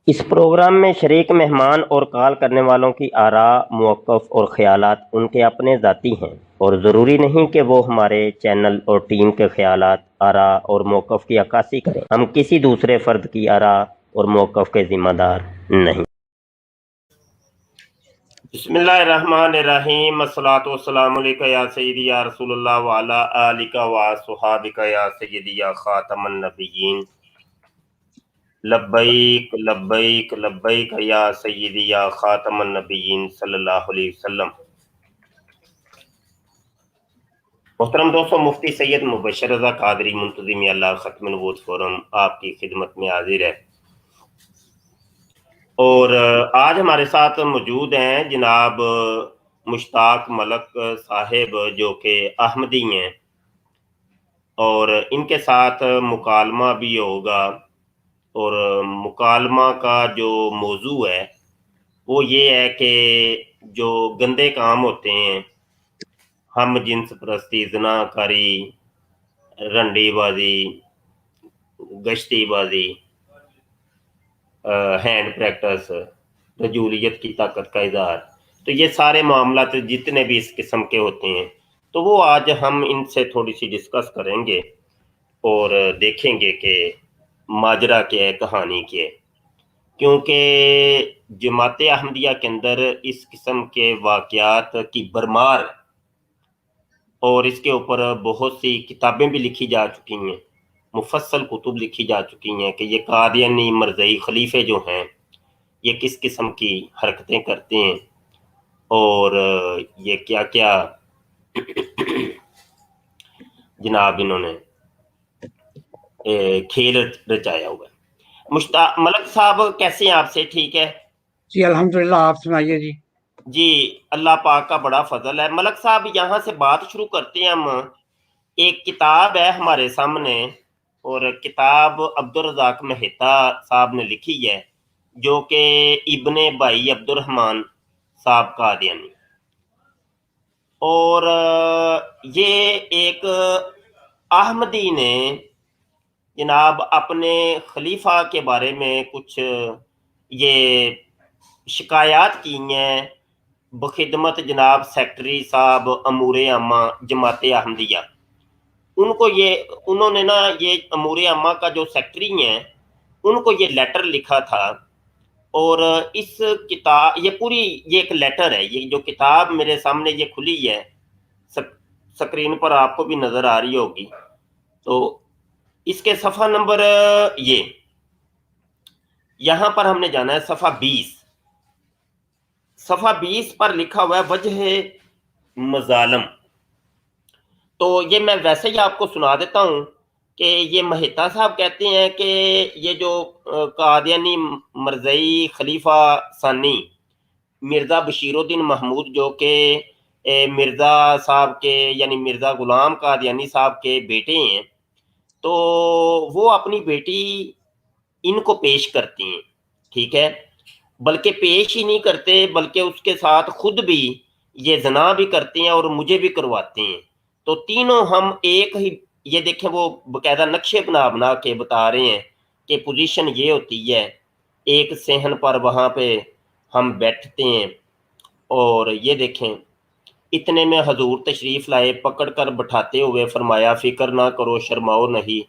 इस प्रोग्राम में शरीक मेहमान और कॉल करने वालों की आरा, मौक़िफ़ और ख़यालात उनके अपने ज़ाती हैं और ज़रूरी नहीं कि वो हमारे चैनल और टीम के ख़यालात, आरा और मौक़िफ़ की अक्कासी करें। हम किसी दूसरे फ़र्द की आरा और मौक़िफ़ के ज़िम्मेदार नहीं। बिस्मिल्लाहिर्रहमानिर्रहीम। अस्सलातु वस्सलामु अलैका या सय्यदी या रसूलल्लाह व अला आलिका व अस्हाबिका या सय्यदी या खातमन नबिय्यीन। लब्बैक लब्बैक लब्बैक या सय्यदी या खातमन नबिय्यीन सल्लल्लाहु अलैहि वसल्लम। मोहतरम दोस्तों, मुफ्ती सैयद मुबशर रज़ा कादरी मुंतज़िम अल्लाह ख़त्म नबूवत फोरम आपकी खिदमत में हाजिर है। और आज हमारे साथ मौजूद हैं जनाब मुश्ताक मलक साहिब, जो कि अहमदी हैं, और इनके साथ मुकालमा भी होगा। और मुकालमा का जो मौजू है वो ये है कि जो गंदे काम होते हैं, हम जिन्स परस्ती, ज़नाकारी, रंडीबाजी, गश्तीबाजी, हैंड प्रैक्टिस, रजूलियत की ताकत का इज़हार, तो ये सारे मामलात जितने भी इस किस्म के होते हैं, तो वो आज हम इनसे थोड़ी-सी डिस्कस करेंगे और देखेंगे कि माजरा क्या है, कहानी क्या है। क्योंकि जमात अहमदिया के अंदर इस किस्म के वाक़यात की भरमार, और इसके ऊपर बहुत सी किताबें भी लिखी जा चुकी हैं, मुफस्सल कुतुब लिखी जा चुकी हैं कि ये कादियानी मरज़ई खलीफे जो हैं, ये किस किस्म की हरकतें करते हैं और ये क्या-क्या जनाब इन्होंने खेल रचाया हुआ है। मलक साहब कैसे हैं आपसे? ठीक है? जी अल्हम्दुलिल्लाह, आप सुनाइए जी। जी, अल्लाह पाक का बड़ा फ़ज़ल है। मलक साहब, यहाँ से बात शुरू करते हैं हम। एक किताब है हमारे सामने, और किताब अब्दुल रज़ाक मेहता साहब ने लिखी है, जो कि इब्ने भाई अब्दुर्रहमान साहब कादियानी। और ये एक अहमदी ने जनाब अपने खलीफा के बारे में कुछ ये शिकायत की हैं बखिदमत जनाब सेक्रेटरी साहब अमूर आमा जमात अहमदिया। उनको ये उन्होंने ना ये अमूर आमा का जो सेक्रेटरी हैं, उनको ये लेटर लिखा था। और इस किताब, ये पूरी, ये एक लेटर है, ये जो किताब मेरे सामने ये खुली है, स्क्रीन पर आपको भी नज़र आ रही होगी। तो इसके सफ़ा नंबर ये यहाँ पर हमने जाना है सफ़ा 20। सफ़ा 20 पर लिखा हुआ है वजह मज़ालम। तो ये मैं वैसे ही आपको सुना देता हूँ कि ये मेहता साहब कहते हैं कि ये जो कादियानी मरज़ई खलीफा सानी मिर्ज़ा बशीरुद्दीन महमूद, जो कि मिर्ज़ा साहब के, यानी मिर्ज़ा गुलाम कादियानी साहब के बेटे हैं, तो वो अपनी बेटी इनको पेश करती हैं, ठीक है? बल्कि पेश ही नहीं करते, बल्कि उसके साथ खुद भी ये ज़िना भी करते हैं और मुझे भी करवाते हैं। तो तीनों हम एक ही, ये देखें वो बाकायदा नक्शे बना-बना के बता रहे हैं कि पोज़ीशन ये होती है, एक सेहन पर वहाँ पे हम बैठते हैं, और ये देखें, इतने में हज़ूर तशरीफ़ लाए, पकड़ कर बिठाते हुए फरमाया, फ़िक्र ना करो, शर्माओ नहीं।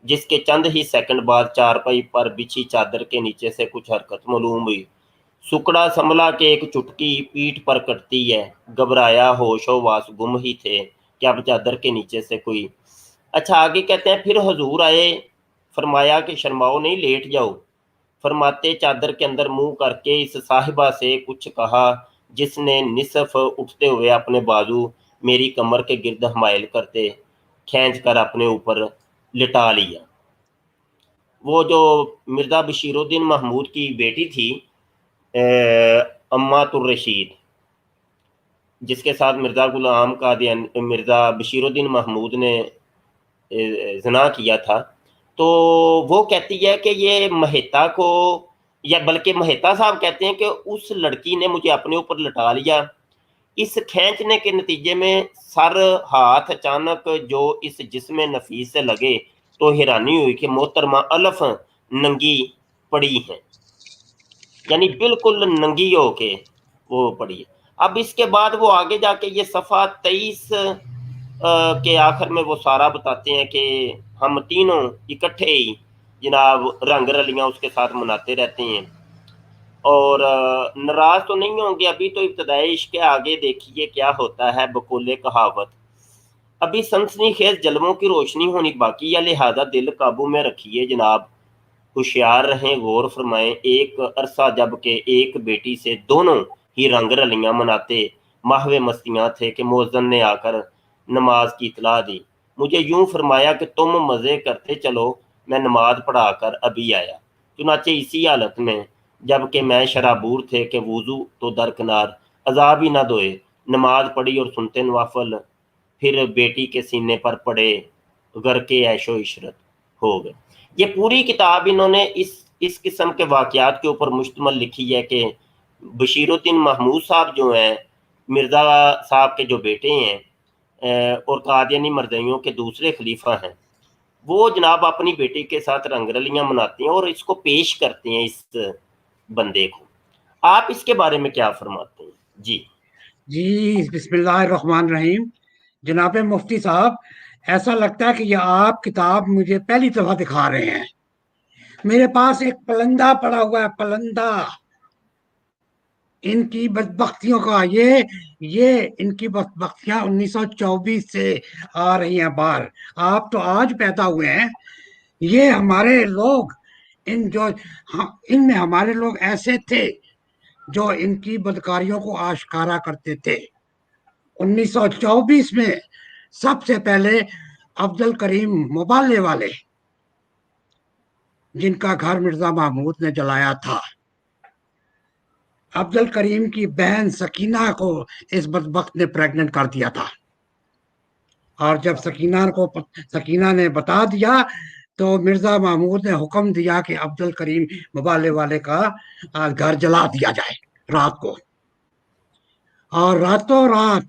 जिसके चंद ही सेकंड बाद चारपाई पर बिछी चादर के नीचे से कुछ हरकत मालूम हुई। सुकड़ा संभला के एक चुटकी पीठ पर कटती है। घबराया होशो-वास गुम ही थे कि अब चादर के नीचे से कोई। अच्छा, आगे कहते हैं, फिर हजूर आए, फरमाया कि शर्माओ नहीं, लेट जाओ। फरमाते चादर के अंदर मुंह करके इस साहिबा से कुछ कहा, जिसने निसफ उठते हुए अपने बाजू मेरी कमर के गिर्द हमायल करते खींच कर अपने ऊपर लिटा लिया। वो जो मिर्ज़ा बशीरुद्दीन महमूद की बेटी थी, अम्मातुर रशीद, जिसके साथ मिर्ज़ा गुलाम कादियानी, मिर्ज़ा बशीरुद्दीन महमूद ने ज़िना किया था, तो वो कहती है कि ये मेहता को, या बल्कि मेहता साहब कहते हैं कि उस लड़की ने मुझे अपने ऊपर लटा लिया। इस खींचने के नतीजे में सर, हाथ अचानक जो इस जिस्म नफीस से लगे, तो हैरानी हुई कि मोहतरमा अलफ नंगी पड़ी हैं। यानी बिल्कुल नंगी होके वो पड़ी है। अब इसके बाद वो आगे जाके ये सफ़ा 23 के आखिर में वो सारा बताते हैं कि हम तीनों इकट्ठे ही जनाब रंग रलियां उसके साथ मनाते रहते हैं और नाराज तो नहीं होंगे। अभी तो इब्तदाई इश्क के आगे देखिए क्या होता है, बकुल कहावत। अभी सनसनीखेज जलवों की रोशनी होनी बाकी है, लिहाजा दिल काबू में रखिए जनाब, होशियार रहें, गौर फरमाएं। एक अरसा जब के एक बेटी से दोनों ही रंग रलियां मनाते माहवे मस्तियां थे कि मोअज्जिन ने आकर नमाज की इतला दी। मुझे यूं फरमाया कि तुम मज़े करते चलो, मैं नमाज पढ़ाकर अभी आया। चुनाचे इसी हालत में जबकि मैं शराबूर थे कि वुजू तो दरकिनार, अजाब ही ना दोए, नमाज पढ़ी और सुनते नवाफल, फिर बेटी के सीने पर पड़े, घर के ऐशो इशरत हो गए। ये पूरी किताब इन्होंने इस किस्म के वाक़यात के ऊपर मुश्तमल लिखी है कि बशीरुद्दीन महमूद साहब जो हैं, मिर्ज़ा साहब के जो बेटे हैं और कादियानी मरज़इयों के दूसरे खलीफा हैं, वो जनाब अपनी बेटी के साथ रंगरलियाँ मनाते हैं और इसको पेश करते हैं इस बंदे को। आप इसके बारे में क्या फरमाते हैं? जी। जी बिस्मिल्लाहिर्रहमानिर्रहीम। जनाब मुफ्ती साहब, ऐसा लगता है कि ये आप किताब मुझे पहली दफा दिखा रहे हैं। मेरे पास एक पलंदा पड़ा हुआ है, पलंदा। इनकी बदबख्तियों का ये इनकी बदबख्तियां 1924 से आ रही हैं बाहर। आप तो आज पैदा हुए हैं। ये हमारे लोग, इन जो इनमें हमारे लोग ऐसे थे जो इनकी बदकारियों को आश्कारा करते थे। 1924 में सबसे पहले अब्दुल करीम मुबाले वाले, जिनका घर मिर्जा महमूद ने जलाया था, अब्दुल करीम की बहन सकीना को इस बदबख्त ने प्रेग्नेंट कर दिया था। और जब सकीना ने बता दिया तो मिर्जा महमूद ने हुक्म दिया कि अब्दुल करीम मुबाले वाले का घर जला दिया जाए रात को। और रातों रात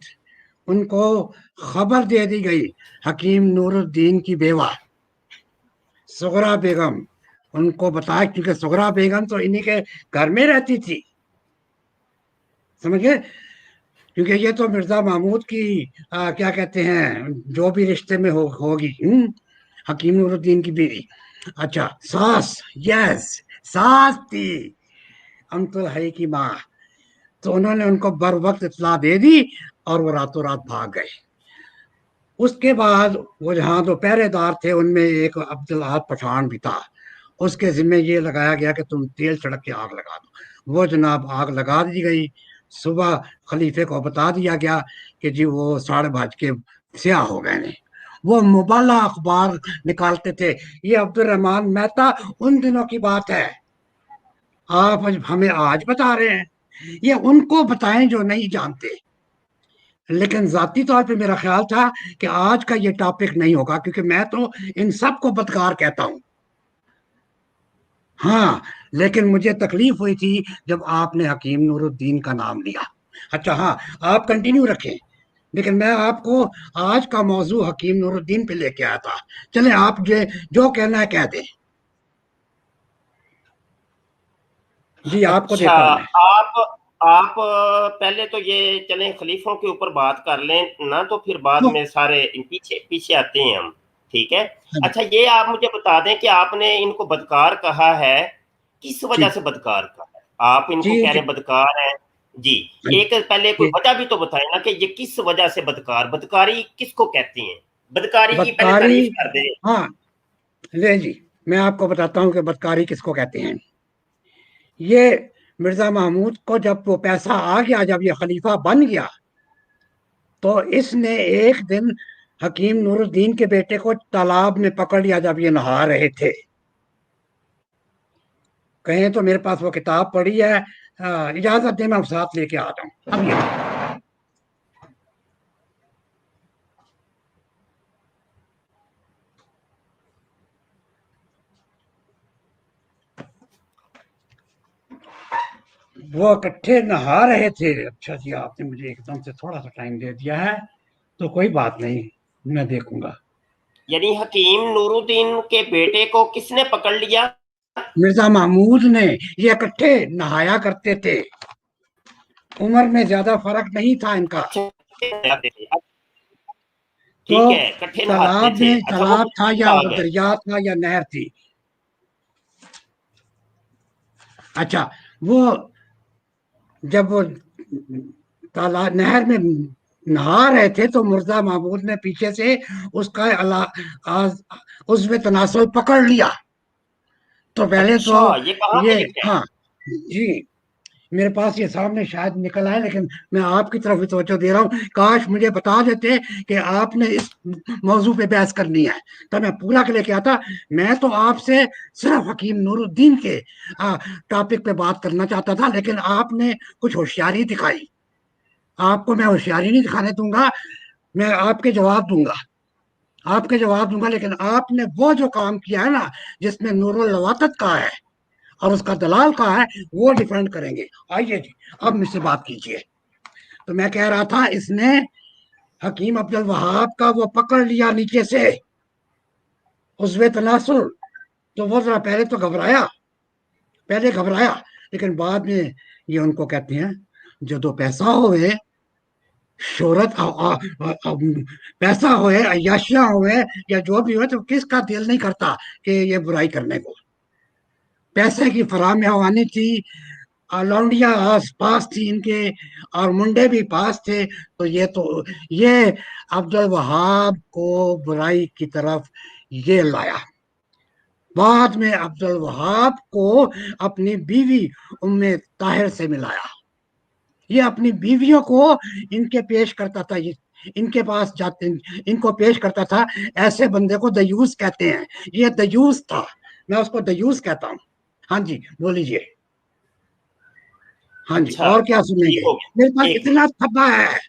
उनको खबर दे दी गई। हकीम नूरुद्दीन की बेवा सुगरा बेगम, उनको बताया, क्योंकि सुगरा बेगम तो इन्हीं के घर में रहती थी, समझ गए। क्योंकि ये तो मिर्जा महमूद की क्या कहते हैं, जो भी रिश्ते में होगी, हकीम नूरुद्दीन की बीवी। अच्छा, सास, यस, सास थी, अमतुल हई की माँ। तो उन्होंने उनको बर वक्त इतला दे दी और वो रातों रात भाग गए। उसके बाद वो जहाँ जो पहरेदार थे उनमें एक अब्दुल अहद पठान भी था। उसके जिम्मे ये लगाया गया कि तुम तेल छिड़क के आग लगा दो। वो जनाब आग लगा दी गई। सुबह खलीफे को बता दिया गया कि जी वो साढ़े भाज के स्याह हो गए ने। वो मुबाला अखबार निकालते थे। ये अब्दुल रहमान मेहता उन दिनों की बात है। आप हमें आज बता रहे हैं, ये उनको बताएं जो नहीं जानते। लेकिन जाती तौर पे मेरा ख्याल था कि आज का ये टॉपिक नहीं होगा, क्योंकि मैं तो इन सबको बदकार कहता हूँ। हाँ, लेकिन मुझे तकलीफ हुई थी जब आपने हकीम नूरुद्दीन का नाम लिया। अच्छा, हाँ, आप कंटिन्यू रखें, लेकिन मैं आपको आज का मौजू हकीम नूरुद्दीन पे लेके आया था। चले, आप जो कहना है कह दें। जी, आपको अच्छा, देता हूं मैं। आप पहले तो ये चलें खलीफों के ऊपर बात कर लें ना, तो फिर बाद तो में सारे पीछे पीछे आते हैं हम। ठीक है। हाँ अच्छा, ये आप मुझे बता दें कि आपने इनको बदकार कहा है, किस वजह जी से बदकार कहा है? आप जी इनको कह जी रहे हैं बदकार है। जी। हाँ एक पहले कोई जी। वजह भी तो बताए ना कि ये किस वजह से बदकारी किसको कहते हैं? बदकारी की पहले बदकारी, तारीफ कर दें। हाँ, ले जी, मैं आपको बताता हूँ कि बदकारी किसको कहते हैं। ये मिर्जा महमूद को जब वो पैसा आ गया, जब ये खलीफा बन गया, तो इसने एक दिन हकीम नूरुद्दीन के बेटे को तालाब में पकड़ लिया जब ये नहा रहे थे। कहें तो मेरे पास वो किताब पड़ी है। इजाजत दे, मैं साथ लेके आता हूँ अब ये। वो इकट्ठे नहा रहे थे। अच्छा जी, आपने मुझे एकदम से थोड़ा सा टाइम दे दिया है, तो कोई बात नहीं, मैं देखूंगा। यानी हकीम नूरुद्दीन के बेटे को किसने पकड़ लिया? मिर्जा महमूद ने, ये इकट्ठे नहाया करते थे, उम्र में ज्यादा फर्क नहीं था इनका। अच्छा, नहाते थे। तो ठीक है, इकट्ठे नहाते तालाब थे। में, अच्छा, वो तालाब कौन था सा या वो तालाब है? दरिया था या नहर थी? अच्छा, वो जब वो तालाब नहर में नहा रहे थे तो मिर्जा महमूद ने पीछे से उसका उज़्व तनासुल पकड़ लिया। तो पहले तो अच्छा, ये कहाँ ये, पे लिखा है? हाँ जी, मेरे पास ये सामने शायद निकल आए, लेकिन मैं आपकी तरफ भी तवज्जो दे रहा हूँ। काश मुझे बता देते कि आपने इस मौजू पे बहस करनी है, तो मैं पूरा के लेके आता। मैं तो आपसे सिर्फ हकीम नूरुद्दीन के टॉपिक पे बात करना चाहता था, लेकिन आपने कुछ होशियारी दिखाई। आपको मैं होशियारी नहीं दिखाने दूंगा, मैं आपके जवाब दूंगा, लेकिन आपने वो जो काम किया है ना, जिसमें नूरुल लवातत का है और उसका दलाल का है, वो डिफेंड करेंगे। आइए जी, अब मुझसे बात कीजिए। तो मैं कह रहा था, इसने हकीम अब्दुल वहाब का वो पकड़ लिया नीचे से, उज़्वे तनासुल। तो वो जरा पहले घबराया, लेकिन बाद में ये उनको कहते हैं, जो दो पैसा होए, शोहरत पैसा होए, अय्याशियां होए, या जो भी हो, तो किसका दिल नहीं करता कि ये बुराई करने को। पैसे की फराम हवानी थी, लौंडिया आस पास थी इनके, और मुंडे भी पास थे। तो ये अब्दुल वहाब को बुराई की तरफ ये लाया। बाद में अब्दुल वहाब को अपनी बीवी उम्मे ताहिर से मिलाया। ये अपनी बीवियों को इनके पेश करता था, ये इनके पास जाते, इनको पेश करता था। ऐसे बंदे को दयूस कहते हैं। ये दयूस था, मैं उसको दयूस कहता हूँ। हाँ जी, बोलीजिए। हाँ जी, अच्छा, और क्या ठीक सुनेंगे? हो मेरे पास गया, एक इतना थप्पा है,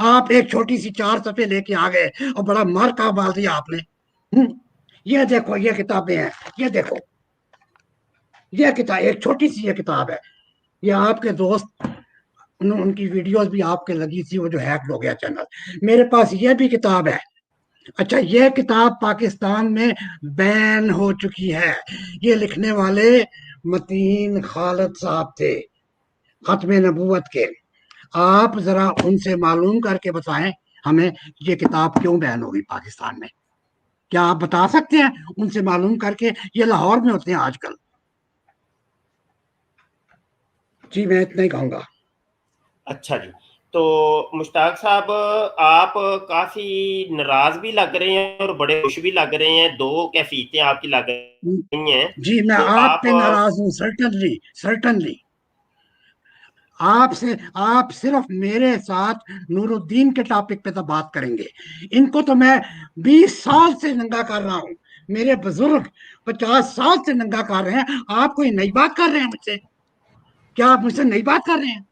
आप एक छोटी सी 4 सफ़े लेके आ गए और बड़ा मार का मार दिया आपने। ये देखो, ये किताबें हैं, ये देखो, ये किताब एक छोटी सी ये किताब है। ये आपके दोस्त, उनकी वीडियोस भी आपके लगी थी, वो जो हैक हो गया चैनल। मेरे पास ये भी किताब है। अच्छा, ये किताब पाकिस्तान में बैन हो चुकी है। ये लिखने वाले मतीन खालिद साहब थे, खत्म नबूवत के। आप जरा उनसे मालूम करके बताएं हमें, ये किताब क्यों बैन होगी पाकिस्तान में? क्या आप बता सकते हैं उनसे मालूम करके? ये लाहौर में होते हैं आजकल। जी, मैं इतना ही कहूंगा। अच्छा जी। तो मुश्ताक साहब, आप काफ़ी नाराज़ भी लग रहे हैं और बड़े खुश भी लग रहे हैं, 2 कैफ़ियतें आपकी लग रही हैं। जी, मैं तो आप आप पे नाराज हूँ, सर्टनली, सर्टनली। आपसे, आप सिर्फ मेरे साथ नूरुद्दीन के टॉपिक पे तो बात करेंगे। इनको तो मैं 20 साल से नंगा कर रहा हूँ। मेरे बुजुर्ग 50 साल से नंगा कर रहे हैं। आप कोई नई बात कर रहे हैं मुझसे? क्या आप मुझसे नई बात कर रहे हैं?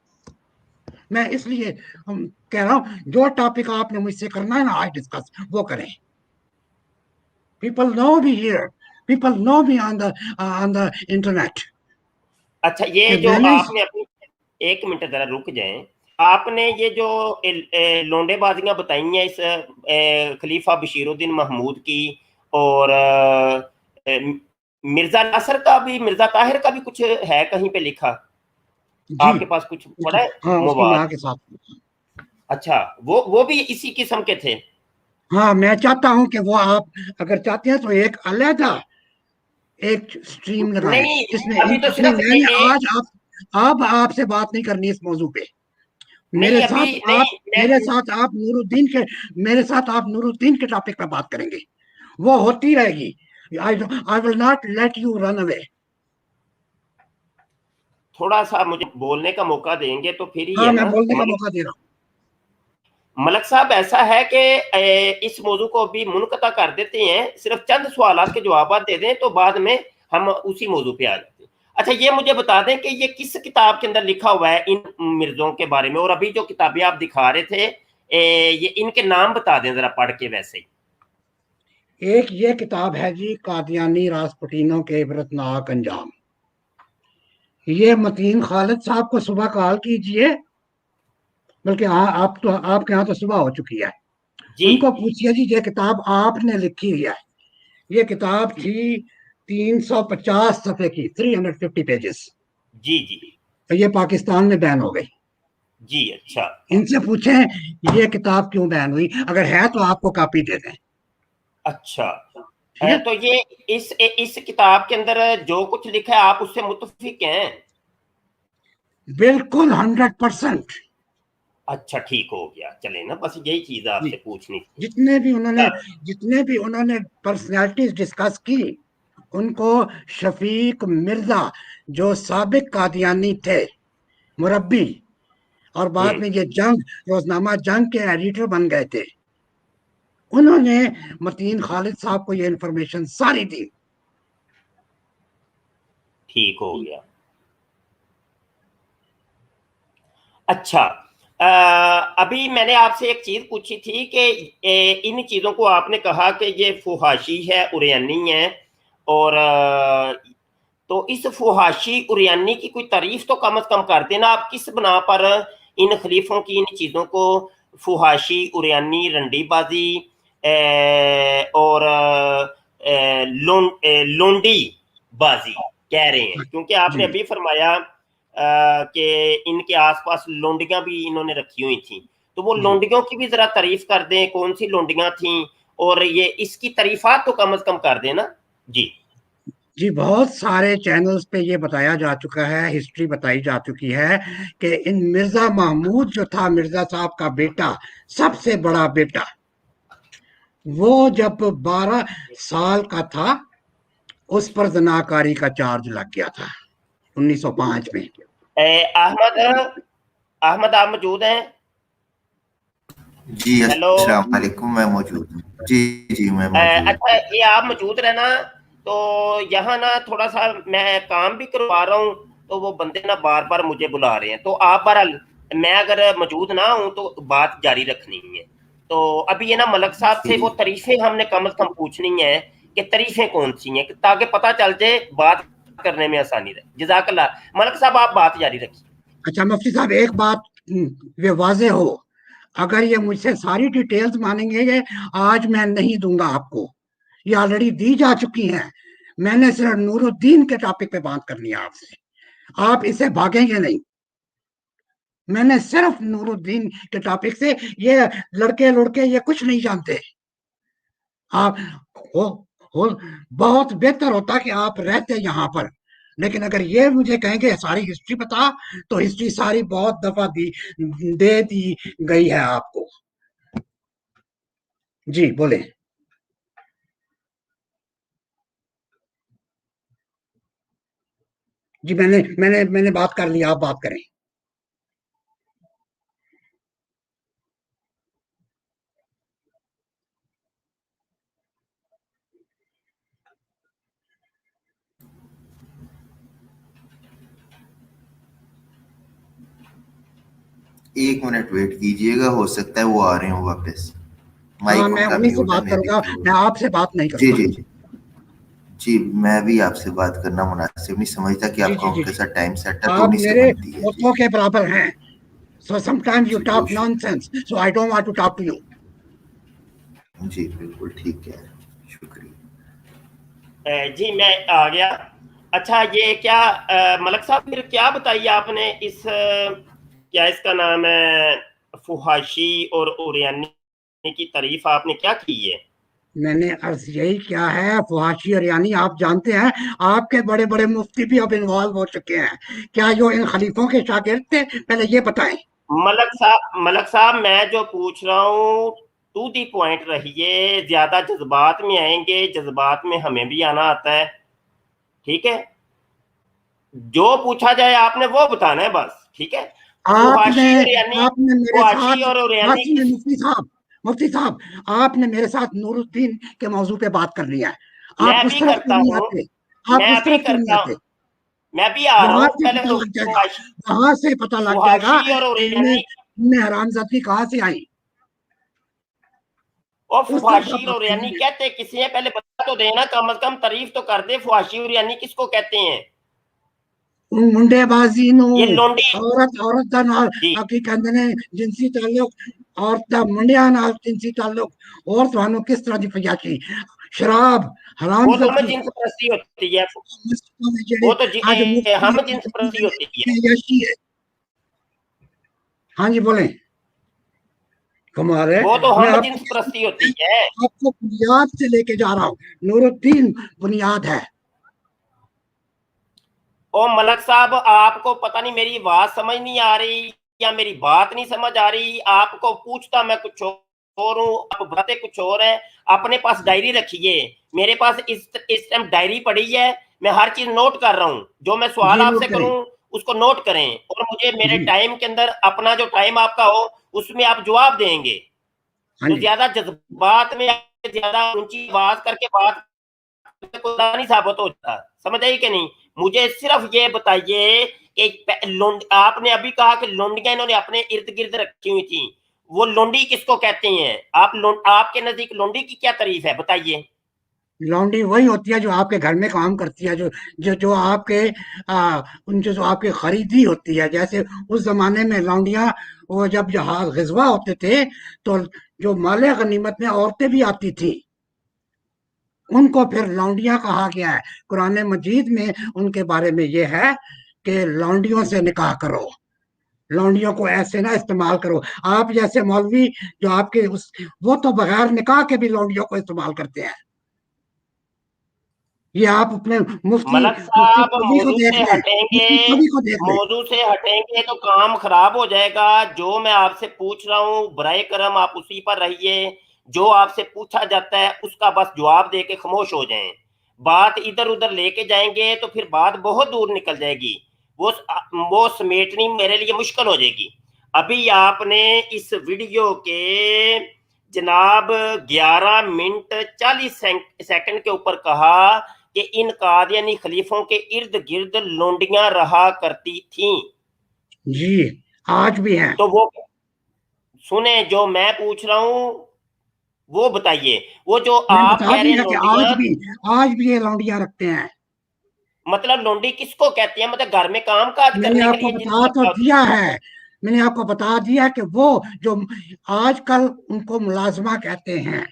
मैं इसलिए कह रहा हूँ, जो टॉपिक आपने मुझसे करना है ना आज डिस्कस, वो करें। People know me here, people know me on the internet. अच्छा, ये कि जो मैंने आपने अपनी, 1 मिनट ज़रा रुक जाएँ। आपने ये जो लौंडेबाज़ियाँ बताई हैं इस खलीफा बशीरुद्दीन महमूद की, और मिर्ज़ा नासिर का भी, मिर्ज़ा ताहिर का भी कुछ है कहीं पे लिखा? जी, आपके पास कुछ पड़ा है हाँ, उसकी मवाद? माँ के साथ। अच्छा, वो भी इसी किस्म के थे? हाँ, मैं चाहता हूं कि वो, आप अगर चाहते हैं तो एक अलहदा एक स्ट्रीम लगाएं, नहीं, जिसमें अभी तो अपने, सिर्फ मैंने आज अब आपसे बात नहीं करनी इस मौजू पे। नहीं, अभी नहीं, मैं मेरे साथ आप नूरुद्दीन के मेरे साथ आप नूरुद्दीन के टॉपिक पे बात करेंगे। वो होती रहेगी। I will not let you run away. थोड़ा-सा मुझे बोलने का मौका देंगे तो फिर ही हाँ, है मैं ना। बोलने का मलिक मौका दे रहा मलक साहब, ऐसा है कि इस मौजू को अभी मुनक़ता कर देते हैं, सिर्फ चंद सवालात के जवाबात दे दें तो बाद में हम उसी मौजू पे आ जाते हैं। अच्छा, ये मुझे बता दें कि ये किस किताब के अंदर लिखा हुआ है इन मिर्ज़ों के बारे में, और अभी जो किताबें आप दिखा रहे थे, ये इनके नाम बता दें ज़रा पढ़ के वैसे ही। हूँ। एक ये किताब है जी, कादियानी रासपुटीनों के इबरतनाक अंजाम। ये मतीन खालिद साहब को सुबह कॉल कीजिए, बल्कि हाँ, आप तो, आपके यहाँ तो सुबह हो चुकी है। जी। उनको पूछिए जी, ये किताब आपने लिखी है। ये किताब थी 350 सफ़े की, 350 पेजेस। जी जी तो ये पाकिस्तान में बैन हो गई। जी। अच्छा इनसे पूछें ये किताब क्यों बैन हुई, अगर है तो आपको कॉपी दे दें। अच्छा। ठीक है, तो ये इस किताब के अंदर जो कुछ लिखा है आप उससे मुत्तफिक हैं? बिल्कुल 100%। अच्छा ठीक हो गया, चले ना, बस यही चीज जी, आपसे पूछनी थी। जितने भी उन्होंने तब जितने भी उन्होंने पर्सनैलिटीज डिस्कस की, उनको शफीक मिर्जा, जो साबिक कादियानी थे, मुरब्बी, और बाद में ये जंग, रोजनामा जंग के एडिटर बन गए थे, उन्होंने मतीन खालिद साहब को ये इंफॉर्मेशन सारी दी। ठीक हो गया। अच्छा, अभी मैंने आपसे एक चीज पूछी थी कि इन चीजों को आपने कहा कि ये फुहाशी है, उरियानी है, और तो इस फुहाशी उरियानी की कोई तारीफ तो कम से कम कर देना, आप किस बना पर इन खलीफों की इन चीजों को फुहाशी, उरियानी, रंडीबाजी और लोंडी बाजी कह रहे हैं? क्योंकि आपने जी अभी फरमाया कि इनके आसपास लोंडियां भी इन्होंने रखी हुई थी, तो वो जी लोंडियों की भी जरा तारीफ कर दें, कौन सी लोंडियां थी, और ये इसकी तारीफात तो कम से कम कर देना जी। जी, बहुत सारे चैनल्स पे ये बताया जा चुका है, हिस्ट्री बताई जा चुकी है कि इन मिर्जा महमूद जो था, मिर्जा साहब का बेटा, सबसे बड़ा बेटा, वो जब 12 साल का था, उस पर जनाकारी का चार्ज लग गया था 1905 में। अहमद, अहमद आप मौजूद हैं? जी हेलो। अस्सलाम वालेकुम, मैं मौजूद हूँ। जी जी मैं मौजूद अच्छा, हूँ। ये आप मौजूद रहना। तो यहाँ ना थोड़ा सा मैं काम भी करवा रहा हूँ, तो वो बंदे ना बार बार मुझे बुला रहे हैं, तो आप बहरहाल, मैं अगर मौजूद ना हूँ तो बात जारी रखनी है। तो अभी ये ना मलक साहब से वो जी तारीफें हमने कम से कम पूछनी है कि तारीफें कौन सी हैं, ताकि पता चल जाए, बात करने में आसानी रहे। जज़ाकल्लाह। मलक साहब आप बात जारी रखिए। अच्छा मुफ्ती साहब, एक बात वे वाजे हो, अगर ये मुझसे सारी डिटेल्स मांगेंगे, ये आज मैं नहीं दूंगा आपको, ये ऑलरेडी दी जा चुकी हैं। मैंने सिर्फ नूरुद्दीन के टॉपिक पे बात करनी है आपसे, आप इससे भागेंगे नहीं। मैंने सिर्फ नूरुद्दीन के टॉपिक से, ये लड़के लड़के ये कुछ नहीं जानते। आप हो, हो बहुत बेहतर होता कि आप रहते यहाँ पर, लेकिन अगर ये मुझे कहेंगे सारी हिस्ट्री बता, तो हिस्ट्री सारी बहुत दफा दे दी गई है आपको। जी बोले। जी मैंने बात कर ली, आप बात करें। एक मिनट वेट कीजिएगा, हो सकता है वो आ रहे हो वापस। हाँ, माइक मैं उनका उन्हीं से म्यूट है बात मे बी। करूंगा, मैं आपसे बात नहीं जी करूंगा। जी जी जी मैं भी आपसे बात करना मुनासिब नहीं समझता कि जी आपका जी जी उनके जी, साथ टाइम सेट है, तो आप उन्हीं से मेरे बनती है। जी पोतों के बराबर हैं, so sometimes you ji talk कोशिश। nonsense, so I don't want to talk to you. जी बिल्कुल ठीक है, शुक्रिया। जी मैं आ गया। अच्छा, ये क्या मलक साहब फिर क्या बताइए आपने इस क्या इसका नाम है, फुहाशी और उरियानी की तारीफ आपने क्या की है? मैंने अर्ज यही क्या है, फुहाशी और यानी आप जानते हैं, आपके बड़े बड़े मुफ्ती भी अब इन्वॉल्व हो चुके हैं, क्या जो इन खलीफों के शागिर्द थे, पहले ये बताएं। मलक साहब मैं जो पूछ रहा हूँ, टू दी पॉइंट रहिए, ज्यादा जज्बात में आएंगे, जज्बात में हमें भी आना आता है, ठीक है? जो पूछा जाए आपने वो बताना है बस, ठीक है? आपने फुहाशी और यानी, आपने मेरे फुहाशी साथ, और बात यानी सुनिए किस? मुफ्ती साहब, आपने मेरे साथ नूरुद्दीन के मौजू पे बात करनी है। आप मैं उस भी तरफ करता क्यों नहीं हूँ, आते, आप मैं उस भी तरफ क्यों नहीं करता हूँ, आते? मैं भी आ रहा वहां हूँ। से पहले पता लग जाएगा, फुहाशी, वहां से पता लग जाएगा फुहाशी और कि इनमें यानी, इनमें हरामजादी कहाँ से आई। और उस तरफ फुहाशी आप बात और यानी कीजिए। कहते किसी है, पहले बता तो देना, कम से कम तारीफ तो कर दे, फुहाशी और यानी किसको कहते हैं? मुंडेबाजी नू, ये लोंडी। औरत दा नाल जी की कहंदे ने जिनसी ताल्लुक, औरत दा मुंडिया नाल जिनसी ताल्लुक, और ਤੁਹਾਨੂੰ किस तरह की फयाशी, शराब हराम वो तो हमें जदी जिन्स परस्ती होती है, जेड़े वो तो आज मुफ्ती हम जिन्स परस्ती होती है। यशी है। हाँ जी बोलें। कमाल है। वो तो मैं हम जिन्स आपको परस्ती होती है। आपको बुनियाद से लेके जा रहा हूँ। नूरुद्दीन बुनियाद है। ओ मलक साहब, आपको पता नहीं मेरी आवाज समझ नहीं आ रही या मेरी बात नहीं समझ आ रही। आपको पूछता मैं कुछ और हूँ, आप बातें कुछ और है। अपने पास डायरी रखिए, मेरे पास इस टाइम डायरी पड़ी है, मैं हर चीज नोट कर रहा हूँ। जो मैं सवाल जी नोट आपसे करें। करूँ उसको नोट करें, और मुझे मेरे जी टाइम के अंदर, अपना जो टाइम आपका हो उसमें आप जवाब देंगे। हाँ तो जी। ज्यादा जज्बात में ज्यादा ऊंची आवाज करके बात को नहीं साबित होता। समझ आई कि नहीं? मुझे सिर्फ ये बताइए कि आपने अभी कहा कि लोंडियां इन्होंने अपने इर्द गिर्द रखी हुई थी, वो लोंडी किसको कहते हैं? आपके नजदीक लोंडी की क्या तारीफ है, बताइए। लौंडी वही होती है जो आपके घर में काम करती है, जो जो जो आपके उन जो आपके खरीदी होती है। जैसे उस जमाने में लौंडियां, वो जब जहाज गिजवा होते थे तो जो माले गनीमत में औरतें भी आती थी, उनको फिर लौंडिया कहा गया है। कुरान मजीद में उनके बारे में ये है कि लौंडियों से निकाह करो, लौंडियों को ऐसे ना इस्तेमाल करो। आप जैसे मौलवी जो आपके उस, वो तो बगैर निकाह के भी लौंडियों को इस्तेमाल करते हैं। ये आप अपने मुफ्ती मलक मुफ्ती साहब, कवि को देख लें, मुफ्ती कवि को देख लें। मौजू से हटेंगे तो काम खराब हो जाएगा। जो मैं आपसे पूछ रहा हूँ बराए करम आप उसी पर रहिए। जो आपसे पूछा जाता है उसका बस जवाब दे के खामोश हो जाएं। बात इधर उधर लेके जाएंगे तो फिर बात बहुत दूर निकल जाएगी। वो समेटनी मेरे लिए मुश्किल हो जाएगी। अभी आपने इस वीडियो के जनाब 11 मिनट 40 सेकंड के ऊपर कहा कि इन कादियानी खलीफों के इर्द गिर्द लोंडियां रहा करती थीं। जी आज भी हैं। तो वो सुने, जो मैं पूछ रहा हूं वो बताइए। वो जो मैंने आप बता कह रहे हैं दिया कि लोंडियां, आज भी ये लौंडिया रखते हैं। मतलब लोंडी किसको कहते हैं? मतलब घर में काम काज मैंने करने के आपको लिए जिनको बता तो रखा होता है। दिया है। मैंने आपको बता दिया कि वो जो आजकल उनको मुलाजमा कहते हैं,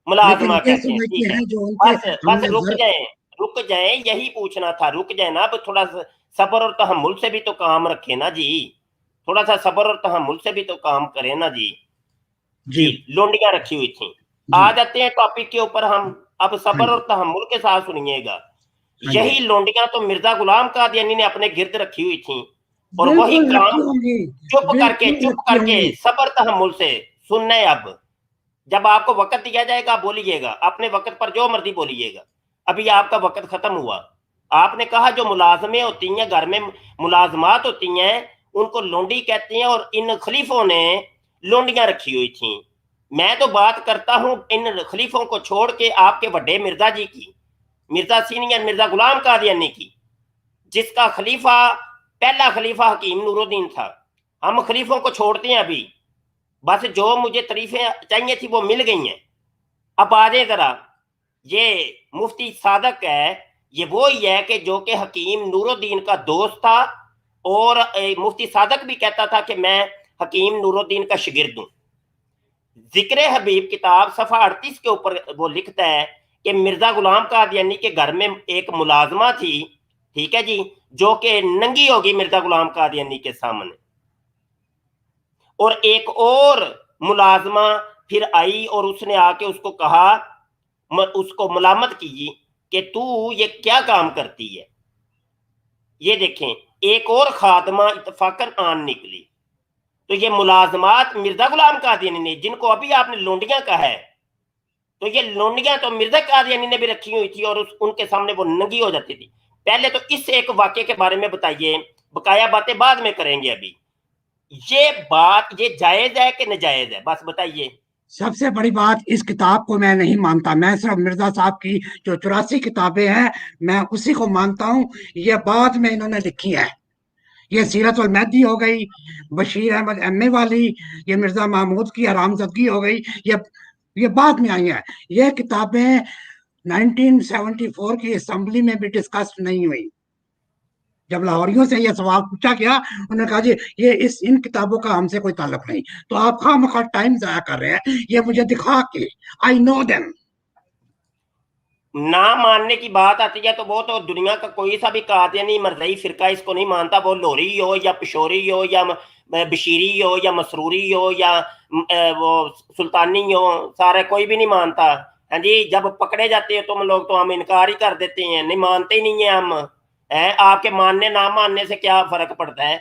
लेकिन मुलाजमा ये कहते हैं, समझते ठीक है। हैं जो उनके बस बस हमने रुक जर जाए, रुक जाए, यही पूछना था। रुक जाए ना, अब थोड़ा सब्र और तहम्मुल से भी तो काम रखे ना जी। थोड़ा सा सब्र और तहम्मुल से भी तो काम करें ना जी। जी जी, लोंडियां रखी हुई थी। जी आ जाते हैं टॉपिक के ऊपर हम। अब हाँ सब्र जी और तहम्मुल के साथ सुनिएगा। हाँ जी। यही लोंडियां तो मिर्जा गुलाम कादियानी ने अपने गिर्द रखी हुई थी, और वही बिल्कुल काम रखी होंगी। बिल्कुल चुप रखी करके होंगी। सब्र तहम्मुल से सुनना है। अब जब आपको वक्त दिया जाएगा आप बोलिएगा, अपने वक्त पर जो मर्जी बोलिएगा। अभी आपका वक्त खत्म हुआ। आपने कहा जो मुलाजमें होती हैं, घर में मुलाजमात होती हैं, उनको लोंडी कहते हैं, और इन खलीफों ने लोंडियां रखी हुई थी। मैं तो बात करता हूं इन खलीफों को छोड़ के आपके बड़े मिर्जा जी की, मिर्जा सीनियर मिर्जा गुलाम कादियानी की, जिसका खलीफा, पहला खलीफा हकीम नूरुद्दीन था। हम खलीफों को छोड़ते हैं अभी। बस जो मुझे तारीफें चाहिए थी वो मिल गई हैं। अब आ जाए जरा, ये मुफ्ती सादक है, ये वो ही है कि जो कि हकीम नूरुद्दीन का दोस्त था, और मुफ्ती सादक भी कहता था कि मैं हकीम नूरुद्दीन का शिगिर्द हूं। जिक्र हबीब किताब सफ़ा 38 के ऊपर वो लिखता है कि मिर्जा गुलाम कादियानी के घर में एक मुलाजमा थी, ठीक है जी, जो कि नंगी होगी मिर्जा गुलाम कादियानी के सामने। और एक और मुलाजमा फिर आई और उसने आके उसको कहा, उसको मुलामत की कि तू ये क्या काम करती है। ये देखें, एक और खादमा इतफाकन आन निकली। तो ये मुलाजमात मिर्जा गुलाम कादियानी ने, जिनको अभी आपने लोंडियां कहा है, तो ये लोंडियां तो मिर्जा कादियानी ने भी रखी हुई थी, और उनके सामने वो नंगी हो जाती थी। पहले तो इस एक वाक्य के बारे में बताइए, बकाया बातें बाद में करेंगे। अभी ये बात, ये जायज है कि नाजायज है, बस बताइए। सबसे बड़ी बात, इस किताब को मैं नहीं मानता। मैं सिर्फ मिर्जा साहब की जो 84 किताबें हैं, मैं उसी को मानता हूँ। ये बाद में इन्होंने लिखी है। ये सीरत उल महदी हो गई, बशीर अहमद एम ए वाली, ये मिर्जा महमूद की हरामजदगी हो गई, ये बाद में आई है। ये किताबें 1974 की असेंबली में भी डिस्कस नहीं हुई। जब लाहौरियों से यह सवाल पूछा गया, उन्होंने कहा जी ये इन किताबों का हमसे कोई ताल्लुक नहीं। तो आप खामखा टाइम जाया कर रहे हैं ये मुझे दिखा के। I know them. ना मानने की बात आती है तो वो तो दुनिया का कोई सा भी कादियानी मरज़ई फिरका इसको नहीं मानता, वो लोरी हो या पिशोरी हो या बशीरी हो या मसरूरी हो या वो सुल्तानी हो, सारा कोई भी नहीं मानता। हाँ जी, जब पकड़े जाते हो तुम लोग तो हम इनकार ही कर देते हैं, नहीं मानते ही नहीं है हम। है आपके मानने ना मानने से क्या फर्क पड़ता है?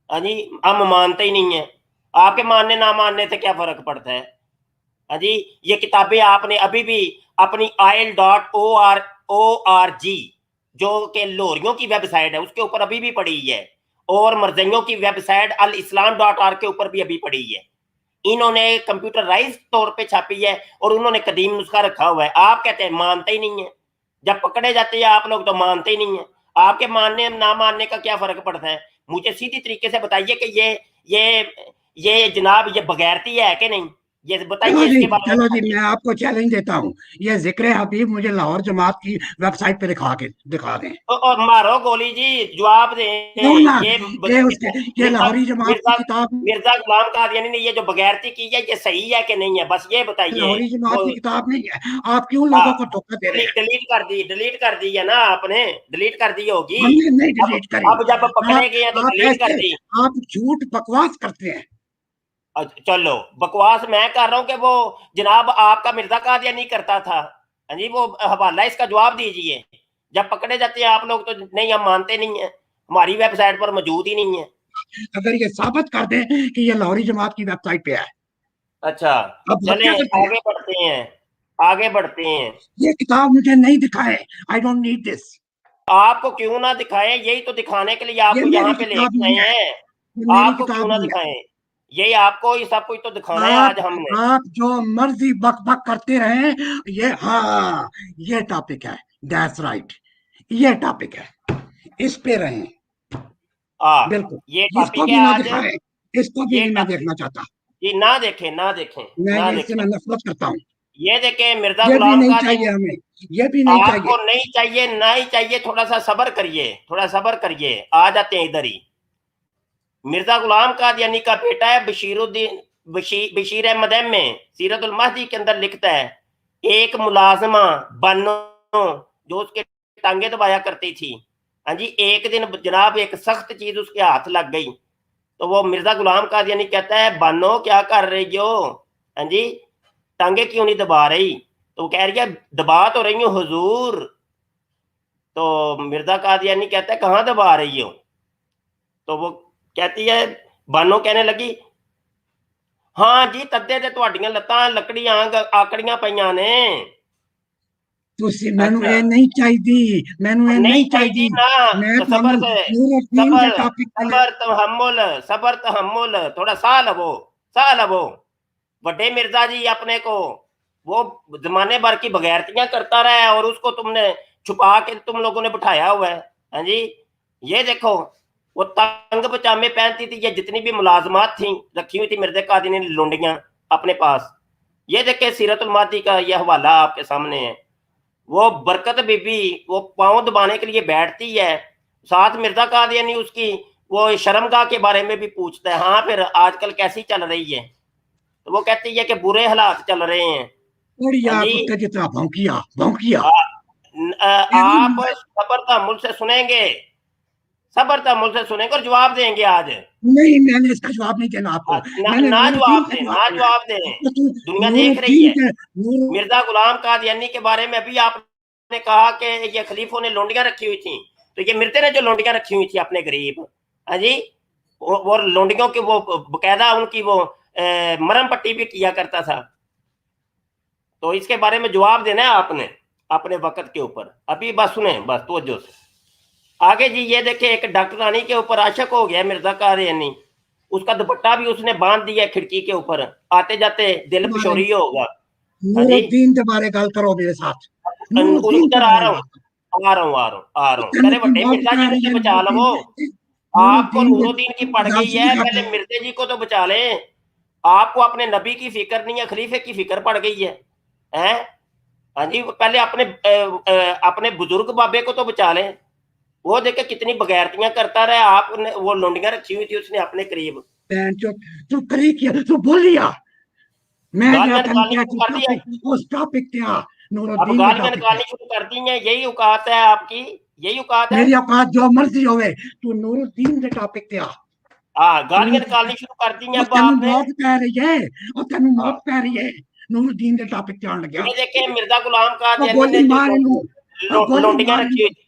हाँ जी, हम मानते ही नहीं है, आपके मानने ना मानने से क्या फर्क पड़ता है? हाँ जी, ये किताबें आपने अभी भी अपनी IEL.org जो कि लोरियों की वेबसाइट है उसके ऊपर अभी भी पड़ी है, और मरज़इयों की वेबसाइट alislam.org के ऊपर भी अभी पड़ी है। इन्होंने कंप्यूटराइज्ड तौर पे छापी है और उन्होंने कदीम नुस्खा रखा हुआ है। आप कहते हैं मानते ही नहीं है, जब पकड़े जाते हैं आप लोग तो मानते ही नहीं है। आपके मानने ना मानने का क्या फर्क पड़ता है? मुझे सीधी तरीके से बताइए कि ये जनाब ये बगैरती है कि नहीं? ये बताइए इसके बारे में चलो जी, बताइए। मैं आपको चैलेंज देता हूँ, ये जिक्र हबीब मुझे लाहौर जमात की वेबसाइट पे दिखा दें। और मारो गोली जी, जवाब क्यों दें। ना, ये ये उसके, ये मिर्जा लाहौरी जमात की मिर्जा किताब, मिर्जा गुलाम कादियानी ने ये जो बगैरती की है ये सही है कि नहीं है, बस ये बताइए। लाहौरी जमात वो की किताब नहीं है। आप क्यों हाँ, लोगों को धोखा दे रहे हैं? डिलीट कर दी है ना आपने, डिलीट कर दी होगी। हमने नहीं अब डिलीट करी। जब पकड़े गए हैं तो आप डिलीट कर ऐसे, दी। आप झूठ बकवास करते हैं। चलो बकवास मैं कर रहा हूँ कि वो जनाब आपका मिर्जा कादियानी करता था। हाँ जी, वो हवाला इसका जवाब दीजिए। जब पकड़े जाते हैं आप लोग तो नहीं, हम मानते नहीं है, हमारी वेबसाइट पर मौजूद ही नहीं है। अगर ये साबित कर दें कि ये लाहौरी जमात की वेबसाइट पे है, अच्छा, अब आप चलें क्या करते हैं? आगे बढ़ते हैं, आगे बढ़ते हैं। ये किताब मुझे नहीं दिखाए। I don't need this. आपको क्यों ना दिखाएं, यही तो दिखाने के लिए ये आपको यहाँ मेरी पे किताब लेके नहीं आए है। हैं। ये मेरी आपको क्यों किताब ना नहीं है। दिखाएं, यही आपको ही सब कुछ तो दिखाना है आप आज हमने। आप जो मर्जी बक बक करते रहे। ये, हाँ, ये टॉपिक है। दैट्स राइट, ये टॉपिक है, इस पे रहे। आ बिल्कुल। ये इसको टॉपिक है भी ना आज। दिखाए, इसको भी ये नहीं मैं टॉपिक देखना चाहता। ये ना देखें, ना देखें, मैं ना ये, इससे देखें। मैं नफरत करता हूँ। ये देखें मिर्जा ये भी गुलाम नहीं चाहिए कादियानी। हमें, ये भी नहीं आपको चाहिए। नहीं चाहिए, ना ही चाहिए, थोड़ा सा सब्र करिए, थोड़ा सब्र करिए, आ जाते हैं इधर ही। मिर्जा गुलाम कादियानी का बेटा है बशीरुद्दीन, बशीर अहमद में सीरतुल महदी के अंदर लिखता है, एक मुलाजमा बानो जो उसके टांगे दबाया करती थी, हाँ जी, एक दिन जनाब एक सख्त चीज उसके हाथ लग गई, तो वो मिर्जा गुलाम कादियानी कहता है बानो क्या कर रही हो, हाँ जी, टांगे क्यों नहीं दबा रही? तो वो कह रही है दबा तो रही हूँ हुजूर। तो मिर्जा कादियानी कहता है कहाँ दबा रही हो? तो वो कहती है, बानो कहने लगी, हाँ जी तद्दे ते तुहाडियां लत्तां लकड़ियां आकड़ियां पईयां ने। ਤੁਸੀਂ ਮੈਨੂੰ अच्छा, ਇਹ ਨਹੀਂ ਚਾਹੀਦੀ, ਮੈਨੂੰ ਇਹ नहीं ਨਹੀਂ चाहिए ਚਾਹੀਦੀ। ना, ਮੈਂ तो ਤੁਹਾਨੂੰ ਨੂਰੁद्दीन ਦੇ सबर टॉपिक पे ले। सबर तहम्मुल, सबर तहम्मुल, थोड़ा साह लवो, साह लवो। बड़े मिर्जा जी अपने को वो जमाने भर की बगैरतियां करता रहा है और उसको तुमने छुपा के तुम लोगों ने बिठाया हुआ है। हाँ जी, ये देखो वो तंग पजामे पहनती थी, ये जितनी भी मुलाजमात थी रखी हुई थी मिर्जा कादियानी ने लुंडियां अपने पास। ये देखे सीरतुल मादी का ये हवाला आपके सामने है। वो बरकत बीबी वो पांव दबाने के लिए बैठती है, साथ मिर्जा कादियानी उसकी वो शर्मगाह के बारे में भी पूछता है, हाँ फिर आजकल कैसी चल रही है? तो वो कहती है कि बुरे हालात चल रहे हैं। हाँ उड़िया जी, कुत्ते जितना भौंकिया भौंकिया। आप सबर तहम्मुल से सुनेंगे, सबर तहम्मुल से सुनेंगे और जवाब देंगे आज। नहीं, मैंने इसका जवाब नहीं देना आपको। मैंने ना नूरुद्दीन जवाब का दें, जवाब ना देना है। जवाब दें। आपको तो दुनिया देख रही नूरुद्दीन है। के नूर मिर्जा गुलाम कादियानी के बारे में अभी आपने कहा कि ये खलीफों ने लोंडियां रखी हुई थी, तो ये मिर्जे ने जो लोंडियां रखी हुई थी अपने गरीब, हाँ जी, वो लोंडियों की वो बकायदा उनकी वो मरहम पट्टी भी किया करता था। तो इसके बारे में जवाब देना है आपने अपने वक्त के ऊपर। अभी बस सुने, बस तवज्जो से आगे जी। ये देखे एक डॉक्टरानी के ऊपर आशक हो गया मिर्जा कादियानी, उसका दुपट्टा भी उसने बांध दिया खिड़की के ऊपर, आते जाते दिल तुम्हारे पिशोरी होगा। हाँ जी, नूरुद्दीन के बारे गल करो मेरे साथ। नूरुद्दीन के उधर आ बारे रहा हूँ, गल आ रहा हूँ, आ रहा हूँ, आ रहा हूँ। तेन करे की बड़े मौत मिर्जा जी कह रही मुझे है बचा लो। आपको नूरुद्दीन के नूरुद्दीन की पड़ गल गई शुरू है, कर पहले दे। मिर्जे जी को तो बचा लें। आपको अपने नबी की फिक्र नहीं है, खलीफे की फिक्र पड़ गई है, हैं? हाँ जी, पहले अपने बुजुर्ग बाबे को तो बचा लें। वो देखे कितनी बगैरतियां करता रहा, आपने वो लुंडियां रखी हुई थी उसने अपने करीब। बहन चो, तू करी किया, तू बोलिया। मैं गल जरा मैंने तेन गाली क्या कर दी है। टॉपिक, उस टॉपिक ते आ। अब नूरुद्दीन के गालियां टॉपिक निकालनी शुरू कर दी हैं, यही औकात है आपकी, यही औकात है। मेरी औकात जो मर्जी होवे, तू नूरुद्दीन के टॉपिक पे आ। हाँ, गालियां निकालनी शुरू कर दी हैं अब तेन आपने। मौत पै रही है, और तेन हाँ, मौत पै रही है नूरुद्दीन के टॉपिक पे आन लग्या। ये देखे मिर्जा गुलाम ओ कादियानी गोली ने जो मार इनू, ओ गोली लोंडियां मार रखी इनू, हुई।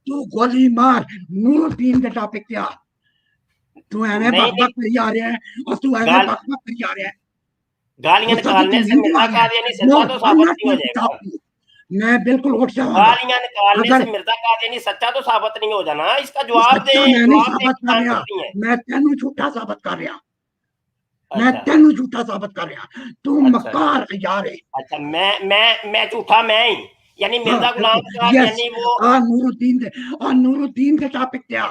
तू गोली मार नूरुद्दीन के टॉपिक पे आ। तू एवें नहीं बक नहीं, बक करी जा रहा है, और तू एवें गाल बक बक करी जा रहा है। गालियां गुस्सा तो तू निकालने से हिंदू आ मिर्जा गया है। कादियानी नो, सच्चा तो आई एम साबित नॉट नहीं हो गोइंग टू जाएगा। टॉक। मैं बिल्कुल उठ जाऊंगा गालियां निकालने से अगर मिर्जा कादियानी सच्चा तो साबित नहीं हो जाना, इसका तू जवाब दे, सच्चा मैं नहीं जवाब दे साबित कर किसान रहा, करती है। मैं तेनू झूठा साबित कर रहा, मैं अच्छा तेनू झूठा साबित कर रहा। तू अच्छा मक्कार यार है। अच्छा, मैं झूठा मैं ही, यानी हाँ मिर्जा गुलाम बिल्कुल, यस। कादियानी वो। आ नूरुद्दीन दे, और नूरुद्दीन के टॉपिक पे आ।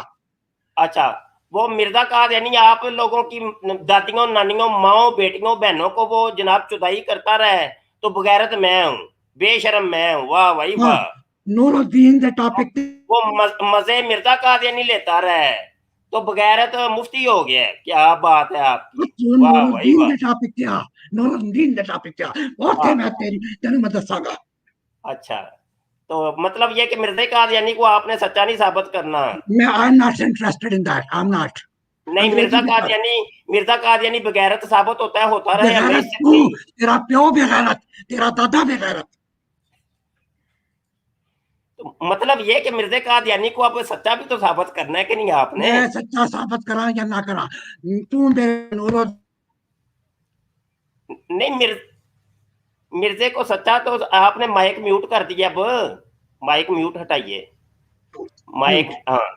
अच्छा, वो मिर्जा कादियानी आप लोगों की दादियों, नानियों, माओ, बेटियों, बहनों को वो जनाब चुदाई करता रहे, तो बगैरत मैं हूँ, बेशरम मैं हूँ। वाह भाई हाँ, वाह। नूरुद्दीन के टॉपिक पे वो मजे मिर्जा कादियानी लेता रहे, तो बगैरत मुफ्ती हो गया। क्या बात है आपकी, तू वाह भाई नूरुद्दीन वाह। के टॉपिक पे आ, नूरुद्दीन के टॉपिक पे आ, और थे हाँ, मैं तेरी तेनू मैं दसांगा। अच्छा, तो मतलब ये कि मिर्जा कादियानी को आपने सच्चा नहीं साबित करना। मैं I am not interested in that, I am not. नहीं, अंग्रेजी में पढ़, मिर्जा कादियानी बगैरत साबित होता रहे, हमें बेगैरत इससे तू, कोई तेरा प्यो बेगैरत, तेरा दादा बेगैरत। तो मतलब ये कि मिर्जा कादियानी को आप सच्चा भी तो साबित करना है कि नहीं आपने। मैं सच्चा साबित करा या ना करा, तू मेरे नूरो नहीं, मिर्जे को सच्चा तो आपने माइक म्यूट कर दिया। अब माइक म्यूट हटाइए, माइक। झूठ। हाँ,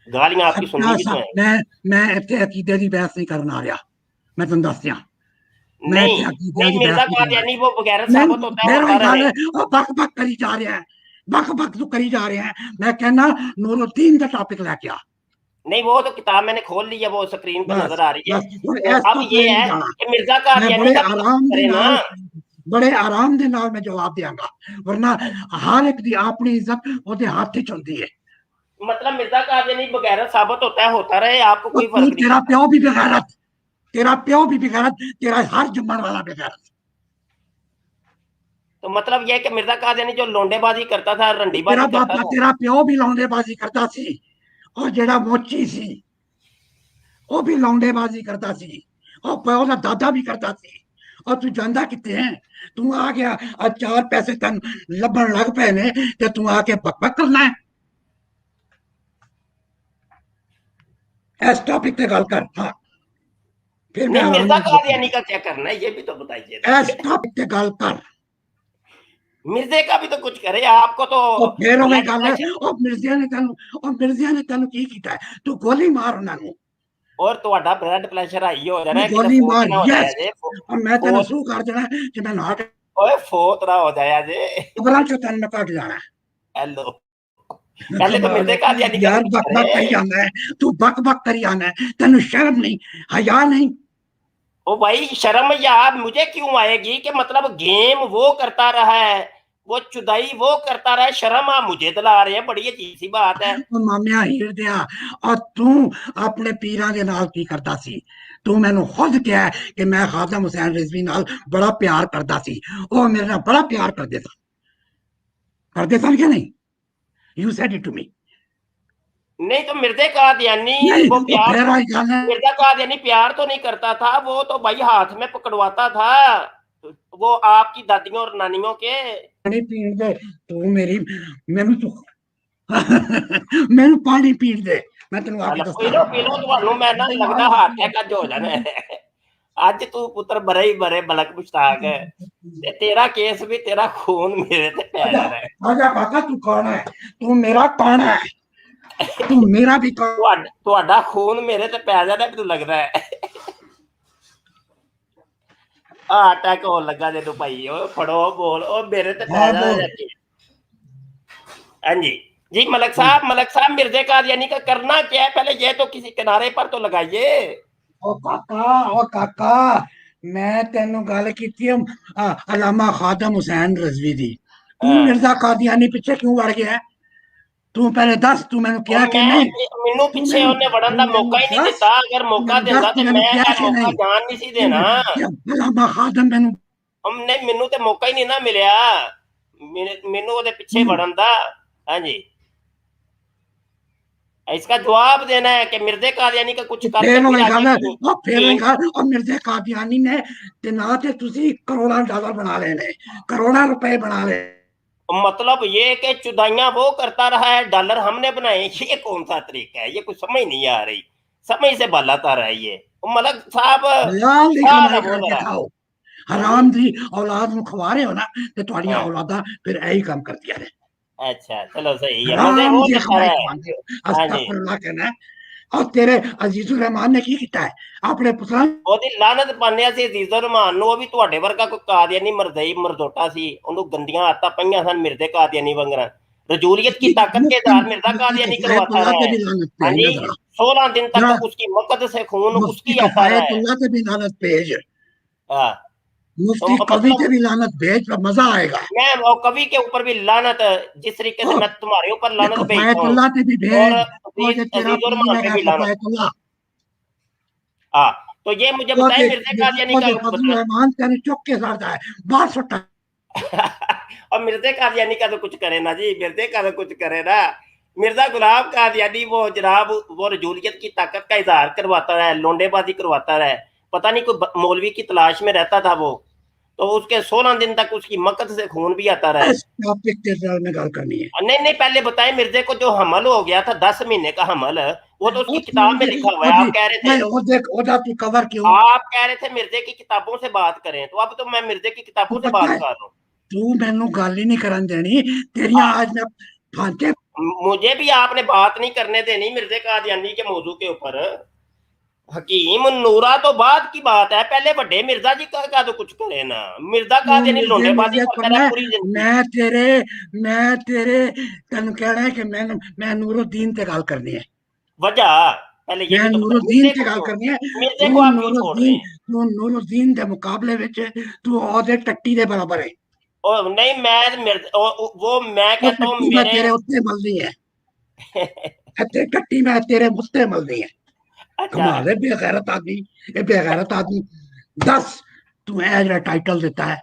गालियां आपकी सुननी सच्चा भी सा तो है। मैं इतने अकीदे की बहस नहीं करना आ रहा, मैं तुम दस दिया, मैं नहीं इतने अकीदे नहीं, की बहस मिर्जा नहीं करना। कादियानी वो बगैरत मैं साबित फिर होता वही गल रहे। है, और बक बक करी जा रहे हैं, बक बक तो करी जा रहे हैं। मैं कहना नूरुद्दीन का टॉपिक लेके आ। नहीं, वो तो किताब मैंने खोल ली है, वो स्क्रीन पे बस नजर आ रही है। बस हुण तो इस अब तो ये मैं नहीं है जाना। कि मिर्जा मैं कादियानी का भी तो करे ना। बड़े आराम दे नाल मैं जवाब देंगा, वरना हर एक दी अपनी इज्जत ओदे हाथ च हुंदी है। मतलब मिर्जा कादियानी बगैरत साबित होता रहे, आपको और कोई तू, फर्क नहीं तेरा पड़ता। प्यो भी बेगैरत, तेरा प्यो भी बेगैरत, तेरा हर जम्मन वाला बेगैरत। तो मतलब ये कि मिर्जा कादियानी जो लोंडेबाजी करता था, तेरा रंडीबाजी करता बापा, था। तेरा प्यो भी लौंडेबाजी करता सी, और जेड़ा मोची सी वो भी लौंडेबाजी करता सी, और प्यो दा दादा भी करता सी। और तू जानदा किते है, तू आ गया आ चार पैसे तन लभन लग पे ने, ते तू आके बक बक करना है। इस टॉपिक पे गल कर। हाँ, फिर मैं नहीं, आराम मिर्जा नाल गल कादियानी करूंगा। का क्या करना है, ये भी तो बताइए इस ना। टॉपिक पे गल कर। मिर्जे का भी तो कुछ करे, आपको तो और फिर वही ब्लड गल है, प्रेशर। और मिर्जिया ने तेन की कीता है, तू गोली मार उन्होंने, और ਤੁਹਾਡਾ ब्लड प्रेशर हाई हो जाना तू है, किते गोली फोत मार, ना हो जाया यस। जे। और मैं तेन फोत, शू कर देना कि मैं नाट ओए फोत ना हो जाया जे। खबरां चो तेन मैं कट जाना हेलो, है। पहले तो कमाल मिर्जे है कादियानी का तो यार, कुछ बक बक करी करे। जाना है, तू बक बक करी जाना है, तेन शर्म नहीं, हया नहीं। ओ भाई, शर्म यार मुझे क्यों आएगी कि मतलब गेम वो करता रहा है, वो चुदाई वो करता रहा है, शर्म आप मुझे दिला रहे हैं, बड़ी अजीब सी बात है। ਉਹ ਮਾਮਿਆ ਹੀਰ ਦਿਆ, और तू अपने पीरां दे नाल की करदा सी। तू मैनू खुद कहा कि मैं खादम हुसैन रिजवी नाल बड़ा प्यार करदा सी, ਉਹ मेरे नाल बड़ा प्यार करदे सन कि नहीं? You said it to me. नहीं तो मिर्जे कादियानी नहीं, वो वो प्यार फिर तो, आई गल है, मिर्जा कादियानी प्यार तो नहीं करता था, वो तो भाई हाथ में पकड़वाता था, वो आपकी दादियों और नानियों के। पानी पीण दे तू मेरी, मैनू तू मैनू पानी पीण दे, मैं तेनू आके चलो दसदा। पी लो ਤੁਹਾਨੂੰ ਮੈਂ ਨਾ ਲੱਗਦਾ ਹਾਰਟ ਅਟੈਕ ਅੱਜ ਹੋ ਜਾਣਾ ਹੈ। ਅੱਜ ਤੂੰ ਪੁੱਤਰ ਬੜਾ ਹੀ ਬਰੇ ਬਲਕ ਮੁਸ਼ਤਾਕ ਹੈ, ਤੇ ਤੇਰਾ ਕੇਸ ਵੀ ਤੇਰਾ ਖੂਨ ਮੇਰੇ ਤੇ ਪੈ आजा ਜਾਣਾ है। आजा काका, तू कौन है? तू मेरा कौन है? तू मेरा भी कौन? ਤੁਹਾਡਾ ਖੂਨ ਮੇਰੇ ਤੇ ਪੈ ਜਾਣਾ ਮੈਨੂੰ ਲੱਗਦਾ ਹੈ। ਹਾਰਟ ਅਟੈਕ ਹੋਣ ਲੱਗਾ ਜਦੋਂ ਭਾਈ, ਓਏ ਫੜੋ ਬੋਲ, ਉਹ ਮੇਰੇ ਤੇ ਪੈ हाँ ਜਾਣਾ बोल। ਜੀ। ਹਾਂਜੀ जी, मलक साहब मिर्जे कादियानी का करना क्या है, पहले ये तो किसी किनारे पर तो लगाइए। ओ काका, मैं तेन गल की अलामा खादम हुसैन रजवी दी, तू हाँ। मिर्जा कादियानी पीछे क्यों वड़ गया? तू पहले दस, तू मैनू क्या कि नहीं? ਮੈਨੂੰ ਪਿੱਛੇ ਉਹਨੇ ਵੜਨ ਦਾ ਮੌਕਾ ਹੀ ਨਹੀਂ ਦਿੱਤਾ, ਅਗਰ ਮੌਕਾ ਦਿੰਦਾ ਤੇ ਮੈਂ ਇਹ ਮੌਕਾ ਜਾਣ ਨਹੀਂ ਸੀ ਦੇਣਾ। अलामा खादम मैनू हमने ਮੈਨੂੰ ਤੇ ਮੌਕਾ ਹੀ ਨਹੀਂ ਨਾ ਮਿਲਿਆ। ਮੈਨੂੰ ਉਹਦੇ ਪਿੱਛੇ ਵੜਨ ਦਾ। ਹਾਂਜੀ, इसका जवाब देना है कि मिर्जे कादियानी का कुछ करके फिर भी वही गल राजी है, नहीं। और फिर वही गल, और मिर्जे कादियानी ने ते ना ते तुसी करोड़ां डॉलर बना लेने, करोड़ां रुपए बना ले। मतलब ये कि चुदाइयां वो करता रहा है, डॉलर हमने बनाए, ये कौन सा तरीका है? ये कुछ समझ नहीं आ रही, समझ से बालाता रहा है ये। मलक साहब हलाल दी साल कमाई वो करके जरा। खाओ, हाँ हराम दी औलाद ਨੂੰ ਖਵਾ ਰਹੇ ਹੋ ਨਾ ਤੇ ਤੁਹਾਡੀਆਂ हाँ, ਔਲਾਦਾਂ ਫਿਰ ਇਹੀ ਕੰਮ ਕਰਦੀਆਂ ਨੇ, अच्छा चलो सही है, मजे हराम वो ਦੀ लेता ਕਮਾਈ रहा है। ਖਵਾਉਂਦੇ ਹੋ। हाँ जी, ਅਸਤਗਫੁਰullah कहना। और तेरे अजीजुर रहमान ने की ਕੀਤਾ ਹੈ ਆਪਣੇ ਪੁੱਤਰਾਂ ਉਹਦੀ ਲਾਨਤ ਪਾਉਂਦੇ ਸੀ ਅਜ਼ੀਜ਼ੁਰ ਰਹਿਮਾਨ ਨੂੰ। ਉਹ ਵੀ ਤੁਹਾਡੇ ਵਰਗਾ ਕੋਈ ਕਾਦੀਆਨੀ ਮਰਦਈ ਮਰਜ਼ੋਟਾ ਸੀ, ਉਹਨੂੰ ਗੰਦੀਆਂ ਆਦਤਾਂ ਪਈਆਂ ਸਨ ਮਿਰਜ਼ੇ ਕਾਦੀਆਨੀ ਵੰਗਰਾਂ। रजूलियत की ताकत के इजहार मिर्जा कादियानी करवाता रहा पे है। भी लानत हाँ भेज जी, ना जरा, 16 दिन जरा तक उसकी मकद से खून मुफ्ती उसकी आता रहा है। कफायतुल्लाह पे भी लानत भेज, हाँ, तो मुफ्ती कवि पे मतलब भी लानत भेज, पर मजा आएगा। मैं और कवि के ऊपर भी लानत, जिस तरीके से और मैं तुम्हारे ऊपर ये लानत भेजता हूँ, कफायतुल्लाह पे भी और भेज, और ये अजीज तेरा अजीजुर पीर रहमान पे है भी लानत। कफायतुल्लाह, हाँ, तो ये मुझे और बताएं ये मिर्जे ये कादियानी और का ये फजलुर रहमान तेरे चौक के साथ है बाहर सुट्टा। और मिर्जे कादियानी का तो कुछ करे ना जी, मिर्जे का तो कुछ करे ना। मिर्जा गुलाम कादियानी वो जनाब वो रजूलियत की ताकत का इजहार करवाता रहा, लोंडेबाजी करवाता रहा, पता नहीं कोई मौलवी की तलाश में रहता था वो, तो उसके 16 दिन तक उसकी मकद से खून भी आता रहा। इस टॉपिक के बारे में गल करनी है। नहीं नहीं, पहले बताएं मिर्जे को जो हमल हो गया था 10 महीने का हमल, वो तो उसकी और किताब में लिखा हुआ है। आप कह रहे थे, वो देख ओदा तू कवर क्यों, आप कह रहे थे मिर्जे की किताबों से बात करें, तो अब तो मैं मिर्जे की तू किताबों से पता बात है कर रहा हूँ। तू मैनू गल ही नहीं करन देनी तेरिया, हाँ, आज मैं फांते मुझे भी आपने बात नहीं करने देनी मिर्जे कादियानी के मौजू के ऊपर। हकीम नूरा तो बाद की बात है, पहले बड़े मिर्जा जी का तो कुछ करे ना। मिर्जा तू कादियानी मिर्जे लोंडेबाजी मिर्जे करता करना रहा है। पूरी जिंदगी। मैं तेरे तेन कहना है कि मैं नूरुद्दीन ते गल करनी है, वजह पहले ये मैं भी तो बताओ, नूरुद्दीन मिर्जे ते को गल क्यों, करनी है। मिर्जे को आप क्यों छोड़ रहे हैं? तू नूरुद्दीन दे मुकाबले विच तू ओदे टट्टी दे बराबर है। और नहीं, मैं मिर्जा वो मैं वो कहता हूँ टट्टी मैं मेरे तेरे उत्ते मलनी है, ते टट्टी मैं तेरे मुत्ते मलनी है। अच्छा कमाल है बेगैरत आदमी, ये बेगैरत आदमी। दस तू ए जेड़ा टाइटल देता है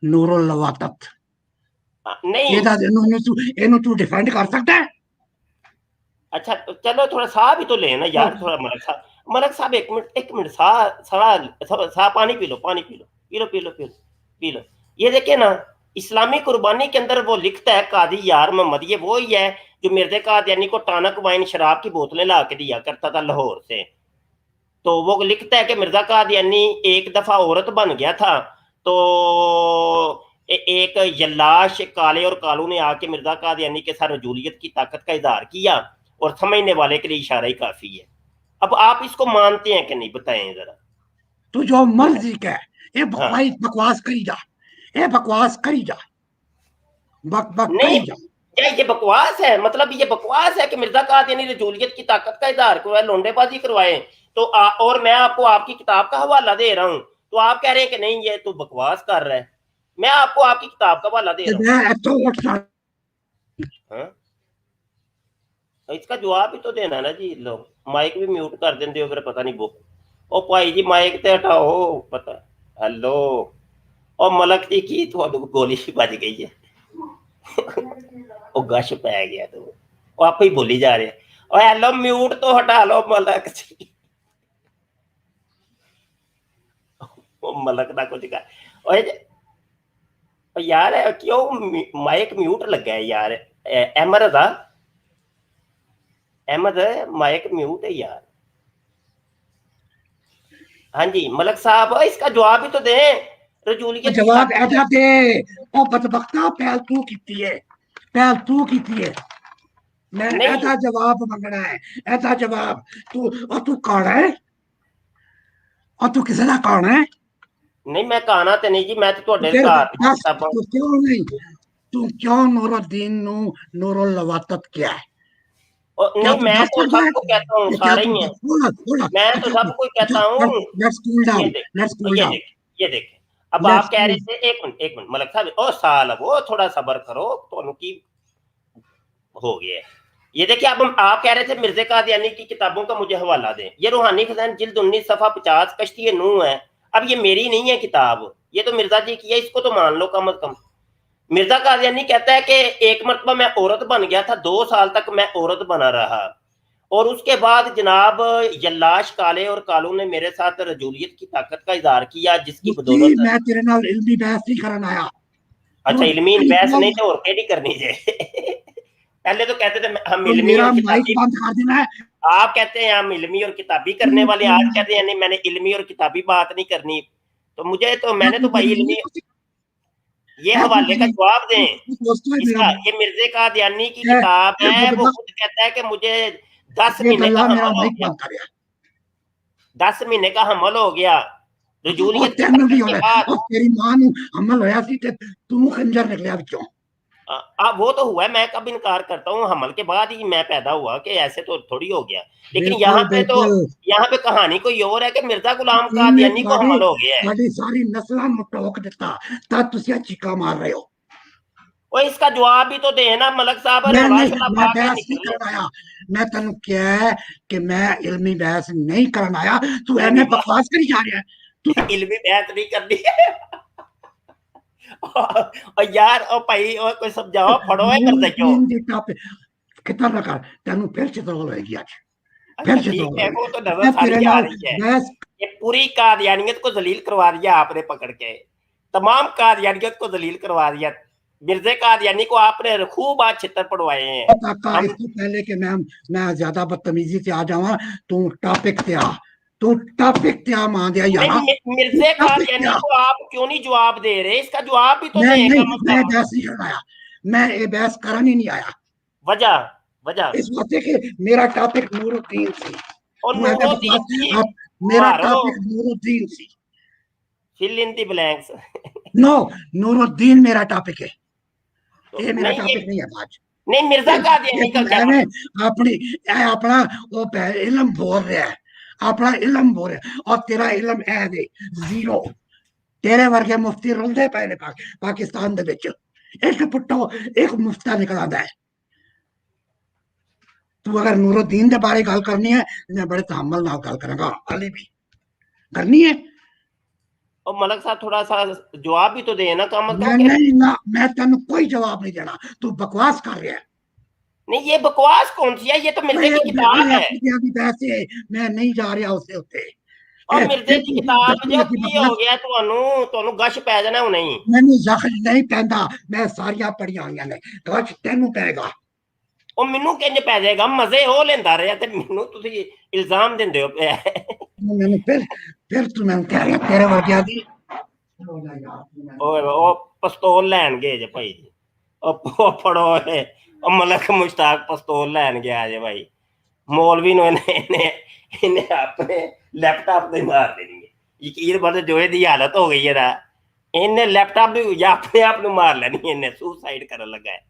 नूरुल लवातत, नहीं, ਇਹਦਾ ਇਹਨੂੰ तू डिफेंड कर सकता है? अच्छा तो चलो थोड़ा साह भी तो लेना यार, थोड़ा मलक साहब एक मिनट साह पानी पी लो, पानी P low, P low P low P low P low. ये देखिए ना, इस्लामी कुर्बानी के अंदर वो लिखता है कादी यार मोहम्मद, ये वो ही है जो मिर्जे कादियानी को टानक वाइन शराब की बोतलें ला के दिया करता था लाहौर से। तो वो लिखता है कि मिर्जा कादियानी एक दफा औरत बन गया था, तो एक यल्लाश काले और कालू ने आके मिर्जा कादियानी के साथ रजूलियत की ताकत का इजहार किया, और समझने वाले के लिए इशारा ही काफी है। अब आप इसको मानते हैं कि नहीं, बताएं जरा। तू जो मर्जी कह, ये हाँ, बकवास करी जा, ये बकवास करी जा, बक बक नहीं, करी जा। क्या ये बकवास है? मतलब ये बकवास है कि मिर्जा कादियानी रजूलियत की ताकत का इजहार करवाए, लोंडेबाजी करवाए, तो और मैं आपको आपकी किताब का हवाला दे रहा हूं, तो आप कह रहे हैं कि नहीं ये तो बकवास कर रहा है। मैं आपको आपकी किताब का हवाला दे रहा हूँ। मैं तो उठ सा हाँ? तो इसका जवाब भी तो देना ना जी। लो माइक भी म्यूट कर देंगे हो, फिर पता नहीं वो ओ भाई जी माइक ते हटाओ पता। हेलो ओ मलक जी की थोड़ी गोली बज गई है। ਉਹ ਗਸ਼ ਪੈ ਗਿਆ ਤੂੰ, ਉਹ ਆਪੇ ਹੀ ਬੋਲੀ ਜਾ ਰਿਹਾ। ਓਏ ਹੈਲੋ ਮਿਊਟ ਤੋਂ ਹਟਾ ਲਓ ਮਲਕ ਜੀ। ਉਹ ਮਲਕ ਦਾ ਕੁਝ ਕਰ ਓਏ ਯਾਰ ਕਿਉਂ ਮਾਈਕ ਮਿਊਟ ਲੱਗਾ ਹੈ यार? अहमद ਦਾ अहमद माइक म्यूट है यार। हाँ जी मलक साहब इसका जवाब भी तो दें। रजूलियत की जवाब ताकत ऐसा दे, ओ बदबख्ता पहल तू कीती है, पहल तू कीती है। मैं नहीं ऐसा जवाब मंगना है, ऐसा जवाब। तू कौन है, और तू किसी का कौन है? नहीं मैं कहना तो नहीं जी, मैं तो ਤੁਹਾਡੇ फिर ਘਰ ਦੀਆਂ दस किताबां तू क्यों नहीं, तू क्यों नूरुद्दीन नू नूरुल लवातत किया है? और क्या नहीं तू मैं दस तो सकता है? सबको कहता हूँ, क्या सारे तू ही हैं। बोला मैं तो अच्छा सबको कहता हूँ। लेट्स कूल ये डाउन, देख, लेट्स कूल ये डाउन, देख, ये देख। अब आप लेट्स कह रहे कूल। थे, एक मिनट मलक साहब, ओ साल वो थोड़ा सबर करो, तो की हो गया है। ये देखिए अब आप कह रहे थे मिर्जे कादियानी की किताबों का मुझे हवाला दें। ये रूहानी खजान जिल्द 19 सफा 50 कश्ती नूह है। अब ये मेरी नहीं है किताब, ये तो मिर्जा जी की है, इसको तो मान लो कम अज कम। मिर्जा कादियानी कहता है कि एक मरतबा मैं औरत बन गया था, 2 साल तक मैं औरत बना रहा और उसके बाद जनाब यल्लाश काले और कालू ने मेरे साथ रजूलियत की ताकत का इज़हार किया, जिसकी मुफ्ती बदौलत। मैं तेरे नाल इल्मी बहस नहीं करन आया। अच्छा, इल्मी तू बहस नहीं तो और केड़ी करनी जे। पहले तो कहते थे हम तो इल्मी मेरा और माइक किताबी, बंद कर देना है। आप कहते हैं हम इल्मी और किताबी तू करने वाले, आज तू कहते हैं नहीं मैंने इल्मी और किताबी बात नहीं करनी। तो मुझे तो मैं मैंने तो तुझे भाई नहीं इल्मी, कुछ ये मैं हवाले का तुझे जवाब दें। दोस्तों है मेरा इसका ये मिर्जे कादियानी की है किताब है, वो बदबख्त खुद कहता है कि मुझे 10 ये महीने का गल्ला मेरा हमल हो माइक गया, बंद कर 10 महीने का हमल हो गया और रजूलियत की तेन भी ताकत हो के रहा है बाद। और तेरी मां नु हमल होया सी ते तू खंजर निकलिया विचों। वो तो हुआ है, मैं कब इनकार करता हूँ, हमल के बाद ही मैं पैदा हुआ, कि ऐसे तो थोड़ी हो गया। लेकिन बिल्कुल बिल्कुल यहाँ पे कहानी कोई और है कि मिर्जा गुलाम इनने कादियानी को हमल हो गया है। साडी सारी नस्लां नु टोक दिता तद तुसी चीका मार रहे हो। वो इसका जवाब भी तो देना मलक साहब, मैं रौला नहीं शोला मैं पा के बहस नहीं निकल लो। करना आया। मैं तेन क्या है कि मैं इल्मी बहस नहीं करना आया। तू इल्मी एने बकवास करी जा रहा है। तू इल्मी बहस नहीं करनी है। और यार ओ भाई ओ कोई समझाओ, फड़ो है कर दो। नूरुद्दीन दी टॉपिक कितना लगा तेन फिर चित्रौल होगी आज अच्छा फिर ठीक चित्रौल है, होगी। वो तो नजर मैं तेरे सारी आ नाल रही है। बहस ये पूरी कादियानियत को जलील करवा दिया आपने पकड़ के, तमाम कादियानियत को जलील करवा दिया। मिर्जे कादियानी को आपने खूब आज छितर पड़वाए हैं। काका हम इससे पहले कि मैं ज्यादा बदतमीजी से आ जाऊं तू टॉपिक ते आ तू टॉपिक ते आ मान दिया यारा नहीं, तू मिर्जे टॉपिक ते कादियानी आ। को आप क्यों नहीं जवाब दे रहे, इसका जवाब भी तो मैं दें नहीं कम से मैं कम। बहस नहीं करना आया। मैं ये बहस करने नहीं आया वजह वजह इस वास्ते कि मेरा टॉपिक नूरुद्दीन सी। और तू ऐसे नूरुद्दीन बकवास की आप मेरा मारो, टॉपिक नूरुद्दीन सी। Fill in the blanks. No Nooruddin मेरा टॉपिक है। तो ये मेरा नहीं, ये टॉपिक नहीं है आज। नहीं, मिर्जा ये कादियानी का तू क्या एवें मतलब? अपनी अपना वो इलम बोल रहा है अपना इलम बोल रहा है और तेरा इलम है दे जीरो। तेरे वर्गे मुफ्ती रुलदे पे ने पाकिस्तान दे विच एक पुट्टो एक मुफ्ता निकल आंदा है। तू अगर नूरुद्दीन के बारे गल करनी है मैं बड़े तहम्मुल नाल गल करांगा हाली भी करनी है। और मलक साहब थोड़ा सा जवाब भी तो दे ना कम से कम मैं के। नहीं ना मैं तेन कोई जवाब नहीं देना। तू बकवास कर रहा है। नहीं, ये बकवास कौन सी है, ये तो मिर्जे की किताब है। पैसे मैं नहीं जा रहा उससे उत्ते और मिर्जे फिर की तू किताब दसी जो की की हो बकवास गया ਤੁਹਾਨੂੰ गश पै जाना हुणे ही। मैंने जख्म नहीं पहनता। मैं सारिया पढ़िया हुई ने गश तेन पेगा। ਉਹ ਮੈਨੂੰ ਕਿੰਜ ਪੈ ਜਾਏਗਾ, ਮਜ਼ੇ ਉਹ ਲੈਂਦਾ ਰਿਹਾ ਤੇ ਮੈਨੂੰ ਤੁਸੀਂ ਇਲਜ਼ਾਮ ਦਿੰਦੇ ਹੋ ਪਿਆ। मैंने फिर तू मैं कह रहा तेरे वर्गिया की ਉਹ ਪਿਸਤੌਲ ਲੈਣ ਗਏ ਜੇ ਭਾਈ ਜੀ, ਉਹ ਫੜੋ ਉਹ ਮਲਕ ਮੁਸ਼ਤਾਕ ਪਿਸਤੌਲ ਲੈਣ ਗਿਆ ਜੇ ਭਾਈ। ਮੌਲਵੀ ਨੂੰ ਇਹਨੇ ਆਪਣੇ ਲੈਪਟਾਪ ਤੇ ਮਾਰ ਦੇਣੀ ਹੈ। ਯਕੀਨ ਬਣ ਜੋ ਇਹਦੀ ਹਾਲਤ ਹੋ ਗਈ ਹੈ ਨਾ, ਇਹਨੇ ਲੈਪਟਾਪ ਨੂੰ ਜਾਂ ਆਪਣੇ आप ਨੂੰ ਮਾਰ ਲੈਣੀ, ਇਹਨੇ सुसाइड करने लगा है।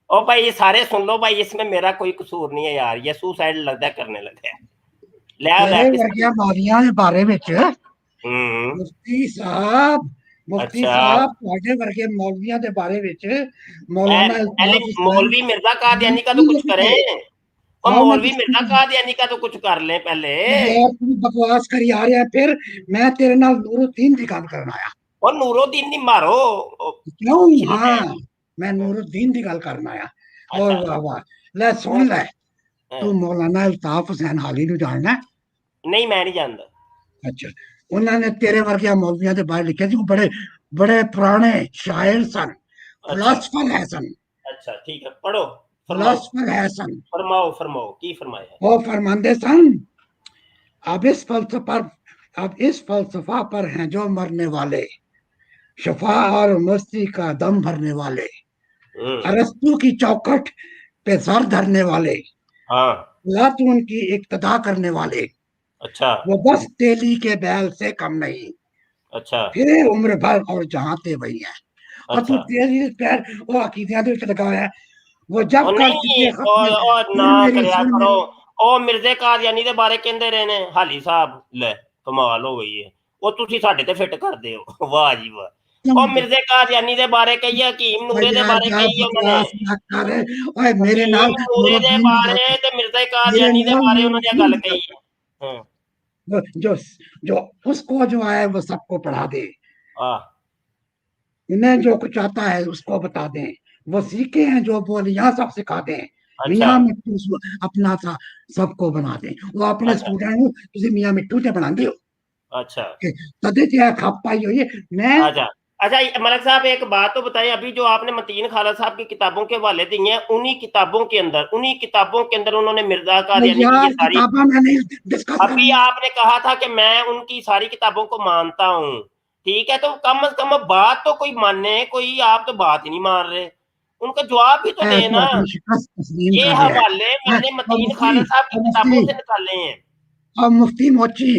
ओ भाई ये सारे सुन लो भाई, इसमें मेरा कोई कसूर नहीं है यार, ये सुसाइड लगता करने लगा है। ले ले तेरे किस। वर्गिया मौलिया के बारे में हम्म। मुफ्ती अच्छा, साहब ਤੁਹਾਡੇ वर्गे मौलविया के बारे में मौलाना पहले अल्ताफ हुसैन मौलवी मिर्जा कादियानी का तो नहीं कुछ लिखते। करें, और आओ मैं मौलवी मिर्जा तुझे कादियानी का तो कुछ कर लें पहले। यार तू बकवास करी आ रहा है फिर मैं तेरे नाल नूरुद्दीन की गल करना आया। और नूरुद्दीन नहीं मारो क्यों पिछली है। हाँ मैं नूरुद्दीन की गल करना आया। और अच्छा। वाह वाह ले सुन ले हाँ, तू मौलाना अल्ताफ हुसैन हाली नु जानना है? नहीं मैं नहीं जानता। अच्छा उन्होंने तेरे वर्गे मौलविया के बारे लिखे थे बड़े बड़े पुराने शायर सन अच्छा फिलोसफर है सन अच्छा ठीक है, पढ़ो, फरमाओ फिलोसफर है सन। फरमाओ फरमाओ की फरमाया। वो फरमाते सन अब इस फलसफा अब इस फलसफा पर हैं जो मरने वाले शफा और मस्ती का दम भरने वाले अरस्तू की चौखट पे सर धरने वाले हाँ। लातून की इक्तदा करने वाले अच्छा वो बस तेली के बैल से कम नहीं अच्छा फिर उम्र भर और जहां ते वही है। और तू अच्छा। तेरी पैर वो अकीदियां दे विच लगा है वो जब और कर नहीं, चुके खत्म और ना करया सुन करो। मेरी ਉਹ ਮਿਰਜ਼ੇ ਕਾਦੀਆਨੀ ਦੇ ਬਾਰੇ ਕਹਿੰਦੇ ਰਹੇ ਨੇ ਹਾਲੀ ਸਾਹਿਬ, ਲੈ ਕਮਾਲ ਹੋ ਗਈ ਹੈ। ਉਹ ਤੁਸੀਂ ਸਾਡੇ ਤੇ ਫਿੱਟ ਕਰਦੇ ਹੋ, ਵਾਹ ਜੀ ਵਾਹ। ਉਹ ਮਿਰਜ਼ੇ ਕਾਦੀਆਨੀ ਦੇ ਬਾਰੇ ਕਹੀ, ਹਕੀਮ ਨੂਰੇ ਦੇ यार ਬਾਰੇ क्या ਕਹੀ ਉਹਨਾਂ ਨੇ। बकवास ना कर ओए मेरे ਹਕੀਮ नाल ਨੂਰੇ ਦੇ नूरुद्दीन की गल ਬਾਰੇ कर ਤੇ ਮਿਰਜ਼ੇ मेरे ਕਾਦੀਆਨੀ ਦੇ नाल ਬਾਰੇ ਉਹਨਾਂ ਨੇ नूरुद्दीन ਗੱਲ की गल ਕਹੀ कर है। हाँ। जो जो उसको जो आए वो सबको पढ़ा दे। आह इन्हें जो कुछ आता है उसको बता दें, वो सीखे हैं जो बोल यहाँ सब सिखा दें, अच्छा मियाँ मिट्टू अपना था सबको बना दें। वो अपने अच्छा स्टूडेंट ਨੂੰ ਤੁਸੀਂ ਮੀਆਂ ਮਿੱਠੂ ਤੇ ਬਣਾਉਂਦੇ ਹੋ अच्छा ਕਿ ਤਦੇ ਤੇ ਖੱਪ ਪਾਈ ਹੋਈ है। मैं अच्छा अच्छा मलक साहब एक बात तो बताएं, अभी जो आपने मतीन खाला साहब की किताबों के हवाले दिए हैं, उन्हीं किताबों के अंदर उन्होंने मिर्जा कादियानी की ये यार सारी, किताबें मैं नहीं डिस्कस अभी करूंगा। आपने कहा था कि मैं उनकी सारी किताबों को मानता हूँ, ठीक है, तो कम से कम बात तो कोई माने, कोई आप तो बात ही नहीं मान रहे, उनका जवाब भी तो मैं तो देना। अपनी शिकस्त तस्लीम ये कर रहा हवाले है। मैंने और मतीन मुफ्ती खाला साहब की और किताबों मुफ्ती से निकाले हैं। और मुफ्ती मोची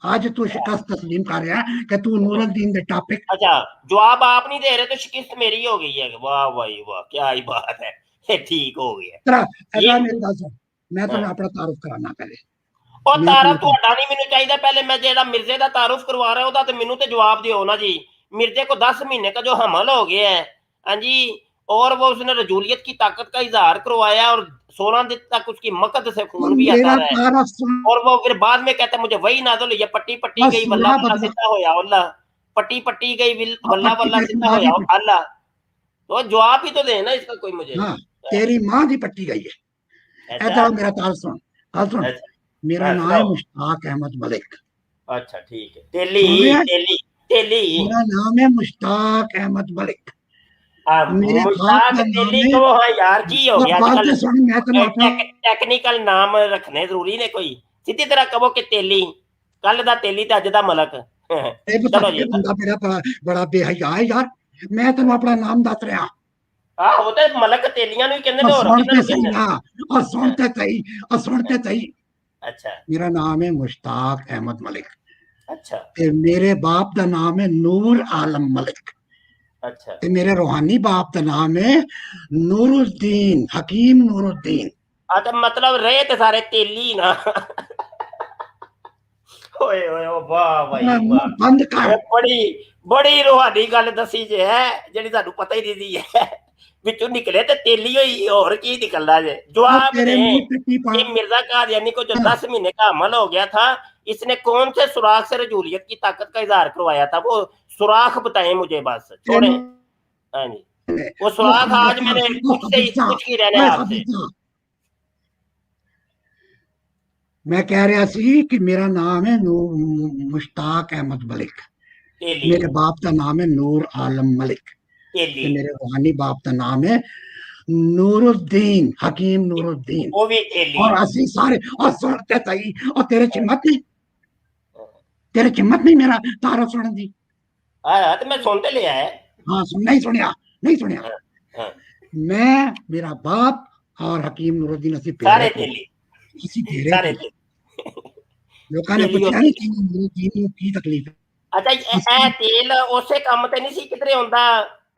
आज तू शिकस्त तस्लीम कर रहा है कि तू नूरुद्दीन दे टॉपिक। अच्छा जवाब आप नहीं दे रहे तो शिकस्त मेरी हो गई है, वाह भाई वाह क्या ही बात है, ये ठीक हो गया। तेरा ये ऐसा मेरी गल सुन, मैं हाँ। तेन अपना तारुफ कराना पहले। ਉਹ मैं ਤਾਰਫ तेन ਤੁਹਾਡਾ ਨਹੀਂ ਮੈਨੂੰ ਚਾਹੀਦਾ, ਪਹਿਲੇ मैं ਜਿਹੜਾ मिर्जे का तारुफ करवा रहा ਉਹਦਾ ਤੇ ਮੈਨੂੰ ਤੇ जवाब दियो ना जी। मिर्जे को 10 महीने का जो हमल हो गया है, हाँ जी, और वो उसने रजूलियत की ताकत का इजहार करवाया और 16 दिन तक उसकी मकद से खून भी आता मेरा रहा है, तारुफ सुन और वो फिर बाद में कहता है मुझे वही नाज़िल हुई है, पट्टी पट्टी बस गई वल्ला सुना वल्ला बदला सीधा होया अल्लाह, पट्टी पट्टी गई वल्ला पट्टी वल्ला तेरी सीधा माँ होया की अल्लाह। तो जवाब ही तो देना इसका कोई मुझे। हाँ तेरी माँ की पट्टी गई है। अच्छा ऐसा मेरा तारुफ सुन, कल सुन, अच्छा मेरा हाँ नाम है सुनाओ। मुश्ताक अहमद मलिक। अच्छा ठीक है, तेली सुन रहे हैं? तेली तेली मेरा नाम है मुश्ताक अहमद मलिक। मेरे बाप मुश्ताक का नाम तेली है, को हाँ यार की हो और गया गल आजकल तो सुन मैं तेन अपना टेक्निकल नाम रखने जरूरी ने, कोई सीधी तरह कहो कि तेली, कल दा तेली ते अज दा मलक। ਇਹ ਬਤਾ चलो जी ਇਹ ਬੰਦਾ ਮੇਰਾ ਬੜਾ ਬੇਹਯਾ ਹੈ ਯਾਰ। ਮੈਂ ਤੈਨੂੰ ਆਪਣਾ ਨਾਮ ਦੱਸ ਰਿਹਾ। हाँ वो तो मलक तेलियां ਨੂੰ ਹੀ ਕਹਿੰਦੇ और ਨੇ, ਹੋਰ सुन ਕਿਹਨਾਂ ते ਨੂੰ सही ਕਹਿੰਦੇ ना, और सुनते सही, और सुनते सही। अच्छा मेरा नाम है मुश्ताक अहमद मलिक अच्छा ते मेरे बाप का नाम है नूर आलम मलिक अच्छा ते मेरे रूहानी बाप का नाम है नूरुद्दीन हकीम नूरुद्दीन। तो मतलब रहे तो सारे तेली ना। ओए ओए ओ वाह भाई अपना वाह, मुंह बंद कर। ये बड़ी बड़ी रूहानी गल दसी जे है ਜਿਹੜੀ ਸਾਨੂੰ ਪਤਾ ਹੀ ਨਹੀਂ ਸੀ ਹੈ, ਵਿੱਚੋਂ निकले तो तेली होई, और की निकलना जे। और जवाब तेरे दें मुंह पे टीपा। कि मिर्जा कादियानी को जो 10 महीने का अमल हो गया था, इसने कौन से सुराख से रजूलियत की ताकत का इजहार करवाया था, वो सुराख बताएं मुझे, बस छोड़े। हाँ जी वो ओ सुराख आज खबीसा, मैंने ओ खबीसा, कुछ ही रहने ओए आपसे। खबीसा। मैं कह रहा सी कि मेरा नाम है मुश्ताक अहमद मलिक। तेली मेरे बाप का नाम है नूर आलम मलिक तेली ते मेरे रूहानी बाप का नाम है नूरुद्दीन हकीम नूरुद्दीन। वो भी तेली। और असली सारे और सुनते सही, और तेरे चिम्मत नहीं, तेरे चिम्मत नहीं मेरा तारा सुन दी। हाँ तो मैं सुनते लिया है। हाँ सुन, नहीं सुनिया, नहीं सुनिया। हाँ, हाँ, मैं मेरा बाप और हकीम नूरुद्दीन असि सारे पेरे को तेली असि पेरे सारे को तेली लोगों ने तेली पूछा होती नहीं है। कि नूरुद्दीन की तकलीफ है। अच्छा ਇਹ ਤੇਲ ਉਸੇ ਕੰਮ ਤੇ ਨਹੀਂ ਸੀ ਕਿਧਰੇ ਹੁੰਦਾ,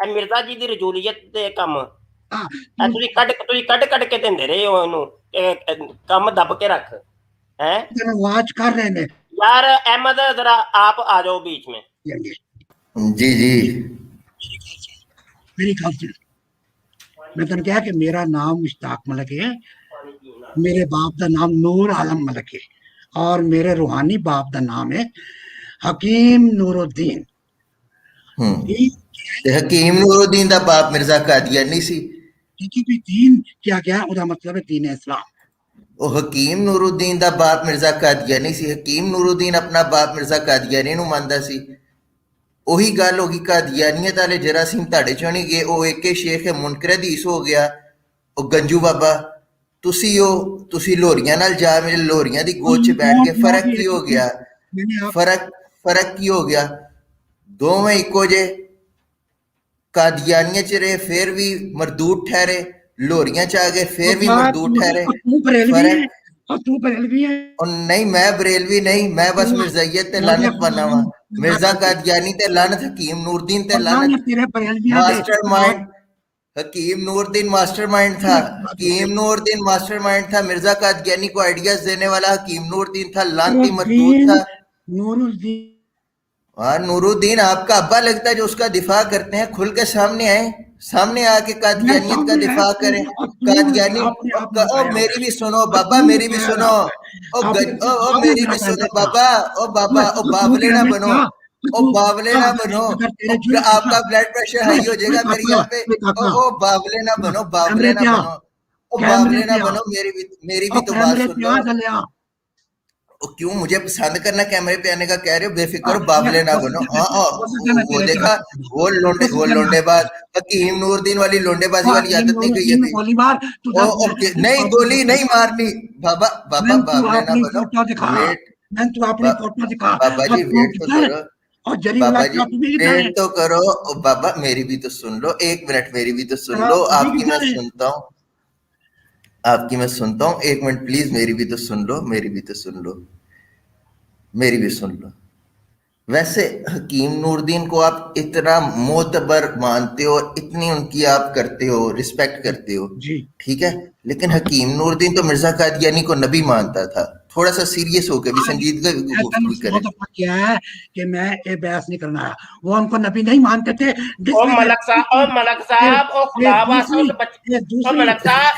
ਇਹ ਮਿਰਜ਼ਾ ਜੀ ਦੀ ਰਜੂਲੀਅਤ ਦੇ ਕੰਮ, हाँ, ਇਹ ਤੁਸੀਂ ਕੱਢ ਕੇ ਦਿੰਦੇ ਰਹੇ ਹੋ ਇਹਨੂੰ, ਕੰਮ ਦੱਬ ਕੇ ਰੱਖ है। वाच कर रहे हैं यार अहमद जरा आप आ जाओ बीच में। जी जी मेरी गल सुन, मैं तेन कहा कि मेरा नाम मुश्ताक मलिक है, मेरे बाप का नाम नूर आलम मलिक है, और मेरे रूहानी बाप का नाम है हकीम नूरुद्दीन। ਤੇ ਹਕੀਮ ਨੂਰਉਦੀਨ ਦਾ ਬਾਪ ਮਿਰਜ਼ਾ ਕਾਦੀਆਨੀ ਸੀ। भी दीन क्या क्या ਉਹਦਾ मतलब है दीन इस्लाम। ਉਹ ਹਕੀਮ ਨੂਰਉਦੀਨ ਦਾ ਬਾਪ ਮਿਰਜ਼ਾ ਕਾਦੀਆਨੀ ਸੀ। ਹਕੀਮ ਨੂਰਉਦੀਨ ਆਪਣਾ ਬਾਪ ਮਿਰਜ਼ਾ ਕਾਦੀਆਨੀ ਨੂੰ ਮੰਨਦਾ ਸੀ। ਉਹੀ ਗੱਲ ਹੋ ਗਈ, ਕਾਦੀਆਨੀਅਤ ਵਾਲੇ ਜਰਾਸੀਮ ਤੁਹਾਡੇ ਚੋਂ ਨਹੀਂ ਗਏ, ਉਹ ਏਕੇ ਸ਼ੇਖ ਮੁਨਕਰ ਹਦੀਸ ਹੋ ਗਿਆ, ਉਹ ਗੰਜੂ ਬਾਬਾ। ਤੁਸੀਂ ਲੋਰੀਆਂ ਨਾਲ ਜਾ ਮਿਲੇ, ਲੋਰੀਆਂ ਦੀ ਗੋਦ 'ਚ ਬੈਠ ਕੇ ਫਰਕ ਕੀ ਹੋ ਗਿਆ? ਫਰਕ ਕੀ ਹੋ ਗਿਆ? ਦੋਵੇਂ ਇੱਕੋ ਜੇ ਕਾਦੀਆਨੀਆਂ 'ਚ ਰਹੇ ਫਿਰ ਵੀ ਮਰਦੂਦ ਠਹਿਰੇ, ਲੋਰੀਆਂ 'ਚ ਆ ਗਏ ਫਿਰ ਵੀ ਮਰਦੂਦ ਠਹਿਰੇ। और नहीं मैं बरेलवी नहीं, मैं बस मिर्जाइयत ते लानत बना हुआ। मिर्जा कादियानी ते लानत, हकीम नूरुद्दीन ते लानत। मास्टरमाइंड हकीम नूरुद्दीन मास्टरमाइंड था, हकीम नूरुद्दीन मास्टरमाइंड था। मिर्जा कादियानी को आइडियाज देने वाला हकीम नूरुद्दीन था, लानती मरदूद था। हाँ नूरुद्दीन आपका अब्बा लगता है जो उसका दिफा करते हैं। खुल के सामने आए, सामने आके कादियानियत का दिफा करें। कादियानी ओ मेरी भी सुनो बाबा, मेरी भी सुनो, ओ मेरी भी सुनो बाबा, ओ बाबा, ओ बावले ना बनो, ओ बावले ना बनो, अगर तेरे ओ जुल्म आपका ब्लड प्रेशर हाई हो जाएगा फिर यहाँ पे। ओ बावले ना बनो, बावले कैमरे ना पे आ, बनो, ओ कैमरे बावले ना पे आ, बनो, मेरी भी और तो बात कैमरे सुन पे लो। आ जले आ। ओ क्यों मुझे पसंद करना कैमरे पे आने का कह रहे हो? बेफिक्र हाँ, हो, बावले ना हो बनो। सकता है हाँ हो सकता है मैं वो तेरे पे देखा, हाथ हो वो सकता है मैं हाथ लोंडेबाज हकीम नूरदीन वाली लोंडेबाजी और वाली आदत नहीं गई नूरुद्दीन अभी। गोली मार तू ओ 10 मिनट ओके, नहीं गोली नहीं मारनी। बाबा बाबा मैंने तू बावले ना अपनी बनो। फोटो दिखा वेट, मैंने तू अपनी बा, फोटो दिखा बाबा और जी तू वेट तो किधर है करो। और जरी वाला बाबा जी क्या तू भी किधर है वेट तो करो। ओ बाबा मेरी भी तो सुन लो, एक मिनट मेरी भी तो सुन तेरा लो, अभी आपकी मैं किधर है सुनता हूँ। आपकी मैं सुनता हूँ, एक मिनट प्लीज, मेरी भी तो सुन लो, मेरी भी तो सुन लो, मेरी भी सुन लो। वैसे हकीम नूरदीन को आप इतना मोतबर मानते हो और इतनी उनकी आप करते हो, रिस्पेक्ट जी करते हो, जी ठीक है, लेकिन हाँ हकीम नूरदीन तो मिर्जा कादियानी को नबी मानता था। थोड़ा सा सीरियस होकर भी, हाँ जी संजीदगी ऐसा गुफ्तगू उसने करें। बहुत दफा किया है कि मैं ये बहस नहीं करना आया वो उनको नबी नहीं मानते थे ओ डिसरिस्पेक्ट मलक साहब, ओ मलक ये साहब, ओ ये खुदा वास्ते दूसरी उस बच्चे, ये ओ दूसरी मलक साहब,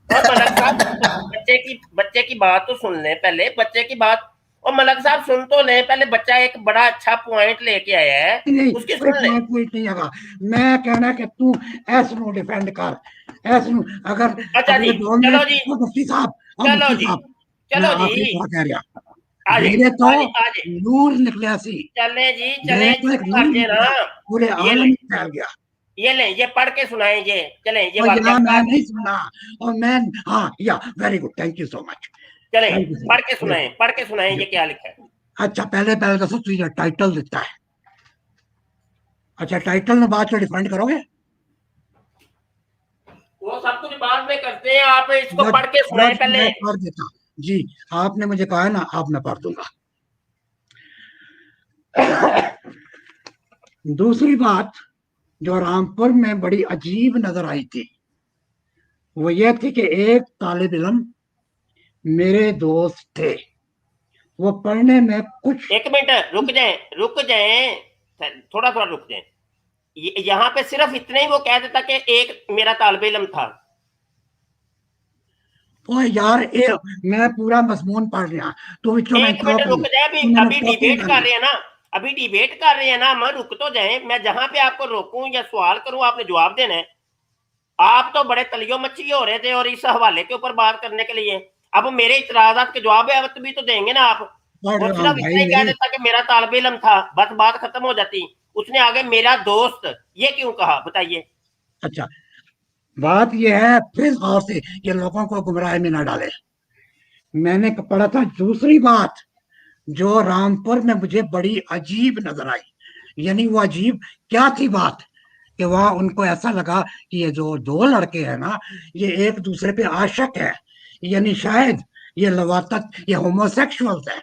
ओ मलक साहब, बच्चे की बात तो सुन ले पहले, बच्चे की बात। ओ मलक साहब सुन तो ले पहले, बच्चा एक बड़ा अच्छा पॉइंट लेके आया है, नहीं उसकी कोई सुन ले। पॉइंट पॉइंट नहीं आगा मैं कहना कि तू ऐस नु डिफेंड कर ऐस नु अगर अच्छा जी, अगले दौर में चलो जी, और चलो मुफ्ती जी, साहब मैं चलो जी, आखिरी थोड़ा कह रहा आजे, मेरे तो आजे, आजे, नूर निकलिया सी चले जी, मेरे चले तो एक चुप कर नूर जे ना। निकला पूरे ये आलम ले, में फैल गया ये ले, ये पढ़ के सुनाए, ये चले, ये और वाक्य यहाँ मैं पढ़, नहीं सुना और मैं हाँ या very good thank you so much चले थैंक यू सो पढ़ के मच सुनाए, पढ़ के सुनाए, ये क्या लिखा है। अच्छा पहले पहले दसो तुझे टाइटल देता है अच्छा टाइटल में बात को डिफेंड करोगे वो सब कुछ बाद में करते हैं, आप इसको जज पढ़ के सुनाए जज पहले। मैं पढ़ देता जी आपने मुझे कहा है ना आप मैं पढ़ दूंगा दूसरी बात जो रामपुर में बड़ी अजीब नजर आई थी वो ये थी कि एक तालिब इल्म मेरे दोस्त थे वो पढ़ने में कुछ एक मिनट रुक जाए, रुक जाए, थोड़ा थोड़ा रुक जाए। यहाँ पे सिर्फ इतने ही वो कह देता कि एक मेरा तालिब इल्म था। ओ यार मैं पूरा मजमून पढ़ रहा तो विचों में एक मिनट टॉप रुक नहीं जाए, अभी तो मैंने अभी कॉपी डिबेट कर करना रहे हैं ना, अभी डिबेट कर रहे हैं ना, मैं रुक तो जाए, मैं जहां पे आपको रोकूं या सवाल करूं आपने जवाब देना है। आप तो बड़े तलियो मच्छी हो रहे थे और इस हवाले के ऊपर बात करने के लिए, अब मेरे इतराजात के जवाब है भी तो देंगे ना आप। पढ़ वो रहा हूँ सिर्फ इतना ही कह भाई देता कि मेरा तालिब इल्म था, बस बात खत्म हो जाती। उसने आगे मेरा दोस्त ये क्यों कहा बताइए। अच्छा बात यह है फिर गौर से ये लोगों को गुमराह में ना डाले मैंने पढ़ा था दूसरी बात जो रामपुर में मुझे बड़ी अजीब नजर आई यानी वो अजीब क्या थी बात कि वहां उनको ऐसा लगा कि ये जो दो लड़के हैं ना ये एक दूसरे पे आशक है यानी शायद ये लवातत ये होमोसेक्सुअल्स है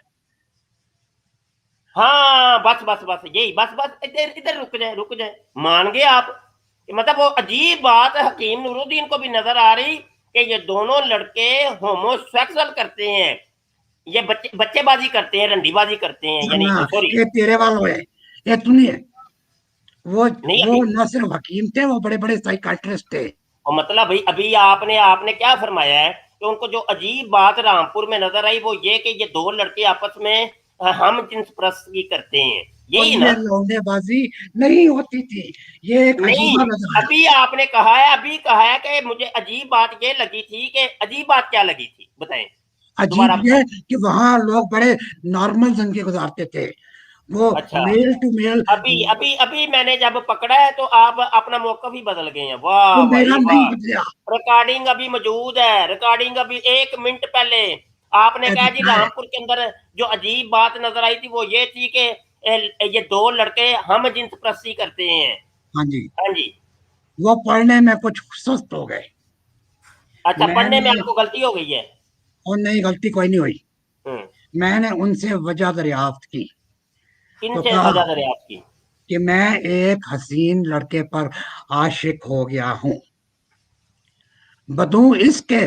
हाँ बस बस बस यही, बस बस इधर इधर रुक जाए, मान गए आप। मतलब वो अजीब बात हकीम नूरुद्दीन को भी नजर आ रही कि ये दोनों लड़के होमोसेक्सुअल करते हैं, ये बच्चेबाजी करते हैं, रंडीबाजी करते हैं, यानी ना सॉरी। ये तेरे वालों है ये तू नहीं है वो नहीं वो अभी, न सिर्फ हकीम थे वो बड़े बड़े साइकाट्रिस्ट थे और मतलब भाई अभी आपने आपने क्या फरमाया है कि उनको जो अजीब बात रामपुर में नजर आई वो ये कि ये दो लड़के आपस में हम जिन्स प्रस्तगी करते हैं, और यही ये ना। लौंडेबाजी नहीं होती थी ये एक नहीं, अजीबा नजर आया अभी आपने कहा है, अभी कहा है कि मुझे अजीब बात ये लगी थी, कि अजीब बात क्या लगी थी बताएं, अजीब दोबारा ये बताएं। कि वहां लोग बड़े नॉर्मल जिंदगी गुजारते थे वो अच्छा, मेल टू मेल अभी अभी अभी मैंने जब पकड़ा है तो आप अपना मौका भी बदल गए हैं, वो वाह मेरा भाई नहीं वाह। बदला रिकॉर्डिंग अभी मौजूद है, रिकॉर्डिंग अभी 1 मिनट पहले आपने कहा जी क्या है रामपुर के अंदर जो अजीब बात नजर आई थी वो ये थी कि ये दो लड़के हम जिन्स प्रस्ती करते हैं। हाँ जी हाँ जी, वो पढ़ने में कुछ सुस्त हो गए अच्छा पढ़ने में मैंने आपको गलती हो गई है। और नहीं गलती कोई नहीं हुई हम्म, मैंने उनसे वजह दरियाफ्त की तो इनसे कहा वजह दरियाफ्त की। कि मैं एक हसीन लड़के पर आशिक हो गया हूं बदू इसके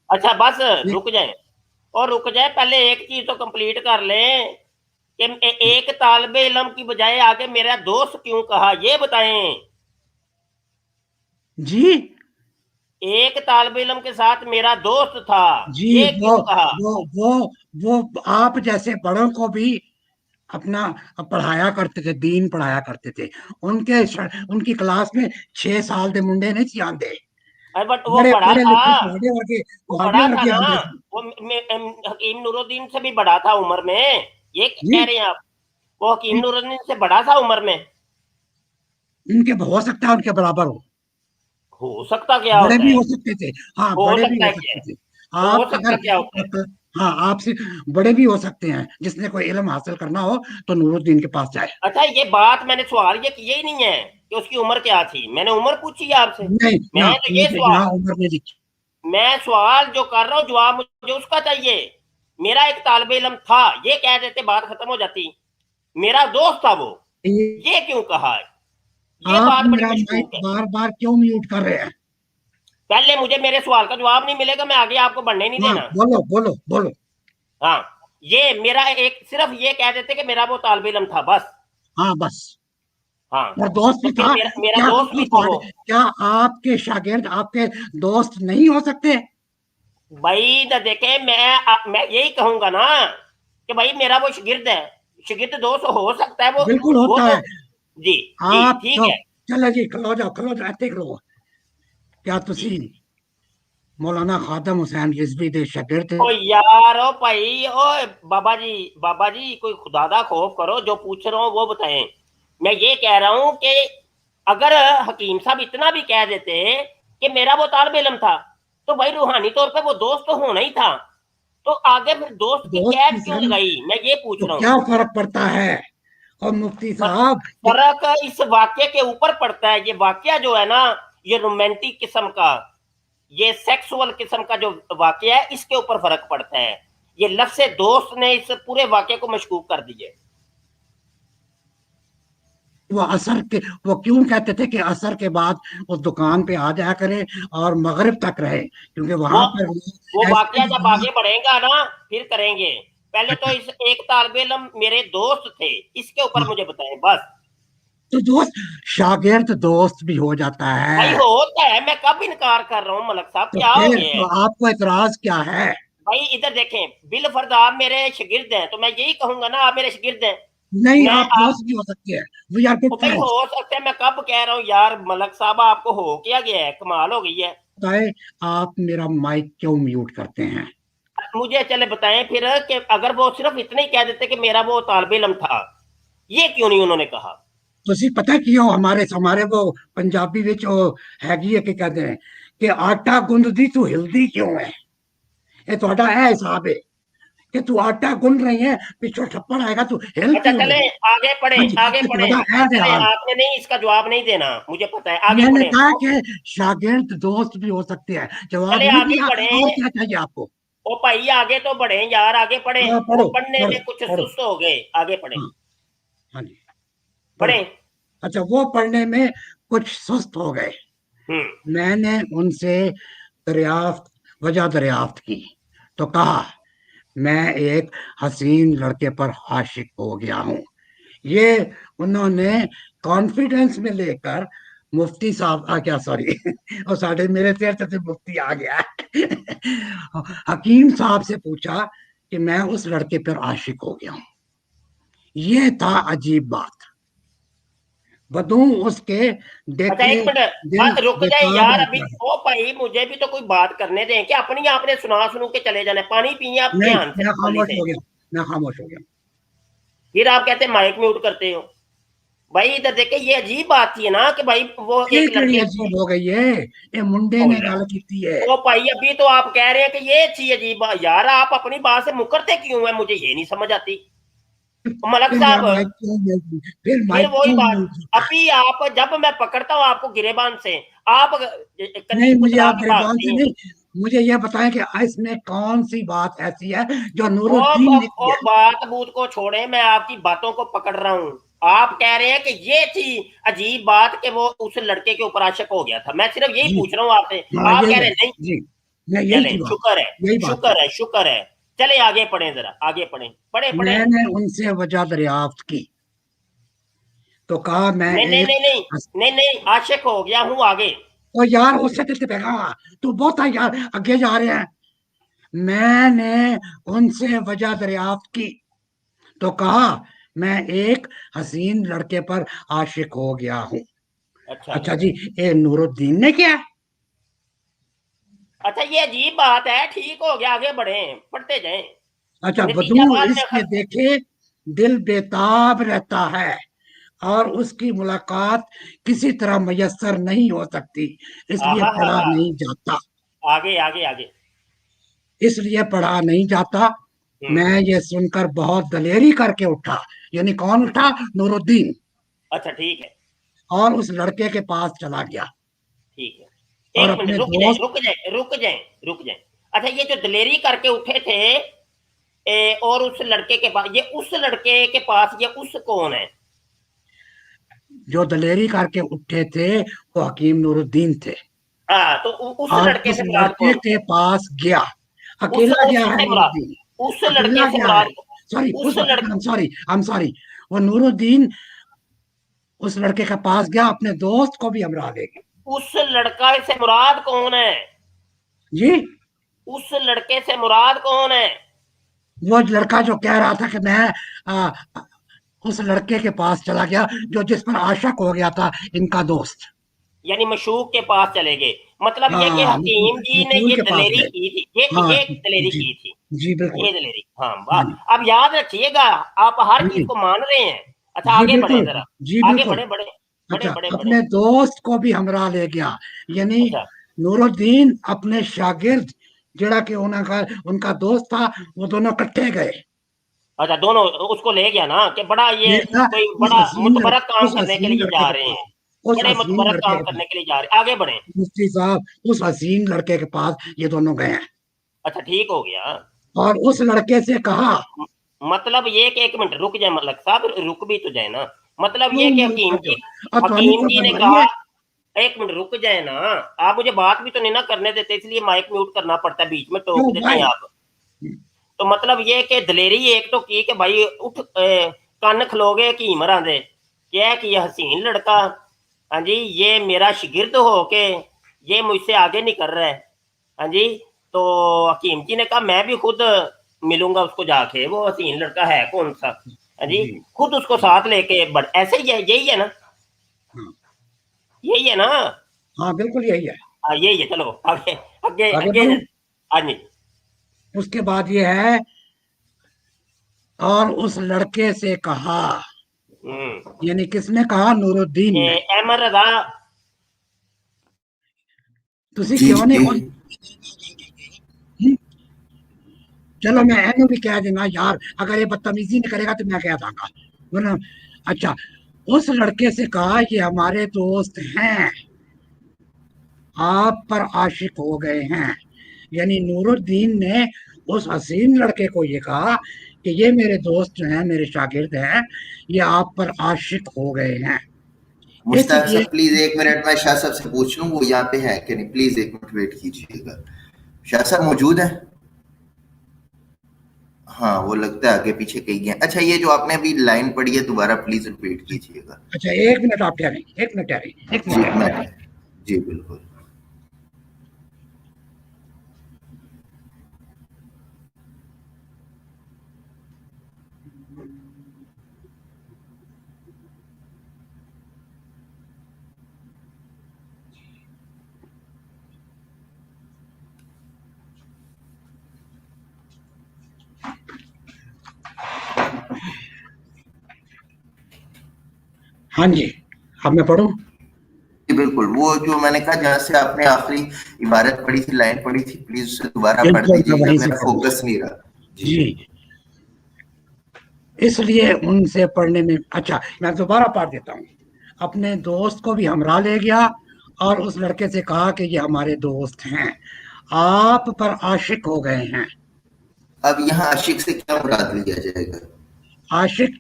अच्छा बस कि रुक जाए, और रुक जाए पहले एक चीज तो कंप्लीट कर लें कि एक तालिबे इल्म की बजाय आगे मेरा दोस्त क्यों कहा ये बताएं। जी एक तालिबे इल्म के साथ मेरा दोस्त था, जी ये क्यों कहा। वो वो आप जैसे बड़ों को भी अपना पढ़ाया करते थे, दीन पढ़ाया करते थे। उनकी क्लास में 6 साल के मुंडे नहीं सी आंदे, अरे बट वो बड़े बड़ा पढ़े था, लिखे वर्गे वो बड़ा था ना, आंदे सी। वो हकीम नूरुद्दीन से भी बड़ा था उम्र में, ये कह जी, रहे हैं आप? वो हकीम नूरुद्दीन से बड़ा था उम्र में? उनके हो सकता है उनके बराबर हो सकता क्या बड़े होता भी है? हो सकते थे। हाँ, हो बड़े भी सकता हो है क्या सकते है? थे। हो आप सकता अगर क्या होता है? हाँ, आपसे बड़े भी हो सकते हैं। जिसने कोई इल्म हासिल करना हो तो नूरुद्दीन के पास जाए। अच्छा, ये बात मैंने सवाल ये किया ही नहीं है कि उसकी उम्र क्या थी, मैंने उम्र पूछी है आपसे। नहीं, मैं तो ये मुझे सवाल यहाँ उम्र नहीं लिखी। मैं सवाल जो कर रहा हूँ, जवाब मुझे उसका चाहिए। मेरा एक तालिब इल्म था, ये कह देते बात खत्म हो जाती। मेरा दोस्त था वो, ये ये क्यों कहा है? ये आप बात बड़ी मेरा माइक मशकूक है। बार बार क्यों म्यूट कर रहे हैं? पहले मुझे मेरे सवाल का जवाब नहीं मिलेगा, मैं आगे आपको बढ़ने नहीं हाँ, देना। बोलो बोलो बोलो। हाँ, ये मेरा एक सिर्फ ये कह देते कि मेरा वो तालिब इल्म था, बस। हाँ, बस। हाँ, और दोस्त तो भी फिर था। मेरा क्या दोस्त भी था वो। क्या आपके शागिर्द आपके दोस्त नहीं हो सकते? भाई न देखे, मैं यही कहूंगा ना कि भाई मेरा वो शागिर्द है। शागिर्द दोस्त हो सकता है बिल्कुल वो होता तो। है। जी। जी आप ठीक तो है। चलो जी, खलो जाओ ऐसे खलो। क्या जी। तुसी मौलाना खादम हुसैन रिजवी दे शागिर्द? ओ यार, ओ भाई, ओ बाबा जी, बाबा जी, कोई खुदा दा खौफ करो, जो पूछ रहा हूँ वो बताएं। मैं ये कह रहा हूँ कि अगर हकीम साहब इतना भी कह देते कि मेरा वो तालिब इल्म था, तो भाई रूहानी तौर पे वो दोस्त तो होना ही था। तो आगे फिर दोस्त की दोस्त की कैद क्यों सही, लगाई, मैं ये पूछ तो रहा हूँ। क्या फर्क पड़ता है? और मुफ्ती पर साहब फर्क इस वाक्य के ऊपर पड़ता है। ये वाक्य जो है ना, ये रोमांटिक किस्म का, ये सेक्सुअल किस्म का जो वाक्य है, इसके ऊपर फर्क पड़ता है। ये लफ्ज़ दोस्त ने इस पूरे वाक्य को मशकूक कर दिए। वो असर के वो क्यों कहते थे कि असर के बाद उस दुकान पे आ जाया करे और मगरिब तक रहे, क्योंकि वो वहां पर वो ऐसे वाक्य जब आगे बढ़ेगा ना, फिर करेंगे। पहले तो इस एक तालिब इल्म मेरे दोस्त थे, इसके ऊपर हाँ, मुझे बताएं बस। तो दोस्त, शागिर्द दोस्त भी हो जाता भाई है। होता है, मैं कब इनकार कर रहा हूँ मलक साहब, तो क्या हो फिर गया है? तो आपको एतराज क्या है? भाई इधर देखें, बिल फर्ज आप मेरे शागिर्द हैं, तो मैं यही कहूंगा ना, आप मेरे शागिर्द हैं। नहीं, मैं आप आप दोस्त भी हो सकते हैं। वी आर गुड ओ भाई हो फ्रेंड्स। सकता है, मैं कब कह रहा हूँ यार मलक साहब, आपको हो क्या गया है, कमाल हो गई है। बताए, आप मेरा माइक क्यों म्यूट करते हैं? मुझे चले बताएं फिर कि अगर वो सिर्फ इतना ही कह देते कि मेरा वो तालिब इल्म था, ये क्यों नहीं उन्होंने कहा? ਤੁਸੀਂ पता क्यों हमारे वो पंजाबी विच वो हैगी है कि कहते हैं कि आटा गुंददी तू हिलदी क्यों है? ये ਤੁਹਾਡਾ है हिसाब है कि तू आटा गुंद रही है, पिछों थप्पड़ आएगा, तू हिल अच्छा क्यों चले, रही? आगे पढ़े, हाँ जी, आगे ये पढ़े। ਤੁਹਾਡਾ है चले, ध्यान। आपने नहीं इसका जवाब नहीं देना, मुझे पता है, आगे मैंने पढ़े। कहा कि शागिर्द दोस्त भी हो सकते हैं, जवाब चले नहीं आगे दिया। पढ़े। और क्या चाहिए आपको? ओ भाई आगे तो बढ़े यार, आगे पढ़े। हाँ, वो पढ़ो पढ़ने पढ़ो में कुछ पढ़ो। सुस्त हो गए, आगे पढ़े। हाँ, हाँ जी, पढ़ो। पढ़े। अच्छा, वो पढ़ने में कुछ सुस्त हो गए। हम्म। मैंने उनसे वजह दरियाफ्त की, तो कहा मैं एक हसीन लड़के पर आशिक हो गया हूँ। ये उन्होंने कॉन्फिडेंस में लेकर मुफ्ती साहब आ क्या, सॉरी और साढ़े मेरे सिर से मुफ्ती आ गया हकीम साहब से पूछा कि मैं उस लड़के पर आशिक हो गया हूँ। ये था अजीब बात। बदू उसके अच्छा देखे एक मिनट, दिल रुक जाए बेताब यार अभी। रहता है। ओ भाई मुझे भी तो कोई बात करने दें, कि अपनी आपने सुना सुनू के चले जाने। पानी पिए आप नहीं, ध्यान से, मैं पानी खामोश से। हो गया। मैं खामोश हो गया। फिर आप कहते हैं माइक म्यूट करते हो। भाई इधर देखे, ये अजीब बात थी ना कि भाई वो ये एक केड़ी लड़के अजीब हो गई है? ये मुंडे ओ ने गल की है। भाई अभी तो आप कह रहे हैं कि ये थी अजीब बात। यार आप अपनी बात से मुकरते क्यों है, मुझे ये नहीं समझ आती। मलक फिर मेरा साहब, माइक क्यों म्यूट फिर फिर माइक वही क्यों बात। म्यूट होता है? अभी आप, जब मैं पकड़ता हूँ आपको गिरेबान से, आप कन्नी नहीं, मुझे कुतरा आप के गिरबान भागते से हैं। नहीं, मुझे यह बताएं कि इसमें कौन सी बात ऐसी है जो ओ नूरुद्दीन ने की ओ है? बात बूत को छोड़े, मैं आपकी बातों को पकड़ रहा हूँ। आप कह रहे हैं कि ये थी अजीब बात कि वो उस लड़के के ऊपर आशिक हो गया था, मैं सिर्फ यही जी, पूछ रहा हूँ आपसे। हाँ, आप यही कह है। रहे हैं नहीं। जी, मैं यही चले, थी बात। शुक्र है, यही बात थी। शुक्र है, शुक्र है। चले आगे पढ़े, जरा आगे पढ़े, पढ़े पढ़े। मैंने उनसे वजह दरियाफ्त की, तो कहा मैं नहीं नहीं एक नहीं नहीं, नहीं नहीं, आशिक हो गया हूँ, आगे। ओ यार, उससे तो बेगा तू बहुत है यार, आगे जा रहे हैं। मैंने उनसे वजह दरियाफ्त की, तो कहा मैं एक हसीन लड़के पर आशिक हो गया हूँ। अच्छा अच्छा जी, ये नूरुद्दीन ने किया। अच्छा, ये अजीब बात है। ठीक हो गया, आगे बढ़े, पढ़ते जाएं। अच्छा, नतीजा बदू बाद में इसके देखे दिल बेताब रहता है और उसकी मुलाकात किसी तरह मयसर नहीं हो सकती, इसलिए आहा हा पढ़ा हा। नहीं जाता। आगे आगे आगे। इसलिए पढ़ा नहीं जाता। हम्म। मैं ये सुनकर बहुत दलेरी करके उठा। यानी कौन उठा? नूरुद्दीन। अच्छा ठीक है। और उस लड़के के पास चला गया ठीक है, और एक मिनट अपने रुक जाए दोस्त। रुक जाए रुक जाए रुक जाए। अच्छा, ये जो दलेरी करके उठे थे, और उस लड़के के पास, ये उस लड़के के पास, ये उस कौन है? जो दलेरी करके उठे थे वो हकीम नूरुद्दीन थे। हाँ, तो उस और लड़के उस से मुराद लड़के कौन? के पास गया। उस अकेला गया है से मुराद, नूरुद्दीन। उस लड़के अकेला से गया है। मुराद, सॉरी, उस लड़के, आई एम सॉरी। वो नूरुद्दीन उस लड़के के पास गया, अपने दोस्त को भी हमरा ले गया। उस लड़का से मुराद कौन है? जी, उस लड़के से मुराद कौन है? वो लड़का जो कह रहा था कि मैं आ, उस लड़के के पास चला गया जो जिस पर आशक हो गया था, इनका दोस्त। यानी मशूक के पास चले गए। मतलब ये कि हाँ, हकीम जी ने मकबूल ये के पास दलेरी गए। की थी, हाँ ये दलेरी जी, की थी। जी बिल्कुल। ये दलेरी, हाँ हाँ वाह। जी, अब याद रखिएगा, आप हर हाँ चीज जी, को मान रहे हैं। अच्छा, जी आगे बढ़े बिल्कुल, जरा, जी आगे बिल्कुल। बढ़े बढ़े बढ़े अच्छा, बढ़े बढ़े। अपने दोस्त को भी हमरा ले गया। यानी अच्छा नूरुद्दीन अपने शागिर्द, जड़ा कि उनका उनका दोस्त था, वो दोनों इकट्ठे गए। अच्छा, दोनों उसको ले गया ना, कि बड़ा ये एक था कोई बड़ा मुतबरक काम उस करने के हसीन लिए लड़के जा के रहे पास, हैं। उस बड़े हसीन मुतबरक लड़के काम के पास। करने के लिए जा रहे हैं, आगे बढ़े। मुफ्ती साहब, उस हसीन लड़के के पास ये दोनों गए हैं अच्छा ठीक हो गया। और उस लड़के से कहा। मतलब ये कि एक मिनट रुक जाए, मलक साहब रुक भी तो जाए ना। मतलब क्यों ये कि नहीं समझो? अब तो हमें हकीम कोई जी ने परवाही कहा, है। एक मिनट रुक जाए ना। आप मुझे बात भी तो नहीं ना करने देते, इसलिए माइक म्यूट करना पड़ता है, बीच में क्यों टोक देते हैं भाई? आप। तो मतलब ये कि दलेरी एक तो की कि भाई उठ, कन्न खलोगे हकीम हरां दे, क्या कि ये हसीन लड़का, हाँ जी, ये मेरा शिगिर्द हो के ये मुझसे आगे नहीं कर रहा है। हाँ जी, तो हकीम जी ने कहा मैं भी खुद मिलूंगा उसको जाके, वो हसीन लड़का है कौन सा। हाँ जी, जी, खुद उसको साथ लेके बढ़, ऐसे ही है, यही है ना, हाँ, यही है ना। हाँ बिल्कुल यही है। हाँ यही है, चलो आगे आगे आगे आगे। बढ़ो। हाँ जी। उसके बाद ये है, और उस लड़के से कहा। यानी किसने कहा? नूरुद्दीन ये ने। अहमद रजा। तुसी जी क्यों नहीं जी। खोल? हम्म? चलो मैं एनु भी कह दूंगा यार, अगर ये बदतमीजी नहीं करेगा तो मैं कह दूंगा, वरना। अच्छा, उस लड़के से कहा ये हमारे दोस्त हैं, आप पर आशिक हो गए हैं। यानी नूरुद्दीन ने उस हसीन लड़के को ये कहा कि ये मेरे दोस्त जो हैं, मेरे शागिर्द हैं, ये आप पर आशिक हो गए हैं। मुश्ताक इसलिए। साहब प्लीज एक मिनट, मैं शाह साहब से पूछ लूं वो यहाँ पे है कि नहीं, प्लीज एक मिनट वेट कीजिएगा। शाह साहब मौजूद है? हाँ, वो लगता है आगे पीछे कहीं गए। अच्छा, ये जो आपने अभी लाइन पढ़ी है दोबारा प्लीज रिपीट कीजिएगा। अच्छा, एक मिनट आप ठहरें, एक मिनट ठहरें, एक जी मिनट ठहरें। मैं, जी बिल्कुल। हाँ जी, अब मैं पढ़ूं? जी बिल्कुल, वो जो मैंने कहा जहाँ से आपने आखिरी इबारत पढ़ी थी, लाइन पढ़ी थी, प्लीज उसे दोबारा पढ़ बिल्कुल, मैं दीजिएगा, वहीं से मेरा पढ़ूंगा। फोकस नहीं रहा। जी। जी, इसलिए उनसे पढ़ने में। अच्छा, मैं दोबारा पढ़ देता हूँ। अपने दोस्त को भी हमरा ले गया और उस लड़के से कहा कि ये हमारे दोस्त हैं, आप पर आशिक हो गए हैं। अब यहाँ आशिक से क्या मुराद लिया जाएगा? आशिक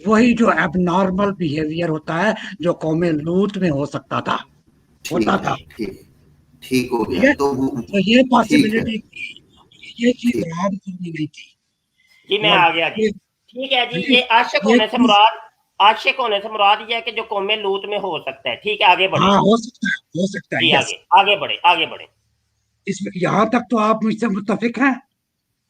वही जो एबनॉर्मल बिहेवियर होता है, जो कौमे लूत में हो सकता था, होता ठीक है, था। ठीक, ठीक हो ठीक गया है, तो तो ये ठीक है, पॉसिबिलिटी थी, ये चीज ठीक। राम करनी नहीं थी। जी मैं और आ गया जी। ये ठीक है जी, ये ये आशिक ये होने से चीज। मुराद, आशिक होने से मुराद ये है कि जो कौमे लूत में हो सकता है। ठीक है, आगे बढ़े। हाँ, हो सकता है, हो सकता है, जी यस। आगे आगे बढ़े, आगे बढ़े। इसमें यहाँ तक तो आप मुझसे मुत्तफिक हैं।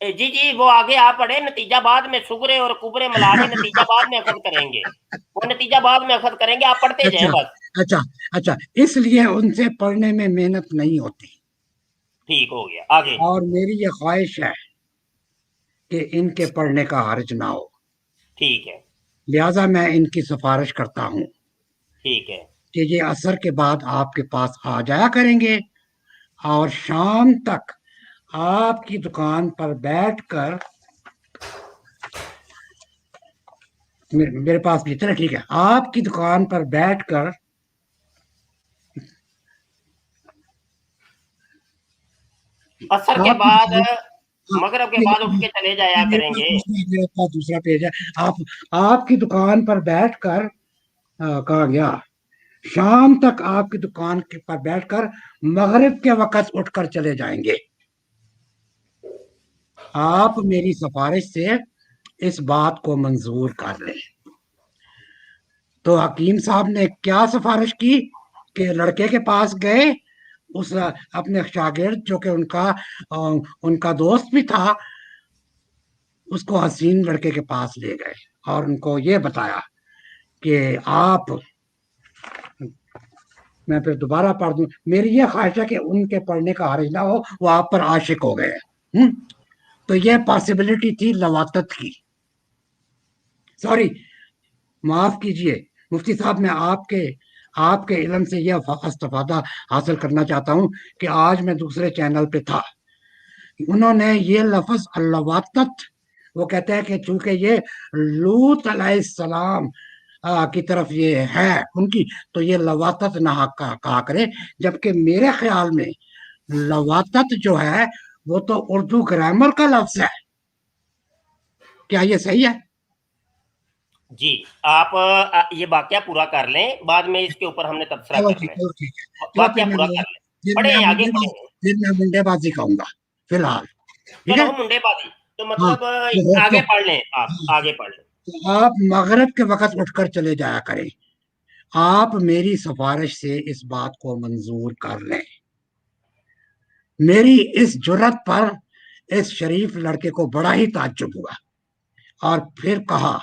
जी जी, वो आगे आप पढ़े, नतीजा बाद में सुगरे और कुबरे मिला के नतीजा बाद में अखद करेंगे, वो नतीजा बाद में अखद करेंगे, आप पढ़ते जाएं अच्छा बस। अच्छा अच्छा, इसलिए उनसे पढ़ने में मेहनत नहीं होती। ठीक हो गया, आगे। और मेरी ये ख्वाहिश है कि इनके पढ़ने का हर्ज ना हो, ठीक है। लिहाजा मैं इनकी सिफारिश करता हूँ ठीक है। कि ये असर के बाद आपके पास आ जाया करेंगे और शाम तक आपकी दुकान पर बैठकर, मेरे पास भी इतना ठीक है, आपकी दुकान पर बैठकर असर के आपकी बाद, दुकान, हाँ, मगरब के ये बाद उठ के चले जाया करेंगे। मेरे पास दूसरा पेज है। आप आपकी दुकान पर बैठकर, कहा गया, शाम तक आपकी दुकान के पर बैठकर मगरिब के वक्त उठकर चले जाएंगे। आप मेरी सिफारिश से इस बात को मंजूर कर लें। तो हकीम साहब ने क्या सिफारिश की कि लड़के के पास गए, उस अपने शागिर्द जो कि उनका दोस्त भी था, उसको हसीन लड़के के पास ले गए और उनको ये बताया कि आप, मैं फिर दोबारा पढ़ दूं, मेरी ये ख्वाहिश है कि उनके पढ़ने का हर्ज ना हो, वो आप पर आशिक हो गए। तो ये पॉसिबिलिटी थी लवातत की। सॉरी, माफ कीजिए मुफ्ती साहब, मैं आपके आपके इल्म से यह इस्तेफादा हासिल करना चाहता हूं कि आज मैं दूसरे चैनल पे था, उन्होंने ये लफ्ज लवातत, वो कहते हैं कि चूंकि ये लूत अलैहिस्सलाम की तरफ ये है उनकी, तो ये लवातत ना कहा करे, जबकि मेरे ख्याल में लवातत जो है वो तो उर्दू ग्रामर का लफ्ज है। क्या ये सही है? जी, आप ये वाकया पूरा कर लें, बाद में इसके ऊपर हमने तबसरा चलो करना है। ठीक है। तो वाकया पूरा कर लें। पढ़े आगे पढ़े। फिर मैं मुंडेबाजी कहूंगा फिलहाल। ठीक है। चलो मुंडेबाजी, तो हाँ मतलब तो आगे पढ़ लें, आप आगे पढ़ लें। आप मगरिब के वक्त उठकर चले जाया करें। आप मेरी सिफारिश से इस बात को मंजूर कर लें। मेरी इस जुर्रत पर इस शरीफ लड़के को बड़ा ही ताज्जुब हुआ और फिर कहा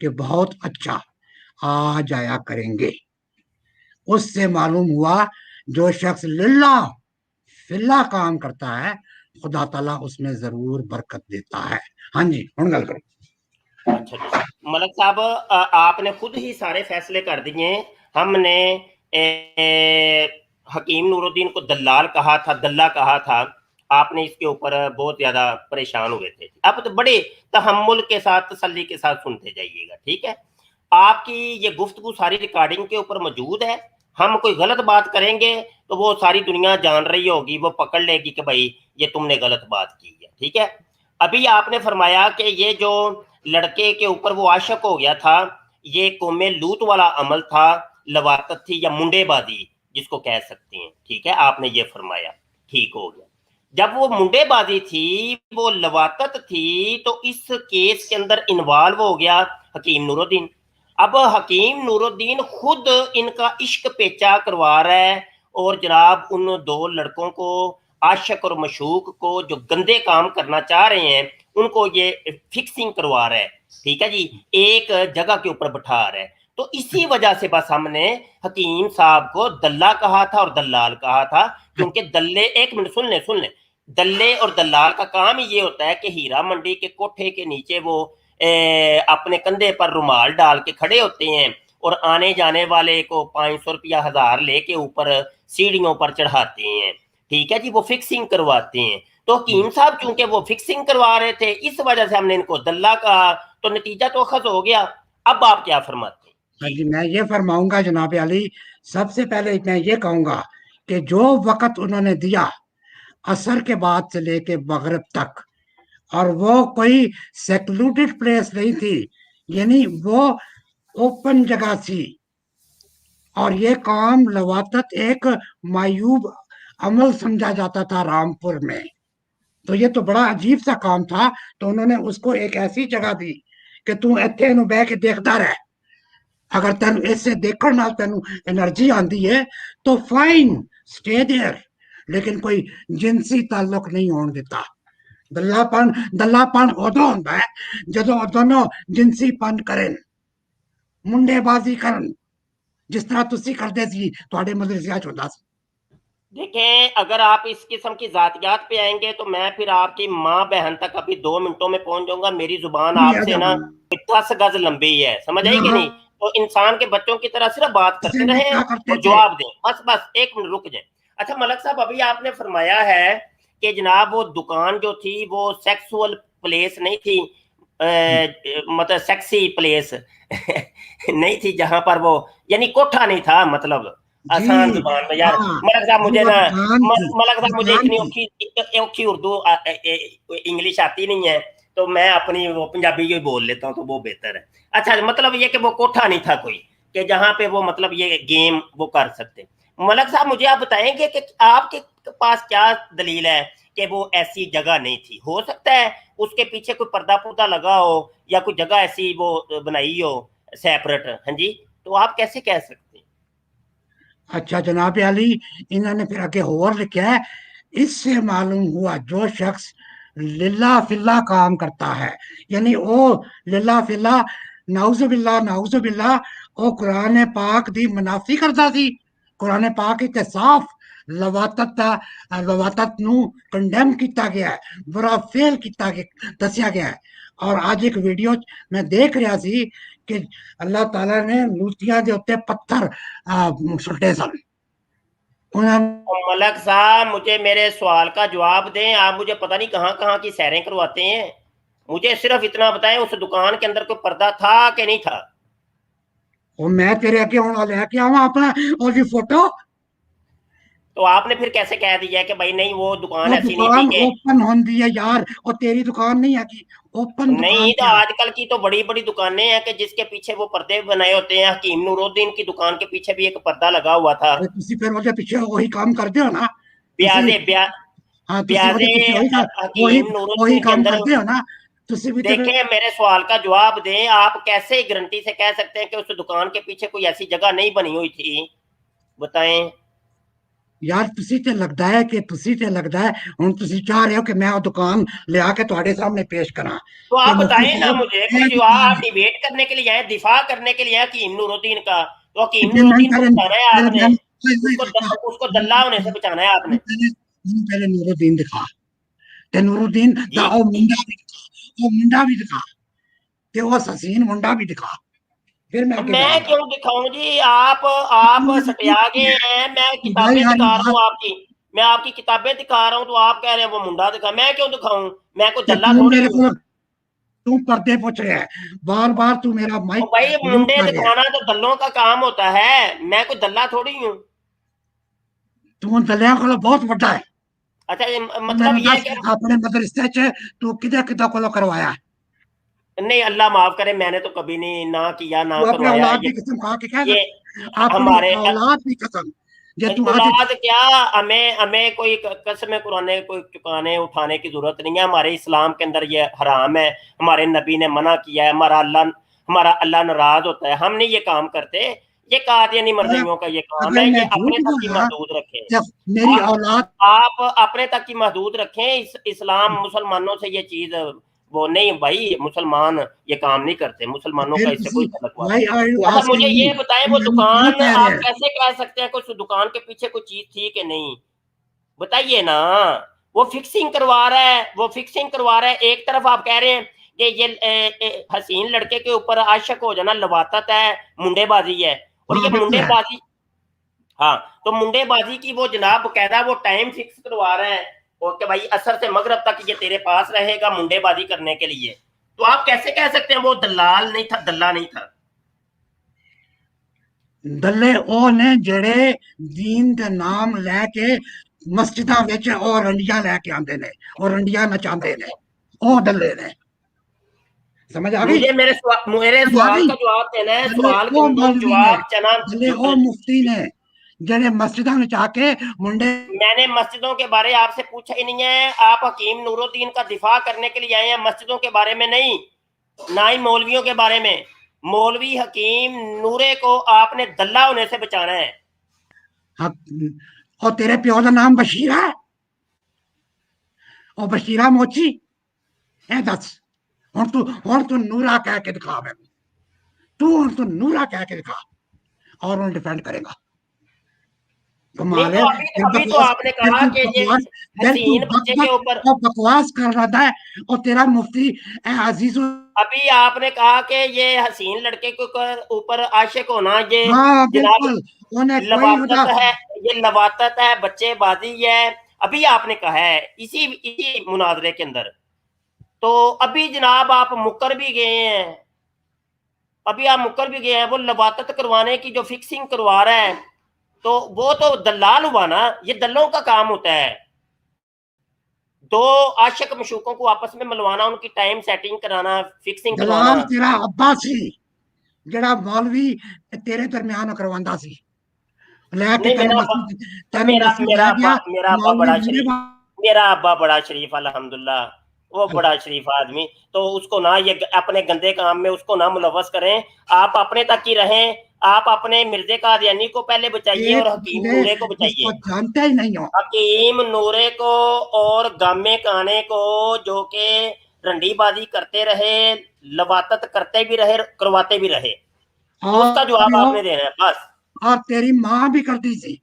कि बहुत अच्छा, आ जाया करेंगे। उससे मालूम हुआ जो शख्स लिल्ला फिल्ला काम करता है, खुदा ताला उसमें जरूर बरकत देता है। हाँ जी, हुण गल करो। अच्छा जी, मलक साहब, आपने खुद ही सारे फैसले कर दिए। हमने हकीम नूरुद्दीन को दल्लाल कहा था, दल्ला कहा था, आपने इसके ऊपर बहुत ज्यादा परेशान हुए थे। अब तो बड़े तहम्मुल के साथ, तसल्ली के साथ सुनते जाइएगा, ठीक है। आपकी ये गुफ्तगू सारी रिकॉर्डिंग के ऊपर मौजूद है। हम कोई गलत बात करेंगे तो वो सारी दुनिया जान रही होगी, वो पकड़ लेगी कि भाई ये तुमने गलत बात की है, ठीक है। अभी आपने फरमाया कि ये जो लड़के के ऊपर वो आशिक हो गया था, ये कौमे लूत वाला अमल था, लवाकत थी या मुंडेबाजी जिसको कह सकते हैं, ठीक है, आपने ये फरमाया, ठीक हो गया। जब वो मुंडेबाजी थी, वो लवाकत थी, तो इस केस के अंदर इन्वॉल्व हो गया हकीम नूरुद्दीन। अब हकीम नूरुद्दीन खुद इनका इश्क पेचा करवा रहा है और जनाब उन दो लड़कों को, आशिक और मशूक को, जो गंदे काम करना चाह रहे हैं, उनको ये फिक्सिंग करवा रहा है, ठीक है जी, एक जगह के ऊपर बैठा रहा है। तो इसी वजह से बस हमने हकीम साहब को दल्ला कहा था और दल्लाल कहा था, क्योंकि दल्ले, एक मिनट सुन ले, दल्ले और दल्लाल का काम ही ये होता है कि हीरा मंडी के कोठे के नीचे वो अपने कंधे पर रुमाल डाल के खड़े होते हैं और आने जाने वाले को 500 रुपया, 1000 लेके ऊपर सीढ़ियों पर चढ़ाते हैं, ठीक है जी, वो फिक्सिंग करवाते हैं। तो हकीम साहब चूंकि वो फिक्सिंग करवा रहे थे, इस वजह से हमने इनको दल्ला कहा, तो नतीजा तो अखज़ हो गया। अब आप क्या फरमाते हैं हाँ जी? जी, मैं ये फरमाऊंगा जनाब अली, सबसे पहले मैं ये कहूंगा कि जो वक्त उन्होंने दिया असर के बाद से लेके मगरिब तक, और वो कोई सेक्लूडेड प्लेस नहीं थी, यानी वो ओपन जगह थी, और ये काम लवातत एक मायूब अमल समझा जाता था रामपुर में। तो ये तो बड़ा अजीब सा काम था। तो उन्होंने उसको एक ऐसी जगह दी कि तू इत्थे नु बह के देखता रह, अगर तेन इससे देखने नाल तेन एनर्जी आती है तो फाइन, स्टे देयर, लेकिन कोई जिनसी ताल्लुक नहीं होने देता। दल्लापन उਦੋਂ ਹੁੰਦਾ ਹੈ ਜਦੋਂ ਦੋਨੋਂ ਜਿੰਸੀਪਨ ਕਰਨ, ਮੁੰਡੇਬਾਜ਼ੀ ਕਰਨ, जिस तरह तुसी करते सी ਤੁਹਾਡੇ ਮਦਰਸਿਆਂ ਚ ਹੁੰਦਾ ਸੀ। देखें, अगर आप इस किस्म की जातियात पे आएंगे तो मैं फिर आपकी माँ बहन तक अभी 2 मिनटों में पहुंच जाऊंगा। मेरी जुबान नहीं, आपसे अच्छा, ना 10 गज लंबी है, समझ आई कि हाँ, नहीं? तो इंसान के बच्चों की तरह सिर्फ बात इसे करते में रहें क्या करते और थे? जवाब दें, बस बस 1 मिनट रुक जाए। अच्छा मलक साहब, अभी आपने फरमाया है कि जनाब वो दुकान जो थी वो सेक्सुअल प्लेस नहीं थी, मतलब सेक्सी प्लेस नहीं थी, जहां पर वो यानी कोठा नहीं था, मतलब जी, आसान जुबान में यार। हाँ, मलक साहब मुझे वो ना दुकान थी, मलक साहब मुझे दुकान इतनी थी। औखी उर्दू इंग्लिश आती नहीं है, तो मैं अपनी वो पंजाबी ही बोल लेता हूँ, तो वो बेहतर है। अच्छा, मतलब ये कि वो कोठा नहीं था कोई कि जहाँ पे वो मतलब ये गेम वो कर सकते। मलक साहब मुझे आप बताएंगे कि आपके पास क्या दलील है कि वो ऐसी जगह नहीं थी? हो सकता है उसके पीछे कोई पर्दा पुर्दा लगा हो या कोई जगह ऐसी वो बनाई हो सेपरेट। हाँ जी, तो आप कैसे कह सकते हैं? अच्छा जनाब अली, इन्होंने फिर आगे और लिखा है, इससे मालूम हुआ जो शख्स लिल्ला फिल्ला काम करता है, यानी वो लिल्ला फिल्ला, नाउजुबिल्ला वो कुरान पाक दी मुनाफी करता सी। कुरान पाक इत्ते साफ लवातत लवातत नु कंडेम किया गया है, बुरा फेल किया गया, दसिया गया है। और आज एक वीडियो मैं देख रहा सी कि अल्लाह ताला ने मूर्तियां दे उत्ते पत्थर सुट्टे सन। उन्होंने तो मलक साहब मुझे मेरे सवाल का जवाब दें। आप मुझे पता नहीं कहाँ कहाँ की सैरें करवाते हैं। मुझे सिर्फ इतना बताएं, उस दुकान के अंदर कोई पर्दा था कि नहीं था? और मैं तेरे अगे हूं लेके आवा अपना और जी फोटो। तो आपने फिर कैसे कह दिया कि भाई नहीं वो दुकान वो ऐसी नहीं थी दुकान कि ओपन होती है यार, और तेरी दुकान नहीं है कि ओपन नहीं? दुकान तो क्या। आजकल की तो बड़ी बड़ी दुकानें हैं कि जिसके पीछे वो पर्दे बनाए होते हैं। हकीम नूरुद्दीन की दुकान के पीछे भी एक पर्दा लगा हुआ था। अरे तुसी फिर ਉਹਦੇ ਪਿੱਛੇ ਉਹੀ ਕੰਮ ਕਰਦੇ ਹੋ ਨਾ ਤੁਸੀਂ। ब्याजे ब्या, हाँ, तुसी ਉਹਦੇ ब्याजे ਪਿੱਛੇ ਉਹੀ हकीम ਉਹੀ नूरुद्दीन के ਕੰਮ अंदर। ਕਰਦੇ हो ना। तुसी भी तो फिर देखें, मेरे सवाल का जवाब दें। आप कैसे गारंटी से कह सकते हैं कि उस दुकान के पीछे कोई ऐसी जगह नहीं बनी हुई थी? बताएं। यार तुसी ते लगदा है कि तुसी ते लगदा है हुन तुसी चाह रहे हो कि मैं वो दुकान ले आके तुम्हारे सामने पेश करा तो कि आप मुफ्ती बताएं ना साहब मुझे ये कोई जवाब। दुकान आप है। डिबेट करने के लिए आए, दिफा करने के लिए आए हकीम नूरुद्दीन का, तो हकीम फिर मैं नूरुद्दीन को पहले बचाना है पहले आपने। मैं वही काका उसको दल्ला होने से बचाना है आपने। पहले नूरुद्दीन दिखा, ते नूरुद्दीन दा जी, वो मुंडा भी दिखा, ते वो हसीन मुंडा भी दिखा, फिर मैं आगे मैं जाऊंगा। क्यों दिखाऊं जी? आप सटिया गए हैं। मैं खुदाई किताबें वाली दिखा रहा बात। हूँ आपकी, मैं आपकी किताबें दिखा रहा हूँ, तो आप कह रहे हैं वो मुंडा दिखा। मैं क्यों दिखाऊं? मैं कोई ते दल्ला तू थोड़ी मेरे हूँ। को तू पर्दे पूछ रहा है, बार बार तू मेरा और माइक भाई म्यूट मुंडे कर रहा है। दिखाना तो दल्लों का काम होता है, मैं कोई दल्ला थोड़ी हूँ। तू दलिया को बहुत बड़ा है। अच्छा, ये तू मतलब मेरे ये है दस कि अपने मदरसे च तू किदे किदा को करवाया है। नहीं, अल्लाह माफ करे, मैंने तो कभी नहीं ना किया ना तू अपने करवाया औलाद ये। की कसम खा के कह ये सकता, अपनी हमारे औलाद की कसम, जे तू आज औलाद क्या, हमें हमें कोई कसमें कुराने कोई चुकाने उठाने की जरूरत नहीं है। हमारे इस्लाम के अंदर ये हराम है, हमारे नबी ने मना किया है, हमारा अल्लाह नाराज होता है, हम नहीं ये काम करते। ये कादियानी अगर मर्जियों का ये काम अगर है, मैं ये अपने झूठ तक ही बोला महदूद रखें। जब मेरी आप औलाद। आप अपने तक ही महदूद रखें। इस्लाम मुसलमानों से ये चीज वो नहीं भाई, मुसलमान ये काम नहीं करते, मुसलमानों का फिर इससे किसी कोई तल्लुक वाई नहीं। आर यू अच्छा मुझे आस्किंग मी, ये बताएं, वो मैंने क्यों दुकान कह रहे आप हैं। कैसे कह सकते हैं कि उस दुकान के पीछे कोई चीज थी कि नहीं? बताइए ना। वो फिक्सिंग करवा रहा है, वो फिक्सिंग करवा रहा है। एक तरफ आप कह रहे हैं कि ये हसीन लड़के के ऊपर आशिक हो जाना लवातत है, मुंडेबाजी है। और ये हाँ बिल्कुल है। मुंडेबाजी, हाँ, तो मुंडेबाजी की वो जनाब बकायदा वो टाइम फिक्स करवा रहे हैं और कि भाई असर से मगरब तक ये तेरे पास रहेगा मुंडेबाजी करने के लिए। तो आप कैसे कह सकते हैं वो दलाल नहीं था, दल्ला नहीं था? दल्ले ਉਹ ਨੇ ਜਿਹੜੇ दीन ਦੇ नाम लेके मस्जिदां ਵਿੱਚ ਉਹ ਰੰਡੀਆਂ ਲੈ ਕੇ ਆਉਂਦੇ ਨੇ, ਉਹ ਰੰਡੀਆਂ ਨਚਾਉਂਦੇ ਨੇ, ਉਹ दल्ले ने। समझ आ गई? मुझे मेरे समझ आ सवाल गई? का जवाब देना है। दल्ले सवाल ਉਹ गंदम मौलवी ने, जवाब चना दल्ले ਉਹ मुफ्ती ने ਜਿਹੜੇ मस्जिदां ਵਿੱਚ आ के मुंडे। मैंने मस्जिदों के बारे आपसे पूछा ही नहीं है। आप हकीम नूरुद्दीन का दिफा करने के लिए आए हैं, मस्जिदों के बारे में नहीं, ना ही मौलवियों के बारे में। मौलवी हकीम नूरे को आपने दल्ला होने से बचाना है। हाँ, और तेरे प्यो का नाम बशीर है, ਉਹ ਬਸ਼ੀਰਾ ਮੋਚੀ ਇਹ ਦੱਸ ਹੁਣ ਤੂੰ ਨੂਰਾ ਕਹਿ ਕੇ ਦਿਖਾ ਮੈਨੂੰ ਹੁਣ ਤੂੰ ਨੂਰਾ ਕਹਿ के दिखा और उन्हें डिफेंड करेगा नहीं कमाल तो है अभी तो आपने कहा कि ये हसीन बच्चे के ऊपर बकवास कर रहा है और तेरा मुफ्ती अजीज अभी आपने कहा कि ये हसीन लड़के के ऊपर आशिक होना ये हाँ जनाब बिल्कुल उन्हें कोई लवातत है, ये लवातत है, बच्चेबाजी है। अभी आपने कहा है इसी मुनाजरे के अंदर, तो अभी जनाब आप मुकर भी गए हैं, अभी आप मुकर भी गए हैं। वो लवातत करवाने की जो फिक्सिंग करवा रहा है तो वो तो दलाल हुआ ना, ये दल्लों का काम होता है। दो आशिक मशूकों को आपस में मिलवाना, उनकी टाइम सेटिंग कराना, फिक्सिंग करवाना। दलाल तेरा अब्बा सी जड़ा मौलवी तेरे दरमियान करवांदा सी लेके मेरा अब्बा बड़ा शरीफ अल्हम्दुलिल्लाह, वो बड़ा शरीफ आदमी। तो उसको ना ये अपने गंदे काम में उसको ना मुलव्वस करें। आप अपने तक ही रहें, आप अपने मिर्जे कादियानी को पहले बचाइए और हकीम नूरे को बचाइए। जानते ही नहीं हो हकीम नूरे को और गामे काने को, जो कि रंडीबाजी करते रहे, लवातत करते भी रहे, करवाते भी रहे, तो उसका जवाब आपने देना है बस। और तेरी माँ भी करती थी।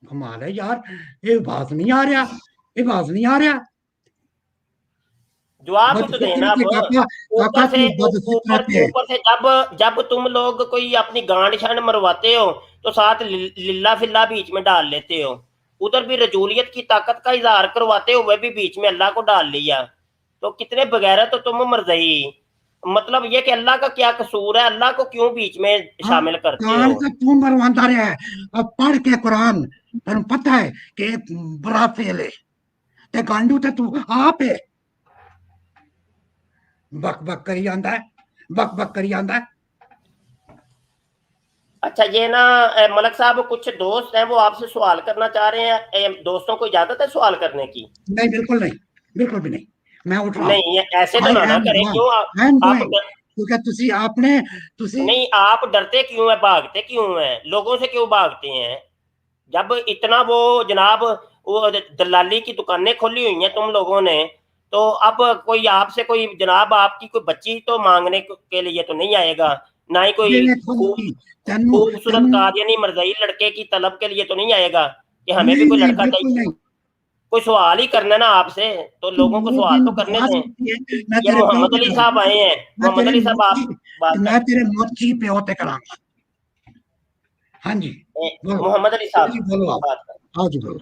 कमाल है यार, ये बात नहीं आ रहा, ये बात नहीं आ रहा। जवाब तो देना। ऊपर से जब तुम लोग कोई अपनी गांड शांड मरवाते हो तो साथ लिल्ला फिल्ला बीच में डाल लेते हो। उधर भी रजूलियत की ताकत का इजहार करवाते हुए भी बीच में अल्लाह को डाल लिया। तो कितने बगैर तो तुम मरज़ई, मतलब ये कि अल्लाह का क्या कसूर है, अल्लाह को क्यों बीच में शामिल करते हो? तू मरवाता रहा है, अब पढ़ के कुरान तेन पता है कि बड़ा फेल है ते गांडू ते तू आप है बक बक करी आंदा है, बक बक करी आंदा है। अच्छा ये ना मलक साहब, कुछ दोस्त हैं वो आपसे सवाल करना चाह रहे हैं, दोस्तों को इजाजत है सवाल करने की? नहीं बिल्कुल नहीं, बिल्कुल भी नहीं। मैं उठ रहा हूं। नहीं ऐसे तो ना करें, क्यों आप क्योंकि तुसी आपने तुसी नहीं, आप डरते क्यों है, भागते क्यों है, लोगों से क्यों भागते हैं? जब इतना वो जनाब वो दलाली की दुकानें खोली हुई हैं तुम लोगों ने, तो अब कोई आपसे कोई जनाब आपकी कोई बच्ची तो मांगने के लिए तो नहीं आएगा, ना ही कोई खूबसूरत कादियानी मरज़ई लड़के की तलब के लिए तो नहीं आएगा कि हमें भी कोई लड़का चाहिए। कोई सवाल ही करना ना आपसे, तो लोगों को सवाल तो करने दें। ये मोहम्मद अली साहब आए हैं, मोहम्मद अली साहब आप मैं तेरे मोची पे होते करांगा। हाँ जी मोहम्मद अली साहब बोलो, हाँ जी बोलो।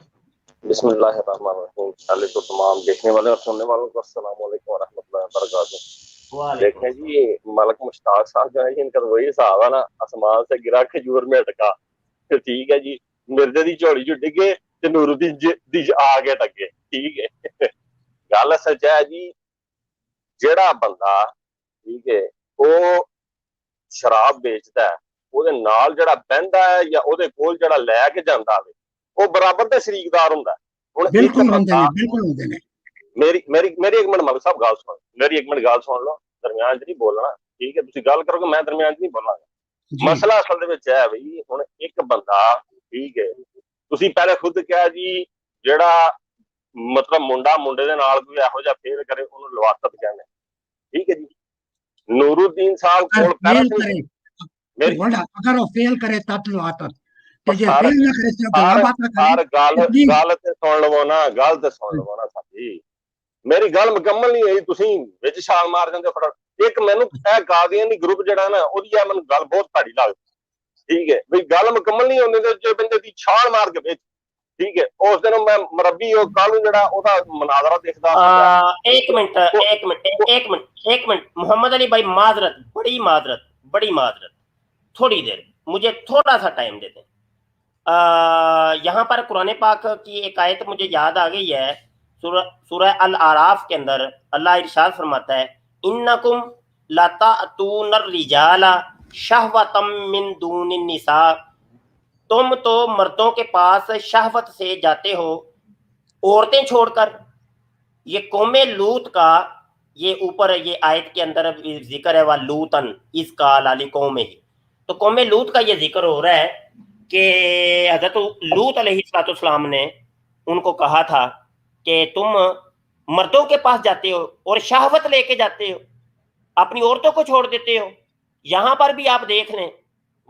बिस्मिल्लाहिर्रहमानिर्रहीम। पहले तो तमाम देखने वाले और सुनने वालों को अस्सलाम वालेकुम वरहमतुल्लाहि वबरकातुहू। देखें जी, मलक मुश्ताक साहब जो है जी, इनका वही हिसाब है ना, आसमान से गिरा खजूर में अटका। ठीक है जी, मिर्जे दी झोली जो डिगे ते नूरुद्दीन दी आ के टके। ठीक है, गल सच है जी, जेड़ा बंदा ठीक है वो शराब बेचता है, ਉਹਦੇ ਨਾਲ ਜਿਹੜਾ ਬਹਿੰਦਾ ਹੈ ਜਾਂ ਉਹਦੇ ਕੋਲ ਜਿਹੜਾ ਲੈ ਕੇ ਜਾਂਦਾ ਹੈ, ਉਹ ਬਰਾਬਰ ਦਾ ਸ਼ਰੀਕਦਾਰ ਹੁੰਦਾ ਹੈ। ਹੁਣ ਬਿਲਕੁਲ ਹੁੰਦੇ ਨੇ। ਮੇਰੀ ਇੱਕ ਮਿੰਟ ਮਲਕ ਸਾਹਿਬ ਗੱਲ ਸੁਣ, ਮੇਰੀ ਇੱਕ ਮਿੰਟ ਗੱਲ ਸੁਣ ਲਓ, ਦਰਮਿਆਨ 'ਚ ਨਹੀਂ ਬੋਲਣਾ। ਠੀਕ ਹੈ, ਤੁਸੀਂ ਗੱਲ ਕਰੋਗੇ ਮੈਂ ਦਰਮਿਆਨ 'ਚ ਨਹੀਂ ਬੋਲਾਂਗਾ। ਮਸਲਾ ਅਸਲ ਦੇ ਵਿੱਚ ਹੈ ਬਈ, ਹੁਣ ਇੱਕ ਬੰਦਾ ਠੀਕ ਹੈ, ਤੁਸੀਂ ਪਹਿਲੇ ਖੁਦ ਕਿਹਾ ਜੀ, ਜਿਹੜਾ ਮਤਲਬ ਮੁੰਡਾ ਮੁੰਡੇ ਦੇ ਨਾਲ ਕੋਈ ਇਹੋ ਜਿਹਾ ਫੇਰ ਕਰੇ ਉਹਨੂੰ ਲਵਾਤਤ ਕਹਿੰਦੇ। ਠੀਕ ਹੈ ਜੀ, ਨੂਰੁद्दीन ਸਾਹਿਬ ਕੋਲ अगर वो फेल करे तब लवातत, ते जे फेल ना करे तो बात ना करे। गल ते सुन लवो ना, गल ते सुन लवो ना साडी, मेरी गल मुकम्मल नहीं होई, तुसीं विच छाल मार जांदे फट। एक मैनू ए कादियानी ग्रुप जेड़ा ना ओदी आ मैनू गल बहुत भैड़ी लगदी। ठीक है बई, गल मुकम्मल नहीं होंदी ते जे बंदे दी छाल मार के विच। ठीक है, उस दिन मैं मरबी ओ कल जेड़ा ओदा मुनाजरा देखदा। एक मिनट मोहम्मद अली भाई, माजरत, बड़ी माजरत, थोड़ी देर मुझे थोड़ा सा टाइम दे दें। यहाँ पर कुरान पाक की एक आयत मुझे याद आ गई है, सूरह अल आराफ के अंदर अल्लाह इरशाद फरमाता है, इन्नकुम लतातूनर रिजाला शहवतम मिन दूनिन निसा, तुम तो मर्दों के पास शहवत से जाते हो औरतें छोड़कर। ये कौमे लूत का ये ऊपर ये आयत के अंदर जिक्र है, वह लूतन इस काल अली कौमे ही, तो कौमे लूत का ये जिक्र हो रहा है कि हज़रत लूत अलैहिस्सलाम ने उनको कहा था कि तुम मर्दों के पास जाते हो और शहवत लेके जाते हो, अपनी औरतों को छोड़ देते हो। यहाँ पर भी आप देख लें,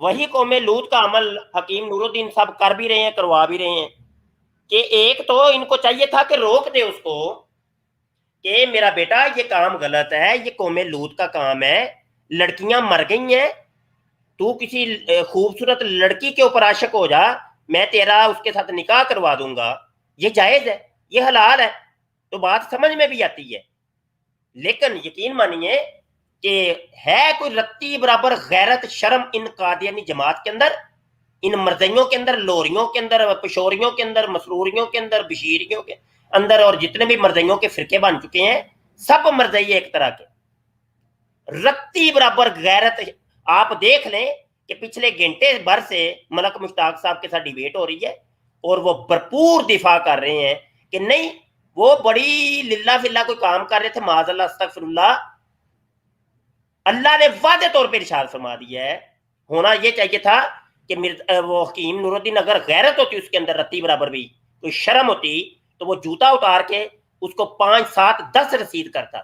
वही कौम लूत का अमल हकीम नूरुद्दीन साहब कर भी रहे हैं, करवा भी रहे हैं कि एक तो इनको चाहिए था कि रोक दे उसको कि मेरा बेटा ये काम गलत है, ये कौम लूत का काम है, लड़कियां मर गई हैं, तू किसी खूबसूरत लड़की के ऊपर आशिक हो जा, मैं तेरा उसके साथ निकाह करवा दूंगा, ये जायज है, ये हलाल है, तो बात समझ में भी आती है। लेकिन यकीन मानिए कि है कोई रत्ती बराबर गैरत शर्म इन कादियानी जमात के अंदर, इन मर्जियों के अंदर, लोरियों के अंदर, पशोरियों के अंदर, मसरूरियों के अंदर, बशीरियों के अंदर, और जितने भी मर्जियों के फिरके बन चुके हैं, सब मर्जी एक तरह के, रत्ती बराबर गैरत। आप देख लें कि पिछले घंटे भर से मलक मुश्ताक साहब के साथ डिबेट हो रही है और वो भरपूर दिफा कर रहे हैं कि नहीं, वो बड़ी लिल्ला फिल्ला कोई काम कर रहे थे, माज़अल्लाह अस्तगफिरुल्लाह, अल्लाह ने वादे तौर पर इरशाद फरमा दिया है। होना ये चाहिए था कि वो हकीम नूरुद्दीन अगर गैरत होती उसके अंदर रत्ती बराबर भी कोई शर्म होती तो वो जूता उतार के उसको 5, 7, 10 रसीद करता,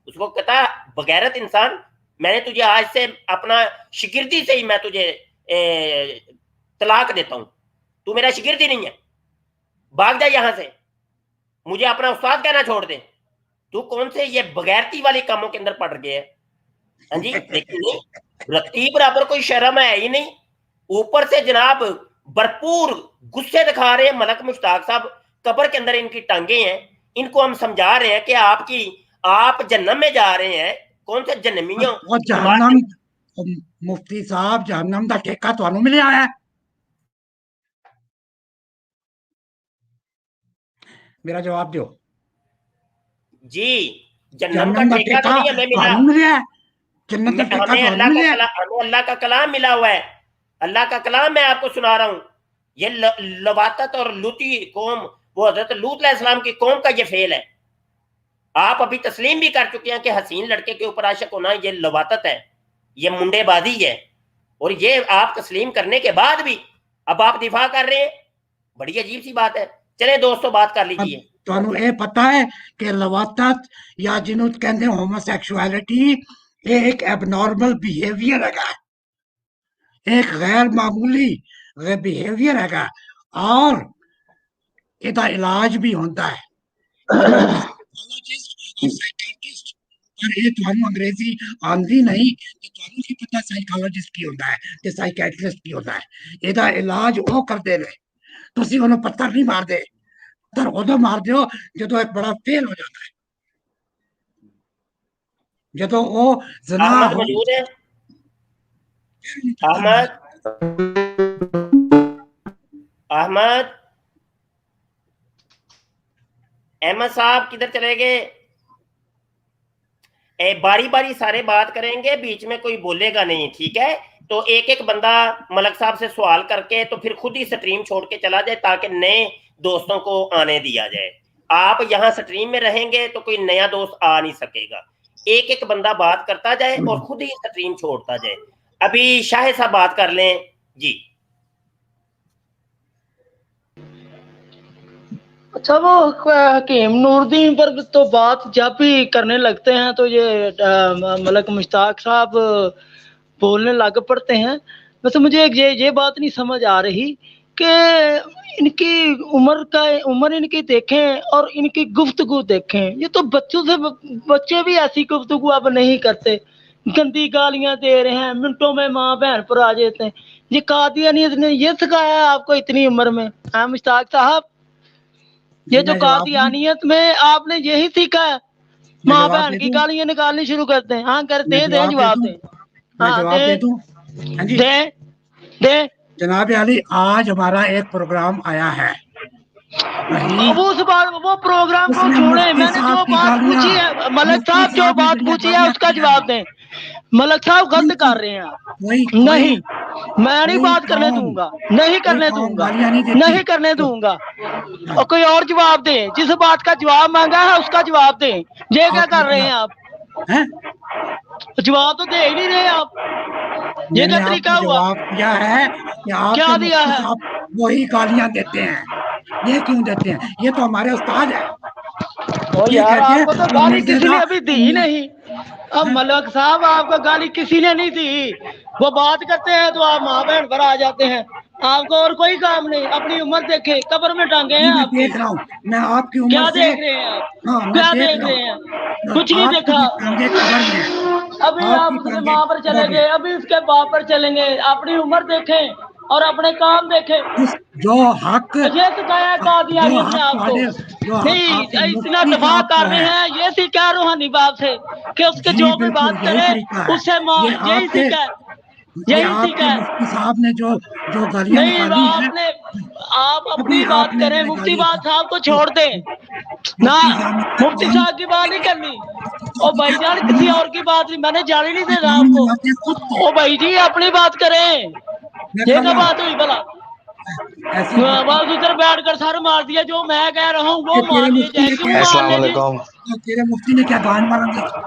उसको कहता बगैरत इंसान, मैंने तुझे आज से अपना शिगिर्दी से ही मैं तुझे तलाक देता हूं, तू मेरा शिगिर्दी नहीं है, भाग जा यहां से, मुझे अपना उस्ताद कहना छोड़ दे, तू कौन से ये बगैरती वाले कामों के अंदर पड़ गए है। हाँ जी, लेकिन रत्ती बराबर कोई शर्म है ही नहीं, ऊपर से जनाब भरपूर गुस्से दिखा रहे हैं मलक मुश्ताक साहब, कब्र के अंदर इनकी टांगे हैं, इनको हम समझा रहे हैं कि आप जन्नम में जा रहे हैं, कौन से जन्नमियों, और जहन्नम, मुफ्ती साहब जहन्नम दा ठेका तुहानू मिलिया है? मेरा जवाब दो जी। जन्नम का ठेका तो नहीं हमें मिला, मिलिया है, जन्नत का ठेका हमें तुहानू मिलिया है। हमें अल्लाह का कलाम मिला हुआ है, अल्लाह का कलाम मैं आपको सुना रहा हूं। ये लवातत और लूती कौम, वो हजरत लूत अलैहिस्सलाम की कौम का ये फेल है। आप अभी तस्लीम भी कर चुके हैं कि हसीन लड़के के ऊपर आशिक होना ये लवातत है, ये मुंडेबाजी है, और ये आप तस्लीम करने के बाद भी अब आप दिफा कर रहे हैं, बड़ी अजीब सी बात है। चले दोस्तों बात कर लीजिए। ਤੁਹਾਨੂੰ ਇਹ ਪਤਾ ਹੈ ਕਿ ਲਵਾਤਤ ਜਾਂ ਜਿਹਨੂੰ ਕਹਿੰਦੇ ਹੋਮੋਸੈਕਸੁਅਲਿਟੀ ਇਹ ਇੱਕ ਐਬਨੋਰਮਲ ਬਿਹੇਵੀਅਰ ਹੈਗਾ, ਇੱਕ ਗੈਰ ਮਾਮੂਲੀ ਬਿਹੇਵੀਅਰ ਹੈਗਾ, ਔਰ ਇਹਦਾ ਇਲਾਜ ਵੀ ਹੁੰਦਾ ਹੈ। पर ये ਤੁਹਾਨੂੰ ਅੰਗਰੇਜ਼ੀ ਆਂਦੀ ਨਹੀਂ ਤੇ ਤੁਹਾਨੂੰ ਕੀ ਪਤਾ ਸਾਈਕੋਲੋਜਿਸਟ ਕੀ ਹੁੰਦਾ ਹੈ ਤੇ ਸਾਈਕੈਟ੍ਰਿਸਟ ਕੀ ਹੁੰਦਾ ਹੈ। ਇਹਦਾ ਇਲਾਜ ਉਹ ਕਰਦੇ ਨੇ, ਤੁਸੀਂ ਉਹਨੂੰ ਪੱਥਰ ਨਹੀਂ ਮਾਰਦੇ, पत्थर उदो मार दो जो एक बड़ा फेल हो जाता है, जो वो जना अहमद मौजूद है, अहमद साहब किधर चले गए? बारी बारी सारे बात करेंगे, बीच में कोई बोलेगा नहीं, ठीक है? तो एक एक बंदा मलक साहब से सवाल करके तो फिर खुद ही स्ट्रीम छोड़ के चला जाए ताकि नए दोस्तों को आने दिया जाए। आप यहाँ स्ट्रीम में रहेंगे तो कोई नया दोस्त आ नहीं सकेगा, एक एक बंदा बात करता जाए और खुद ही स्ट्रीम छोड़ता जाए। अभी शाह साहब बात कर लें जी। अच्छा, वो हकीम नूरुद्दीन पर तो बात जब भी करने लगते हैं तो ये मलक मुश्ताक साहब बोलने लग पड़ते हैं। वैसे मुझे ये बात नहीं समझ आ रही कि इनकी उम्र इनकी देखें और इनकी गुफ्तगू देखें, ये तो बच्चे भी ऐसी गुफ्तगू अब नहीं करते, गंदी गालियां दे रहे हैं, मिनटों में माँ बहन पर आ जाते हैं। ये कादियानियत ने ये सिखाया है आपको इतनी उम्र में? हाँ मुश्ताक साहब, ये जो कादियानियत में आपने यही सीखा है, माँ बहन की गालियां निकालनी शुरू करते हैं? हाँ करते हैं, दे जवाब दें। हाँ दे जनाब अली, आज हमारा एक प्रोग्राम आया है, वो प्रोग्राम को छोड़े, मैंने जो बात पूछी है मलक साहब, जो बात पूछी है उसका जवाब दें। मलक साहब गलत कर रहे हैं। नहीं, मैं नहीं बात करने दूंगा, नहीं करने दूंगा, नहीं करने दूंगा। और कोई और जवाब दें, जिस बात का जवाब मांगा है उसका जवाब दें। ये क्या कर रहे हैं आप? जवाब तो दे ही नहीं रहे आप, ये क्या तरीका हुआ? जवाब दिया है कि आपके क्या दिया मुफ्ती है? साहब वही गालियां देते हैं। ये क्यों देते हैं? ये तो हमारे उस्ताद है। ओ ये यार, कहते हैं आपको तो कि गाली किसी मिर्ज़ा ने अभी दी ही नहीं। अब मलक साहब, आपको गाली किसी ने नहीं दी। वो बात करते हैं तो आप माँ बहन पर आ जाते हैं। आपको और कोई काम नहीं। अपनी उम्र देखे, कब्र में टांगे हैं जी मैं आपकी। देख रहा हूँ, मैं आपकी उम्र क्या से, देख रहे हैं आप? हाँ मैं क्या देख देख रहा रहे हैं? हूँ, कुछ नहीं आपकी देखा। भी टांगे कब्र में है। अभी आपकी आप उसके टांगे माँ पर कब्र चले में गए, अभी उसके बाप पर चलेंगे। अपनी उम्र देखें और अपने काम देखें। जिस जो हक ये सिखाया कादियानियत ने आपको। जो हक नहीं, आपके इतना मुफ्ती दफा साहब कर को रहे है, हैं। ये सीखा रूहानी बाप से कि उसके जी जो भी बिल्कुल बात यही करे तरीका है। उससे ये यही आपके सीखा है। ये यही सीखा आपके है। मुफ्ती साहब ने जो जो गालियां नहीं, निकाली हैं, आपने, आप अभी अपनी बात आपने करें, मुफ्ती निकाली, बात साहब को तो छोड़ दें ना। मुफ्ती साहब ने क्या मुफ्ती कहा? साहब की बात नहीं करनी। मुफ्ती ओ साहब ने क्या भाईजान, कहा? किसी और की बात नहीं, मैंने जाने नहीं ये देना कानून आपको। बनाते हैं खुद तो। ओ भाई जी, अपनी बात करें। मैं ये कर क्या रहा हूँ, बात हुई भला? ऐसी बातें। बस उधर बैठकर सर मार दिया। जो मैं कह रहा हूँ वो ये तेरे मान लिए मुफ्ती जाए। ने क्यों क्या, मान ले जी? तेरे मुफ्ती ने क्या गान मारा देखा?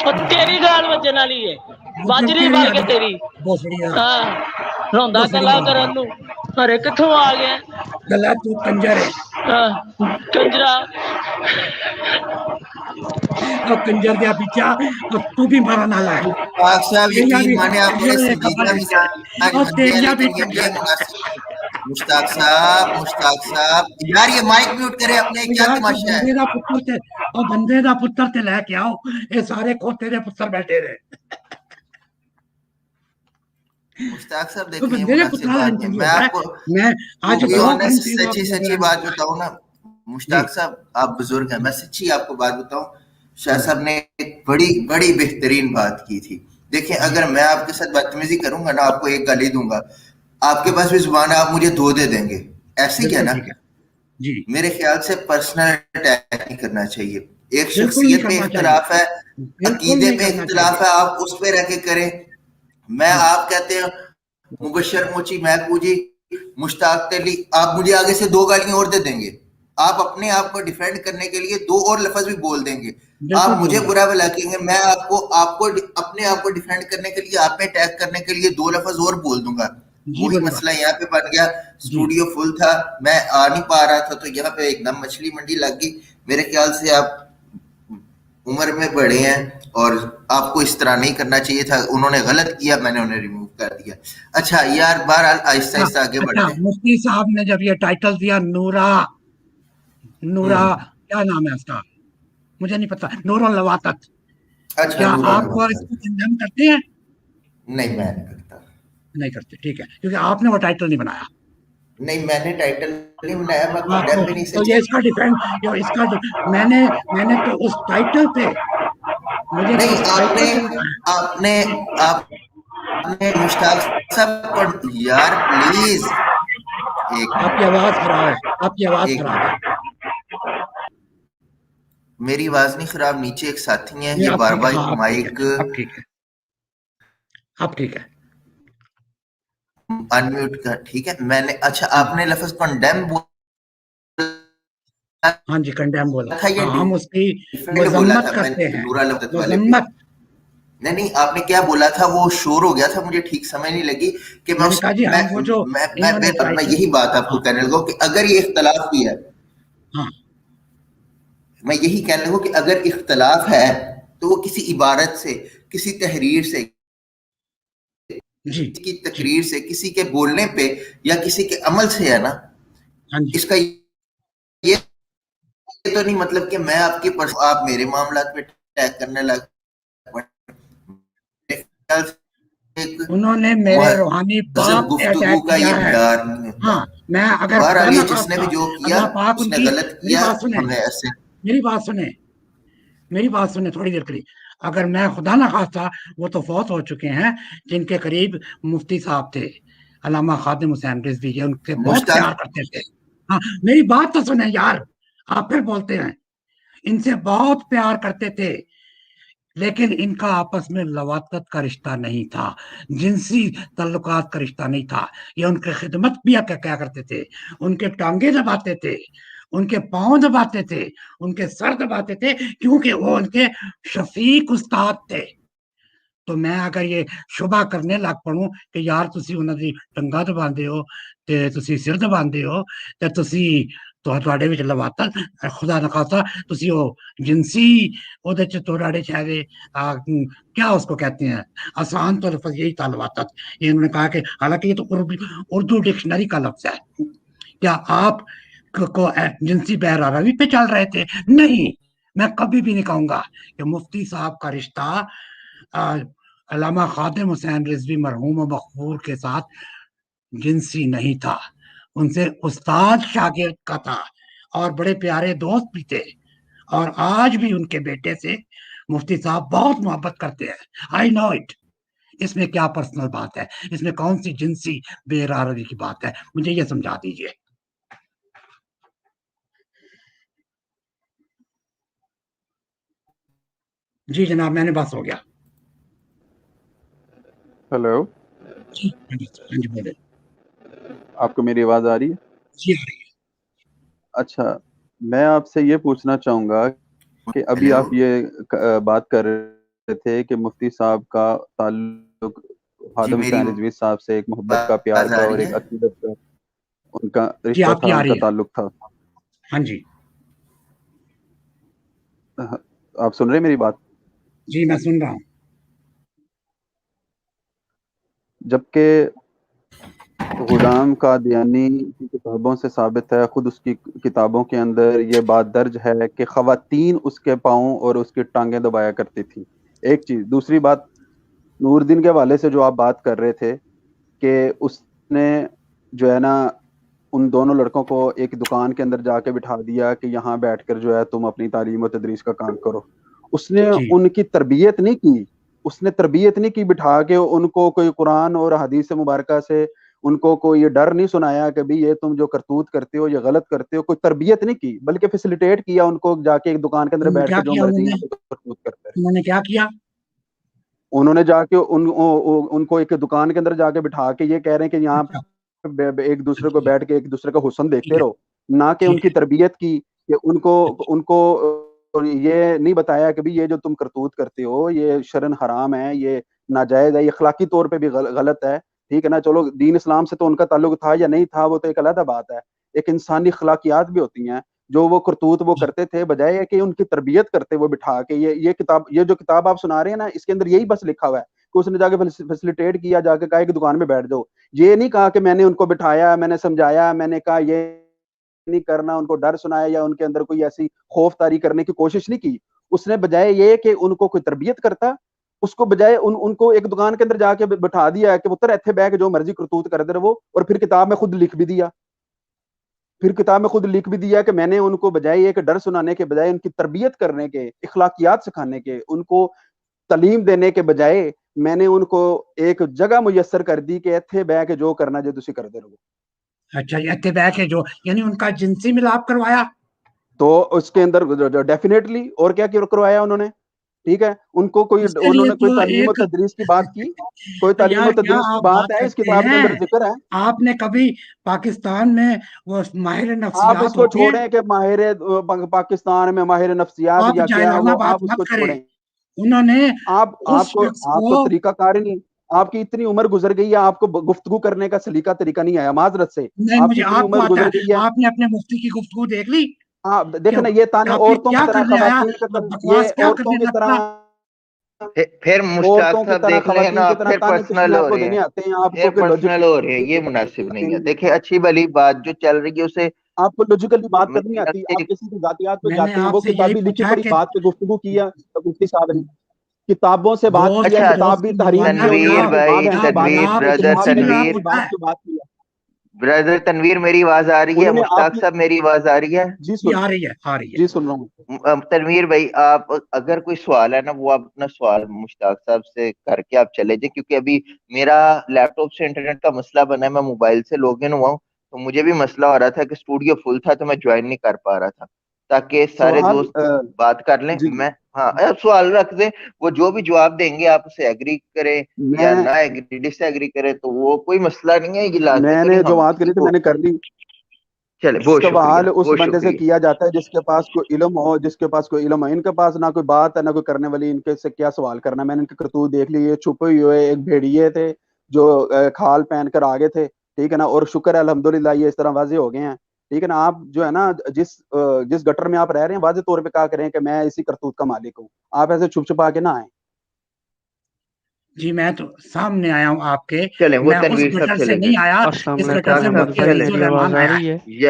और तेरी गाल बजन वाली है, मतलब बजरी तेरी भर के वाली तेरी। भोसड़िया, रोंदा भोसड़िया कला करन नू। अरे कित्थों आ गया? गला तू कंजर है, कंजरा। और कंजर दिया पीछा, और तू भी मरा नाला है। मुश्ताक साहब तेरिया यकीन भी माने आप बड़े ये खबर संजीदगी है, मिजाज और बंदे हैं, तेरिया भी लेकिन ये कंजर है। मुनासिब नहीं। मुश्ताक साहब यार, ये माइक म्यूट करें अपने, तो क्या यार जो तमाशा है। बंदे का पुत्र थे, और बंदे का पुत्र ते लेके आओ, ये सारे खोते दे पुत्र बैठे रहे। मुश्ताक साहब तो देखें, ये बंदे ने मुनासिब पुत्र बात नहीं है। इंटरव्यू मैं होता है। आपको मैं टू आज बी 2 घंटे ऑनेस्ट वो सच्ची सच्ची प्रोग्राम बात किया। बताऊं ना, जी मुश्ताक साहब आप बुजुर्ग हैं, मैं सच्ची आपको बात बताऊं, शाह साहब ने एक बड़ी बड़ी बेहतरीन बात की थी। देखिए, जी अगर मैं आपके साथ बदतमीजी करूंगा ना, आपको एक गाली दूंगा, आपके पास भी जुबान है, आप मुझे धो दे देंगे, ऐसी क्या बिल्कुल ना। ठीक है। जी मेरे ख्याल से पर्सनल अटैक नहीं करना चाहिए। एक बिल्कुल नहीं शख्सियत पे करना चाहिए, इख्तलाफ है, बिल्कुल अकीदे नहीं पे करना इख्तलाफ चाहिए। है, आप उस पे रह के करें। मैं, जी आप कहते हैं मुबशर मोची महबू जी, मुश्ताक तली, आप मुझे आगे से 2 गालियां और दे देंगे, आप अपने आप को डिफेंड करने के लिए 2 और लफ्ज भी बोल देंगे, बिल्कुल आप मुझे बोलूंगा। बुरा भला कहेंगे, मैं आपको आपको अपने आप को डिफेंड करने के लिए, आप पे अटैक करने के लिए 2 लफ्ज और बोल दूंगा। जी वही बोलूंगा। मसला यहाँ पे बन गया। जी स्टूडियो फुल था, मैं आ नहीं पा रहा था, तो यहाँ पे एकदम मछली मंडी लग गई। मेरे ख्याल से आप उम्र में बड़े हैं और आपको इस तरह नहीं करना चाहिए था। उन्होंने गलत किया, मैंने उन्हें रिमूव कर दिया। अच्छा यार, बहरहाल आहिस्ता अच्छा, आहिस्ता आगे अच्छा बढ़ते हैं। मुफ्ती साहब ने जब ये टाइटल दिया नूरा, नूरा हम्म। क्या नाम है उसका, मुझे नहीं पता, नूरुल लवाकत, अच्छा, क्या नूरा आप नवाज। इसको कंडेम करते हैं? नहीं, मैं नहीं करता। नहीं करते, ठीक है, क्योंकि आपने वो टाइटल नहीं बनाया। नहीं, मैंने टाइटल नहीं बनाया, मैं आपको कंडेम भी नहीं तो से। ये इसका डिफेंड, ये इसका मैंने मैंने तो उस टाइटल पे, मुझे तो नहीं, उस आपने टाइटल पे लगाया। आपने आपने मुश्ताक साहब को, यार प्लीज, एक आपकी मिनट, आवाज खराब है, आपकी आवाज एक खराब है। मिनट। मेरी आवाज नहीं खराब, नीचे एक साथी है, ये ये अब बार ठीक है, बार हाँ अब ठीक है, माइक अब ठीक है, अब ठीक है। अनम्यूट कर, ठीक है। मैंने, अच्छा, हाँ आपने लफ्ज कंडेम बोला हाँ जी, कंडेम बोला। था या हाँ हम उसकी डिफेंड बोला मजम्मत था? करते मैंने हैं, नूरा लफ्ज वाले पे, मजम्मत। नहीं नहीं, आपने क्या बोला था, वो शोर हो गया था, मुझे ठीक समझ नहीं लगी कि मैं मैंने उस कहा जी हम वो जो इन्होंने मैं टाइटल, यही बात आपको हाँ कहने लगा कि अगर ये इख्तलाफ भी है, हाँ मैं यही कहने लगा कि अगर इख्तलाफ है तो वो किसी इबारत से, किसी तहरीर से, जी की जी, तकरीर से, किसी के बोलने पे या किसी के अमल से है ना। हाँ जी इसका ये तो नहीं मतलब कि मैं आपके आप मेरे मामला पे टैग करने लग पड़े। मेरे ख्याल से एक उन्होंने मेरे रूहानी महज़ब बाप पे गुफ्तगू अटैक का किया ये है। म्यार नहीं होता। हाँ, मैं अगर खुदा बहरहाल, ना ये जिसने भी खास्ता, जो किया अल्लाह पाक उसने उनकी, गलत मेरी किया, बात सुने, हमें ऐसे। मेरी बात सुने, मेरी बात सुने थोड़ी देर के लिए। अगर मैं खुदा ना खास्ता, वो तो फौत हो चुके हैं, जिनके करीब मुफ्ती साहब थे, अल्लामा खादिम हुसैन रिजवी, ये उनसे बहुत मुश्ताक प्यार करते थे। हाँ मेरी बात तो सुने यार, आप फिर बोलते हैं, इनसे बहुत प्यार करते थे, लेकिन इनका आपस में लवाकत का रिश्ता नहीं था, जिनसी ताल्लुकात का रिश्ता नहीं था। ये उनके खिदमत भी क्या करते थे, उनके टांगे दबाते थे, उनके पांव दबाते थे, उनके सर दबाते थे, क्योंकि वो उनके शफीक उस्ताद थे। तो मैं अगर ये शुबा करने लग पड़ूं कि यार ਤੁਸੀਂ ਉਹਨਾਂ ਦੀ ਟੰਗਾ ਦਬਾਉਂਦੇ ਹੋ ਤੇ ਤੁਸੀਂ ਸਿਰ ਦਬਾਉਂਦੇ ਹੋ ਤੇ ਤੁਸੀਂ ਤੁਹਾਡੇ ਵਿੱਚ ਲਵਾਤਾ ਖੁਦਾ ਨਾ ਖਾਸਾ ਤੁਸੀਂ ਉਹ ਜਿੰਸੀ ਉਹਦੇ ਚ ਤੁਹਾਡੇ ਚਾਹੇ क्या उसको कहते हैं आसान तौर पर यही था लवाता। इन्होंने कहा कि हालांकि ये तो उर्दू डिक्शनरी का लफ्ज है। क्या आप को जिनसी बहरावी पे चल रहे थे? नहीं, मैं कभी भी नहीं कहूंगा कि मुफ्ती साहब का रिश्ता अल्लामा खादिम हुसैन रिजवी मरहूम और मकबूल के साथ जिनसी नहीं था। उनसे उस्ताद शागिर्द का था और बड़े प्यारे दोस्त भी थे और आज भी उनके बेटे से मुफ्ती साहब बहुत मोहब्बत करते हैं। I know it. इसमें क्या पर्सनल बात है? इसमें कौन सी जिनसी बेरारवी की बात है? मुझे ये समझा दीजिए। जी जनाब, मैंने बस हो गया। हेलो, जी हाँ जी बोले। आपको मेरी आवाज आ रही है? जी आ रही है। अच्छा, मैं आपसे ये पूछना चाहूंगा कि अभी आप ये बात कर रहे थे कि मुफ्ती साहब का ताल्लुक खादिम मेरी हुसैन रिजवी साहब से एक मोहब्बत का, प्यार आवाज आ का रही और एक है? अकीदत का उनका जी रिश्ता आपकी था, आ उनका रही है। ताल्लुक था। हाँ जी आप सुन रहे हैं मेरी बात? जी मैं सुन रहा हूँ। जबकि गुलाम कादियानी की किताबों से साबित है, खुद उसकी किताबों के अंदर ये बात दर्ज है कि खवातीन उसके पाँव और उसकी टांगें दबाया करती थी। एक चीज। दूसरी बात, नूरुद्दीन के हवाले से जो आप बात कर रहे थे कि उसने जो है ना उन दोनों लड़कों को एक दुकान के अंदर जाके बिठा दिया कि यहाँ बैठकर जो है तुम अपनी तालीम और तदरीस का काम करो। उसने जी उनकी तरबियत नहीं की, उसने तरबियत नहीं की बिठा के उनको कोई कुरान और हदीस मुबारका से उनको कोई ये डर नहीं सुनाया कि भाई ये तुम जो करतूत करते हो ये गलत करते हो। कोई तरबियत नहीं की, बल्कि फैसिलिटेट किया उनको जाके एक दुकान के अंदर उन्होंने बैठ क्या के जो किया? मर्जी यहाँ पे करतूत करते हैं। उन्होंने क्या किया? उन्होंने जाके उनको एक दुकान के अंदर जाके बिठा के ये कह रहे हैं कि यहाँ अच्छा पे एक दूसरे को ठीक है बैठ के एक दूसरे का हुस्न देखते ठीक है रहो, ना कि ठीक उनकी है। तरबियत की कि उनको अच्छा उनको ये नहीं बताया कि भाई ये जो तुम करतूत करते हो ये शरन हराम है, ये नाजायज है, ये अखलाकी तौर पे भी गलत है। ठीक है ना? चलो दीन इस्लाम से तो उनका ताल्लुक था या नहीं था वो तो एक अलग बात है। एक इंसानी अखलाकियात भी होती हैं। जो वो करतूत वो जी करते थे, बजाय कि उनकी तरबियत करते वो बिठा के ये किताब, ये जो किताब आप सुना रहे हैं ना, इसके अंदर यही बस लिखा हुआ है कि उसने जाके फैसिलिटेट किया, जाके कहा कि दुकान में बैठ जाओ। ये नहीं कहा कि मैंने उनको बिठाया, मैंने समझाया, मैंने कहा ये नहीं करना, उनको डर सुनाया या उनके अंदर कोई ऐसी खौफ तारी करने की कोशिश नहीं की। उसने बजाय ये कि उनको कोई तरबियत करता, उसको बजाय उनको एक दुकान के अंदर जाके बिठा दिया कि पुत्र इत्थे बैठ के जो मर्जी करतूत करते रहो, और फिर किताब में खुद लिख भी दिया। फिर किताब में खुद लिख भी दिया कि मैंने उनको बजाय एक डर सुनाने के बजाय उनकी तरबियत करने के, इखलाकियात सिखाने के, उनको तालीम देने के बजाय मैंने उनको एक जगह मुयस्सर कर दी कि इत्थे बह के जो करना जो तुसी करते रहो। अच्छा ये इत्ते बैठ के जो यानी उनका जिनसी मिलाप करवाया। तो उसके अंदर डेफिनेटली और क्या करवाया उन्होंने? ठीक है, उनको कोई, इसके लिए उन्होंने कोई तो तालीम और एक तदरीस की बात की? कोई तालीम यार और क्या तदरीस की आप बात बात है इस करते किताब के हैं? अंदर जिक्र है? आपने कभी पाकिस्तान में वो माहिर आप नफ्सियात इसको होते हैं, छोड़ें कि माहिर पाकिस्तान में माहिर नफ्सियात आप या क्या है वो, जाइलाना बात आप मत उसको करें। छोड़ें। उन्होंने आप उस आपको शख्स आपको को तरीका कार नहीं, आपकी इतनी उम्र गुजर गई है, आपको गुफ्तगू करने का सलीका तरीका नहीं आया, माजरत से। नहीं, आपकी मुझे इतनी आपको उम्र आता गुजर है। गई है। आपने अपने मुफ्ती की गुफ्तगू देख ली? आप क्या देखे ना, ये ताने आपने औरतों की क्या तरह, करने आया? खवातीन का ये बकवास क्या औरतों करने की लग पड़ा? तरह, फिर मुश्ताक औरतों की साहब तरह, देख लें खवातीन ना, की तरह फिर ताने पर्सनल किसने हो आपको रहे देने हैं, आते हैं? फिर आपको कोई पर्सनल हो रहे हैं, ये मुनासिब नहीं है। लॉजिक, देखिए अच्छी भली बात जो चल रही है उसे आपको लॉजिकली बात करनी मेरा आती, आप किसी की जातियात पे मैंने जाते हैं। वो आपसे यही किताबी लिखी पूछा पढ़ी कि बात पे गुफ्तगू किया तो मुफ्ती साहब ने किताबों से बात दोस्त किया, से अच्छा किताब दोस्त भी को तहरीर की मरवाना है, उन्होंने क्या? तनवीर अपनी भाई, बात क्या की, बात तनवीर की, आप ब्रदर किताब जिनसी में मिलाप उन्होंने तनवीर, अपनी होता बात है? पे बात किया। ब्रदर तनवीर, मेरी आवाज आ रही है? उन्होंने मुश्ताक आपकी, साहब मेरी आवाज आ रही है? जी जी सुन, आ रही है आ रही है। जी सुन रहा हूँ। तनवीर भाई, आप अगर कोई सवाल है ना, वो आप अपना सवाल मुश्ताक साहब से करके आप चले जाए, क्योंकि अभी मेरा लैपटॉप से इंटरनेट का मसला बना है, मैं मोबाइल से लॉगिन हुआ हूँ, तो मुझे भी मसला हो रहा था कि स्टूडियो फुल था तो मैं ज्वाइन नहीं कर पा रहा था, ताकि सारे सवाल दोस्त बात कर लें। जी जी, मैं, हाँ, आप सवाल रख दें, वो जो भी जवाब देंगे आप उसे एग्री करें या मैं ना एग्री, डिसएग्री करें, तो वो कोई मसला नहीं है। ये लाजमी तो मैंने नहीं जो हम बात किसी करी थी को, मैंने कर ली। चले, बहुत सवाल शुक्रिया, उस बहुत बंदे से शुक्रिया। किया जाता है जिसके पास कोई इल्म हो, जिसके पास कोई इल्म हो। इनके पास ना कोई बात है ना कोई करने वाली, इनके से क्या सवाल करना। मैंने इनके करतूत देख लिए, छुपे हुए एक भेड़िए थे जो खाल पहन कर आगे थे, ठीक है ना। और शुक्र है अल्हम्दुलिल्लाह ये इस तरह वाजे हो गए हैं, ठीक है ना। आप जो है ना जिस गटर में आप रह रहे हैं, वाजे तौर पे कहा करें कि मैं इसी करतूत का मालिक हूँ। आप ऐसे छुप छुपा के ना आए। जी मैं तो सामने आया हूँ आपके। चलें, वो मैं उस तनवीर साहब गटर से चले गए। नहीं आया, अस्सलाम इस गटर मुश्ताक से वालेकुम साहब मुफ्ती मिर्जा जी, चले मेरी अजीजुर गए। आवाज रहमान आ आया रही है। है? ये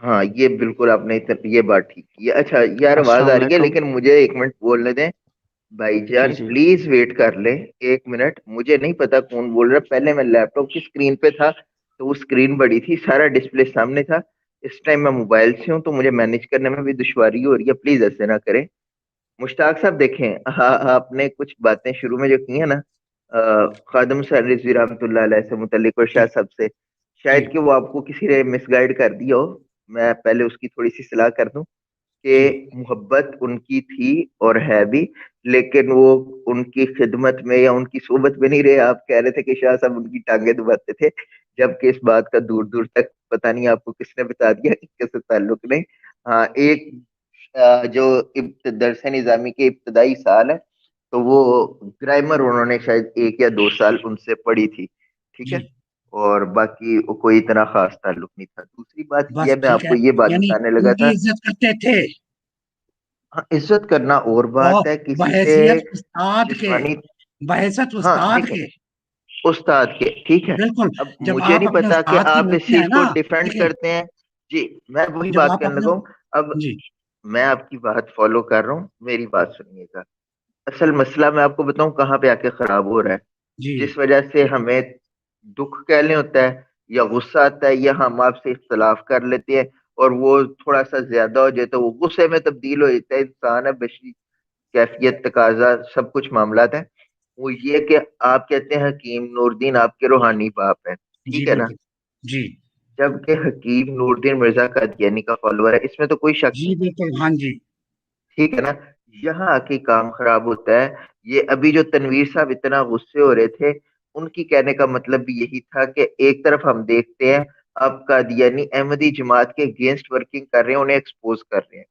हाँ, ये बिल्कुल आपने ये बात ठीक की है। अच्छा यार, आवाज अस्सलाम आ रही है, वालेकुम। लेकिन मुझे 1 मिनट बोलने दें। जी भाईजान जी। प्लीज वेट कर लें 1 मिनट। मुझे नहीं पता कौन बोल रहा है। पहले मैं लैपटॉप की स्क्रीन पे था, तो वो स्क्रीन बड़ी थी, सारा डिस्प्ले सामने था। इस टाइम मैं मोबाइल से हूँ, तो मुझे मैनेज करने में भी दुश्वारी हो रही है। प्लीज ऐसे ना करें। मुश्ताक साहब देखें, हाँ, आपने कुछ बातें शुरू में जो की है ना, खादम सर रिजवी रहमतुल्लाह अलैह से मुतल्लिक और शाह जी साहब से, जी शायद कि वो आपको किसी ने मिसगाइड कर दिया हो। मैं पहले उसकी थोड़ी सी सलाह कर दूं कि जी मोहब्बत उनकी थी और है भी, लेकिन वो उनकी खिदमत में या उनकी सोबत में नहीं रहे। आप कह रहे थे कि शाह साहब उनकी टांगे दबाते थे, जबकि इस बात का दूर दूर तक पता नहीं आपको किसने बता दिया कि किससे ताल्लुक नहीं। हाँ, एक जो दरस निजामी के इब्तदाई साल है, तो वो ग्रामर उन्होंने शायद 1 या 2 साल उनसे पढ़ी थी, ठीक जी है। और बाकी वो कोई इतना खास ताल्लुक नहीं था। दूसरी बात बस ये मैं ठीक आपको है। ये बात यानी बताने लगा उनकी था। इज्जत करते थे हाँ, इज्जत करना और और बात है, किसी से बहैसियत उस्ताद के, जिस्मानी। बहैसियत हाँ उस्ताद देखें, के। उस्ताद के, ठीक है। बिल्कुल। अब जब मुझे आप नहीं अपने पता कि उस्ताद की आप इस मिलते हैं चीज को ना, डिफेंड देखिए, करते हैं। जी, मैं वही जब बात आप करने अपने, लगा हूँ। अब जी मैं आपकी बात फॉलो कर रहा हूँ, मेरी बात सुनिएगा। असल मसला मैं आपको बताऊं कहाँ पे आके खराब हो रहा है। जी जिस वजह से हमें दुख कह लें होता है, या गुस्सा आता है, या हम आपसे इख्तलाफ कर लेते हैं, और वो थोड़ा सा ज्यादा हो जाए तो वो गुस्से में तब्दील हो जाता है। इंसान है, बशरी कैफियत, तकाजा, सब कुछ मामलात है। वो ये कि आप कहते हैं हकीम नूरदीन आपके रूहानी बाप है, जी ठीक है ना। बिल्कुल। जी जबकि हकीम नूरदीन मिर्जा कादियानी का फॉलोअर है, इसमें तो कोई शक जी नहीं, बिल्कुल। हाँ जी ठीक है ना। यहाँ आके काम खराब होता है। ये अभी जो तनवीर साहब इतना गुस्से हो रहे थे, उनकी कहने का मतलब भी यही था कि एक तरफ हम देखते हैं अब कादियानी अहमदी जमात के अगेंस्ट वर्किंग कर रहे हैं, उन्हें एक्सपोज कर रहे हैं।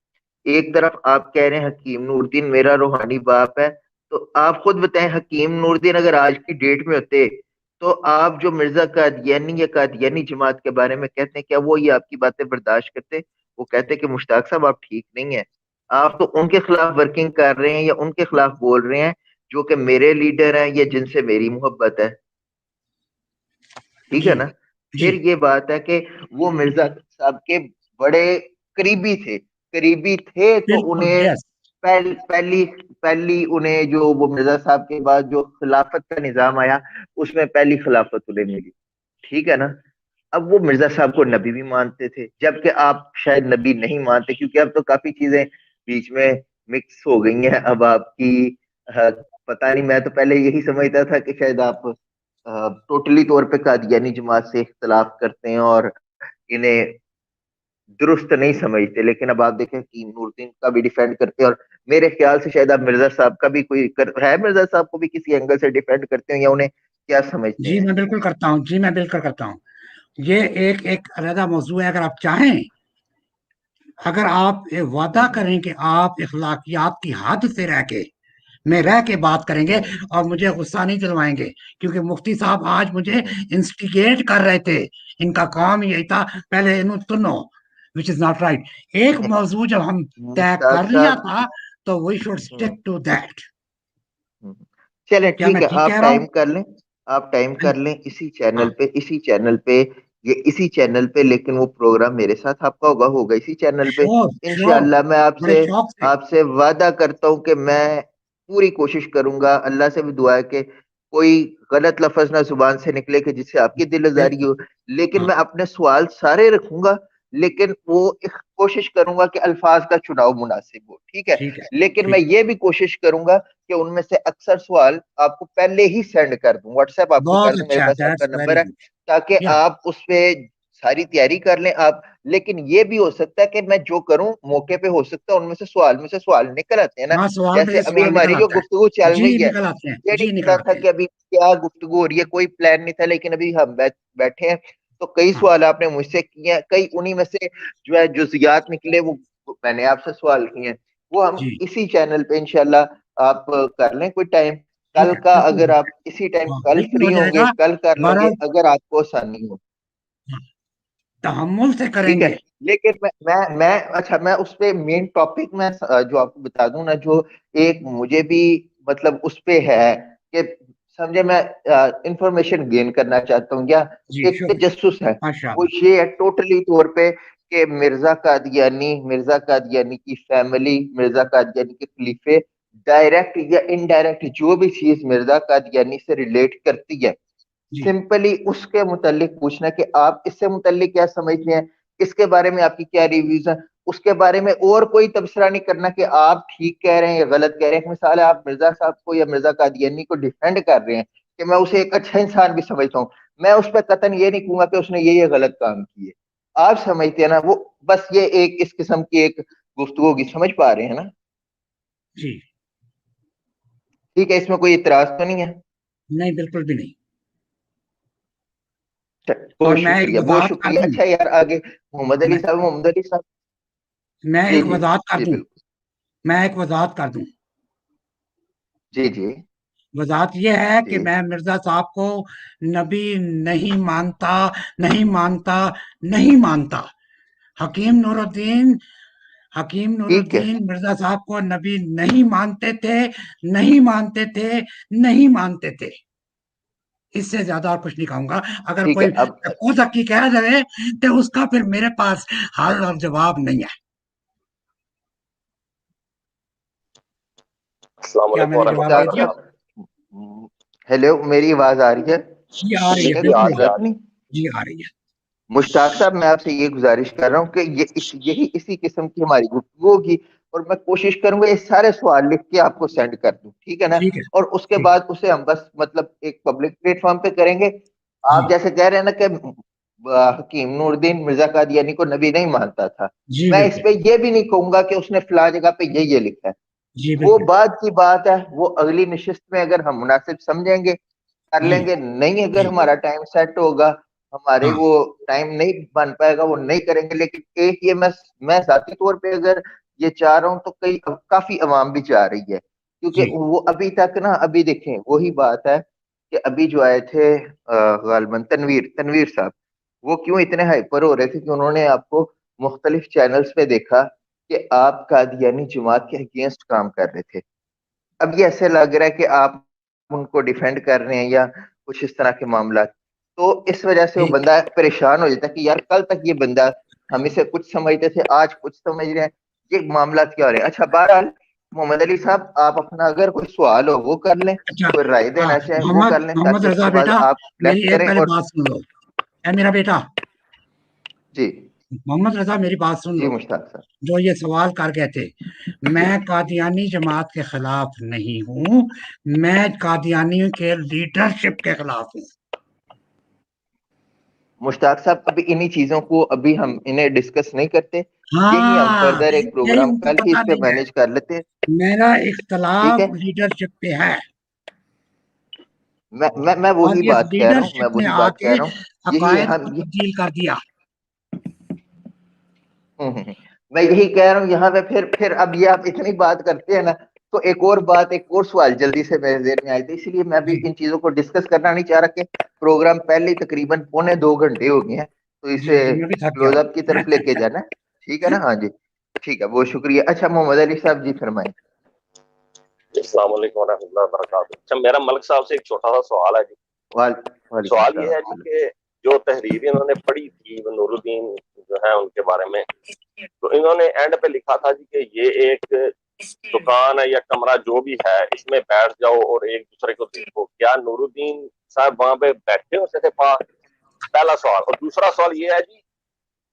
एक तरफ आप कह रहे हैं हकीम नूरदीन मेरा रूहानी बाप है। तो आप खुद बताएं, हकीम नूरदीन अगर आज की डेट में होते, तो आप जो मिर्जा कादियानी या कादियानी जमात के बारे में कहते हैं, क्या वो ये आपकी बातें बर्दाश्त करते? वो कहते कि मुश्ताक साहब आप ठीक नहीं है। आप तो उनके खिलाफ वर्किंग कर रहे हैं या उनके खिलाफ बोल रहे हैं जो कि मेरे लीडर हैं या जिनसे मेरी मोहब्बत है, ठीक जी है ना। जी फिर ये बात है कि वो मिर्जा साहब के बड़े करीबी थे, करीबी थे, तो बिल्कुल। उन्हें यस। पहली पहली उन्हें जो वो मिर्जा साहब के बाद जो खिलाफत का निजाम आया, उसमें पहली खिलाफत उन्हें मिली, ठीक है ना। अब वो मिर्जा साहब को नबी भी मानते थे, जबकि आप शायद नबी नहीं मानते, क्योंकि अब तो काफी चीजें बीच में मिक्स हो गई हैं। अब आपकी पता नहीं, मैं तो पहले यही समझता था कि शायद आप टोटली तौर पे कादियानी जमात से इख्तलाफ करते हैं और इन्हें दुरुस्त नहीं समझते, लेकिन अब आप देखें कि नूरदीन का भी डिफेंड करते हैं। और मेरे ख्याल से शायद आप मिर्जा साहब का भी है, मिर्जा साहब को भी किसी एंगल से डिफेंड करते हैं, या उन्हें क्या समझते जी हैं? मैं बिल्कुल करता हूँ। जी मैं बिल्कुल करता हूँ। ये एक एक अलग मौजू है। अगर आप चाहें, अगर आप ये वादा हम्म, करें कि आप इखलाकियात की हद से रह के, में रह के बात करेंगे हम्म, और मुझे गुस्सा नहीं दिलवाएंगे, क्योंकि मुफ्ती साहब आज मुझे हम्म, इंस्टिगेट कर रहे थे। इनका काम यही था, पहले इन्हों सुनो, विच इज नॉट राइट। एक नहीं, मौजू जब हम तय मुश्ताक कर लिया साहब। था, तो we should hmm, stick to that. Hmm. चलें, क्या ठीक मैं है, ठीक कह आप रहा हूँ? टाइम कर लें। आप टाइम हाँ कर जी। लें हाँ इसी चैनल पे, ये इसी चैनल पे, लेकिन वो प्रोग्राम मेरे साथ आपका होगा इसी चैनल पे। Sure sure. इंशाल्लाह मैं बड़े आपसे शौक से। आपसे वादा करता हूँ कि मैं पूरी कोशिश करूंगा। अल्लाह से भी दुआ है कि कोई गलत लफ्ज ना जुबान से निकले कि जिससे आपकी दिल आजारी बिल्कुल। हो। लेकिन हाँ मैं अपने सवाल सारे रखूंगा, लेकिन वो एक कोशिश करूंगा कि अल्फाज का चुनाव मुनासिब हो, ठीक है। ठीक है। लेकिन मैं ठीक। ये भी कोशिश करूंगा कि उनमें से अक्सर सवाल आपको पहले ही सेंड कर दूं, व्हाट्सएप आपको कर बहुत दूं, मेरे अच्छा। पास आपका दैट्स नंबर वेरी है, गुड। ताकि या आप उस पे सारी तैयारी कर लें आप। लेकिन ये भी हो सकता है कि मैं जो करूं मौके पे, हो सकता है उनमें से सवाल निकल आते हैं ना। हाँ, सवाल में जैसे से अभी सवाल निकल हमारी जो आता है। गुफ्तगू चल जी रही है, निकल आते हैं। ये नहीं जी निकल पता था आते हैं। कि अभी क्या गुफ्तगू हो रही है, कोई प्लान नहीं था, लेकिन अभी हम बैठे हैं। तो कई सवाल आपने मुझसे किए हैं, कई उन्हीं में से जो है जुजियात निकले वो मैंने आपसे सवाल किए हैं। वो हम जी इसी चैनल पे इंशाल्लाह आप कर लें कोई टाइम, ठीक कल है, का बिल्कुल अगर आप इसी टाइम हाँ कल बिल्कुल फ्री हो होंगे जाएगा। कल कर लेंगे 12 अगर आपको आसानी हो। तहम्मुल से ठीक है, करेंगे। लेकिन मैं अच्छा मैं उस पे मेन टॉपिक में जो आपको बता दूं ना, जो एक मुझे भी मतलब उस पे है कि समझे मैं इंफॉर्मेशन गेन करना चाहता हूँ, या जी एक शुक्र, तजस्सुस है, वो माशाल्लाह। ये है टोटली तौर पे कि मिर्जा कादियानी की फैमिली, मिर्जा कादियानी के खलीफे डायरेक्ट या इनडायरेक्ट जो भी चीज मिर्जा कादियानी से रिलेट करती है, जी सिंपली उसके मुतालिक पूछना कि आप इससे मुतालिक क्या समझते हैं, इसके बारे में आपकी क्या रिव्यूज है, उसके बारे में और कोई तबसरा नहीं करना कि आप ठीक कह रहे हैं या गलत कह रहे हैं। एक मिसाल है, आप मिर्जा साहब को या मिर्जा कादियानी को डिफेंड कर रहे हैं कि मैं उसे एक अच्छा इंसान भी समझता हूँ, मैं उस पर कतन ये नहीं कहूंगा कि उसने ये गलत काम किए। आप समझते हैं ना, वो बस ये एक इस किस्म की एक गुफ्तगू की, समझ पा रहे हैं ना? जी, ठीक है, इसमें कोई इतराज तो नहीं है? नहीं बिल्कुल भी नहीं। और बहुत मैं एक शुक्रिया, बहुत वजाहत कर शुक्रिया। दूं, अच्छा यार, आगे मैं मोहम्मद अली साहब। मैं जी एक जी वजाहत कर जी दूं, बिल्कुल। मैं एक वजाहत कर दूं। जी जी वजाहत यह है कि जी। मैं मिर्जा साहब को नबी नहीं मानता, नहीं मानता, नहीं मानता। हकीम नूरुद्दीन हकीम ठीक है नूरुद्दीन मिर्जा साहब को नबी नहीं मानते थे, नहीं मानते थे, नहीं मानते थे। इससे ज्यादा और कुछ नहीं कहूंगा। अगर ठीक है। कोई अब खुद हकी कह दे तो उसका फिर मेरे पास हल और जवाब नहीं है। अस्सलाम क्या वालेकुम मैंने जवाब दे वरहमतुल्लाहि दिया? मुश्ताक, हेलो, मेरी आवाज आ रही है? जी आ रही है, ठीक है, जी कोई आ बिल्कुल रही आ है, रही आ दिक्कत रही नहीं। है। जी आ रही है। मुश्ताक साहब, मैं आपसे ये गुजारिश कर रहा हूँ कि यही इसी किस्म की हमारी गुफ्तगू होगी, और मैं कोशिश करूंगा ये सारे सवाल लिख के आपको सेंड कर दूं, ठीक है ना? ठीक है, और उसके ठीक। बाद उसे हम बस मतलब एक पब्लिक प्लेटफॉर्म पे करेंगे। आप हाँ, जैसे कह रहे हैं ना कि हकीम नूरुद्दीन मिर्जा कादियानी को नबी नहीं मानता था, जी मैं इस बिल्कुल, पे ये भी नहीं कहूंगा कि उसने फला जगह पे ये लिखा है। जी वो बिल्कुल। बात की बात है, वो अगली नशिस्त में अगर हम मुनासिब समझेंगे कर जी, लेंगे, नहीं अगर जी। हमारा टाइम सेट होगा, हमारे हाँ, वो टाइम नहीं बन पाएगा, वो नहीं करेंगे। लेकिन एक ये मैं जाती तौर पे अगर ये चाह रहा हूँ तो कई काफी अवाम भी चाह रही है, क्योंकि जी, वो अभी तक ना, अभी देखें वही बात है कि अभी जो आए थे गालिबन तनवीर तनवीर साहब, वो क्यों इतने हाइपर हो रहे थे कि उन्होंने आपको मुख्तलिफ चैनल्स पे देखा कि आप कादियानी जमात के अगेंस्ट काम कर रहे थे। अब ये ऐसे लग रहा है कि आप उनको डिफेंड कर रहे हैं या कुछ इस तरह के मामला, तो इस वजह से वो ठीक। बंदा परेशान हो जाता है कि यार कल तक ये बंदा हम इसे कुछ समझते थे, आज कुछ समझ रहे हैं, ये मामला क्या हो रहे हैं। अच्छा, बहरहाल मोहम्मद अली साहब, आप अपना अगर कोई सवाल हो वो कर लें, अच्छा, कोई राय हाँ, देना चाहे वो मोहम्मद कर लें, मोहम्मद ताकि रजा उसके बाद बेटा, आप लेफ्ट मेरी एक करें। पहले और बात सुन लो। है मेरा बेटा, जी मोहम्मद रजा मेरी बात सुन जी लो। मुश्ताक साहब। जो ये सवाल कर गए थे, जी मैं कादियानी जमात के खिलाफ नहीं हूँ, मैं कादियानी के लीडरशिप के खिलाफ हूँ। मुश्ताक साहब, अभी इन्हीं चीजों को अभी हम इन्हें डिस्कस नहीं करते, यही हम हाँ, फर्दर एक यही प्रोग्राम उनको कल ही इस पता पे नहीं है। मैनेज कर लेते हैं। मेरा ठीक इख्तलाफ है, लीडरशिप पे है, मैं और वही इस बात कह रहा हूँ, मैं लीडरशिप ने वही बात आके कह रहा हूँ। यही अकायद को हम ये तब्दील कर दिया। हम्म। मैं यही कह रहा हूँ यहाँ पे, फिर अब ये आप इतनी बात करते हैं ना, तो एक और बात, एक और सवाल जल्दी से मेरे ज़हन में आए थे, इसलिए मैं अभी जी, इन चीजों को डिस्कस करना नहीं चाह रहा कि प्रोग्राम पहले ही तकरीबन 1.25 घंटे हो गए हैं, तो जी, इसे जी, मैं भी थक गया क्लोज अप की तरफ हूँ। लेके जाना है। ठीक है ना? हाँ जी, ठीक है, बहुत शुक्रिया। अच्छा, मोहम्मद अली साहब जी फरमाएं। अस्सलाम वालेकुम वरहमतुल्लाहि वबरकातुहू। अच्छा, मेरा मलिक साहब से एक छोटा सा सवाल है जी। वालेकुम सवाल ये है जी सलाम। कि जो तहरीर इन्होंने पढ़ी थी वो नूरुद्दीन जो है उनके बारे में, तो इन्होंने एंड पे लिखा था जी कि ये एक दुकान है या कमरा जो भी है, इसमें बैठ जाओ और एक दूसरे को देखो। क्या नूरुद्दीन साहब वहां पे बैठे होते थे पास? पहला सवाल। और दूसरा सवाल ये है जी,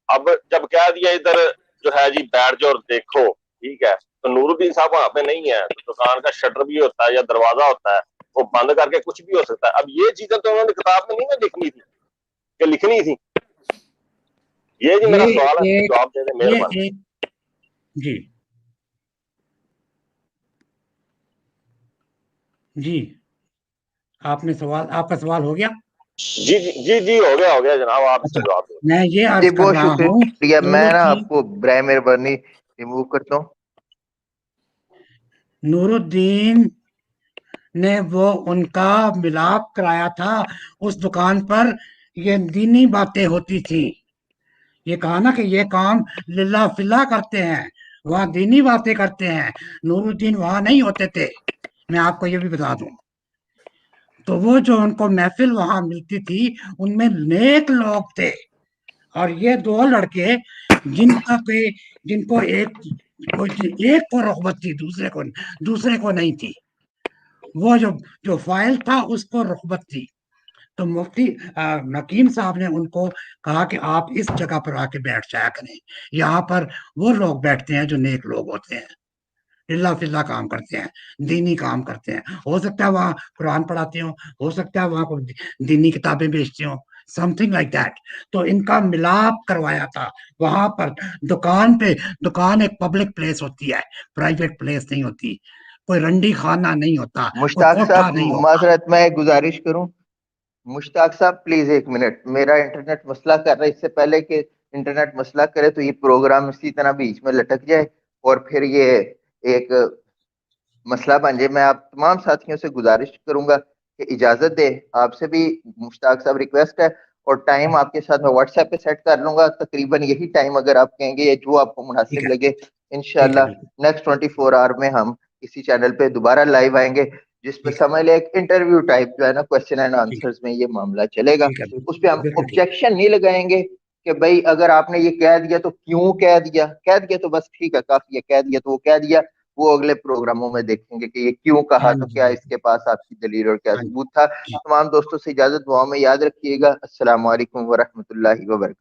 अब जब कह दिया इधर जो है जी बैठ जाओ और देखो, ठीक है, तो नूरुद्दीन साहब वहां पे नहीं है, तो दुकान का शटर भी होता है या दरवाजा होता है, वो बंद करके कुछ भी हो सकता है। अब ये चीजें तो उन्होंने किताब में नहीं ना लिखनी थी कि लिखनी थी। ये जी ये मेरा सवाल है, इसका एक जवाब दे दे, ये मेहरबानी। एक जी, जी, आपका सवाल हो गया। जी जी जी जी, हो गया जनाब, आप इसका अच्छा, जवाब दो। मैं ये जी अर्ज कर बहुत रहा हूँ शुक्रिया, मैं ना नूरुद्दीन आपको बराए मेहरबानी रिमूव करता हूँ। नूरुद्दीन ने वो उनका मिलाप कराया था उस दुकान पर। ये दीनी बातें होती थी। ये कहा ना कि ये काम लिल्ला फिल्ला करते हैं, वहाँ दीनी बातें करते हैं। नूरुद्दीन वहाँ नहीं होते थे, मैं आपको ये भी बता दूं। तो वो जो उनको महफिल वहां मिलती थी, उनमें नेक लोग थे। और ये दो लड़के जिनका कोई जिनको एक को रग़बत थी, दूसरे को नहीं थी। वो जो जो फाइल था उसको रग़बत थी। तो मुफ्ती नकीम साहब ने उनको कहा कि आप इस जगह पर आके बैठ जाया करें। यहाँ पर वो लोग बैठते हैं जो नेक लोग होते हैं, लिल्ला फिल्ला काम करते हैं, दीनी काम करते हैं। हो सकता है वहाँ कुरान पढ़ाते हो सकता है वहाँ को दीनी किताबें बेचते हो, समथिंग लाइक दैट। तो इनका मिलाप करवाया था वहां पर, दुकान पे। दुकान एक पब्लिक प्लेस होती है, प्राइवेट प्लेस नहीं होती। कोई रंडी खाना नहीं होता, कोई मुश्ताक कोठा साहब नहीं होता। माजरत, मैं एक गुजारिश करूं। मुश्ताक साहब प्लीज एक मिनट, मेरा इंटरनेट मसला कर रहा है। इससे पहले कि इंटरनेट मसला करे तो ये प्रोग्राम इसी तरह बीच में लटक जाए और फिर ये एक मसला बन जाए। मैं आप तमाम साथियों से गुजारिश करूंगा कि इजाजत दे। आपसे भी मुश्ताक साहब रिक्वेस्ट है, और टाइम आपके साथ मैं व्हाट्सएप पे सेट कर लूंगा, तकरीबन यही टाइम अगर आप कहेंगे या जो आपको ठीक मुनासिब है, लगे। ठीक है, इंशाल्लाह बिल्कुल। नेक्स्ट 24 आवर में हम इसी चैनल पे दोबारा लाइव आएंगे, जिस पे ठीक है, समझ ले एक इंटरव्यू टाइप जो है ना, क्वेश्चन एंड ठीक है, आंसर्स में ये मामला चलेगा। ठीक है, उस पर हम बिल्कुल ठीक है। ऑब्जेक्शन नहीं लगाएंगे कि भाई अगर आपने ये कह दिया तो क्यों कह दिया तो बस ठीक है, काफी है, कह दिया तो वो कह दिया। वो अगले प्रोग्रामों में देखेंगे कि ये क्यों कहा, हाँ तो क्या जी, इसके पास आपकी दलील और क्या हाँ सबूत था। जी। तमाम दोस्तों से इजाजत, दुआ में याद रखिएगा। अस्सलाम वालेकुम वरहमतुल्लाहि वबरकातुहू।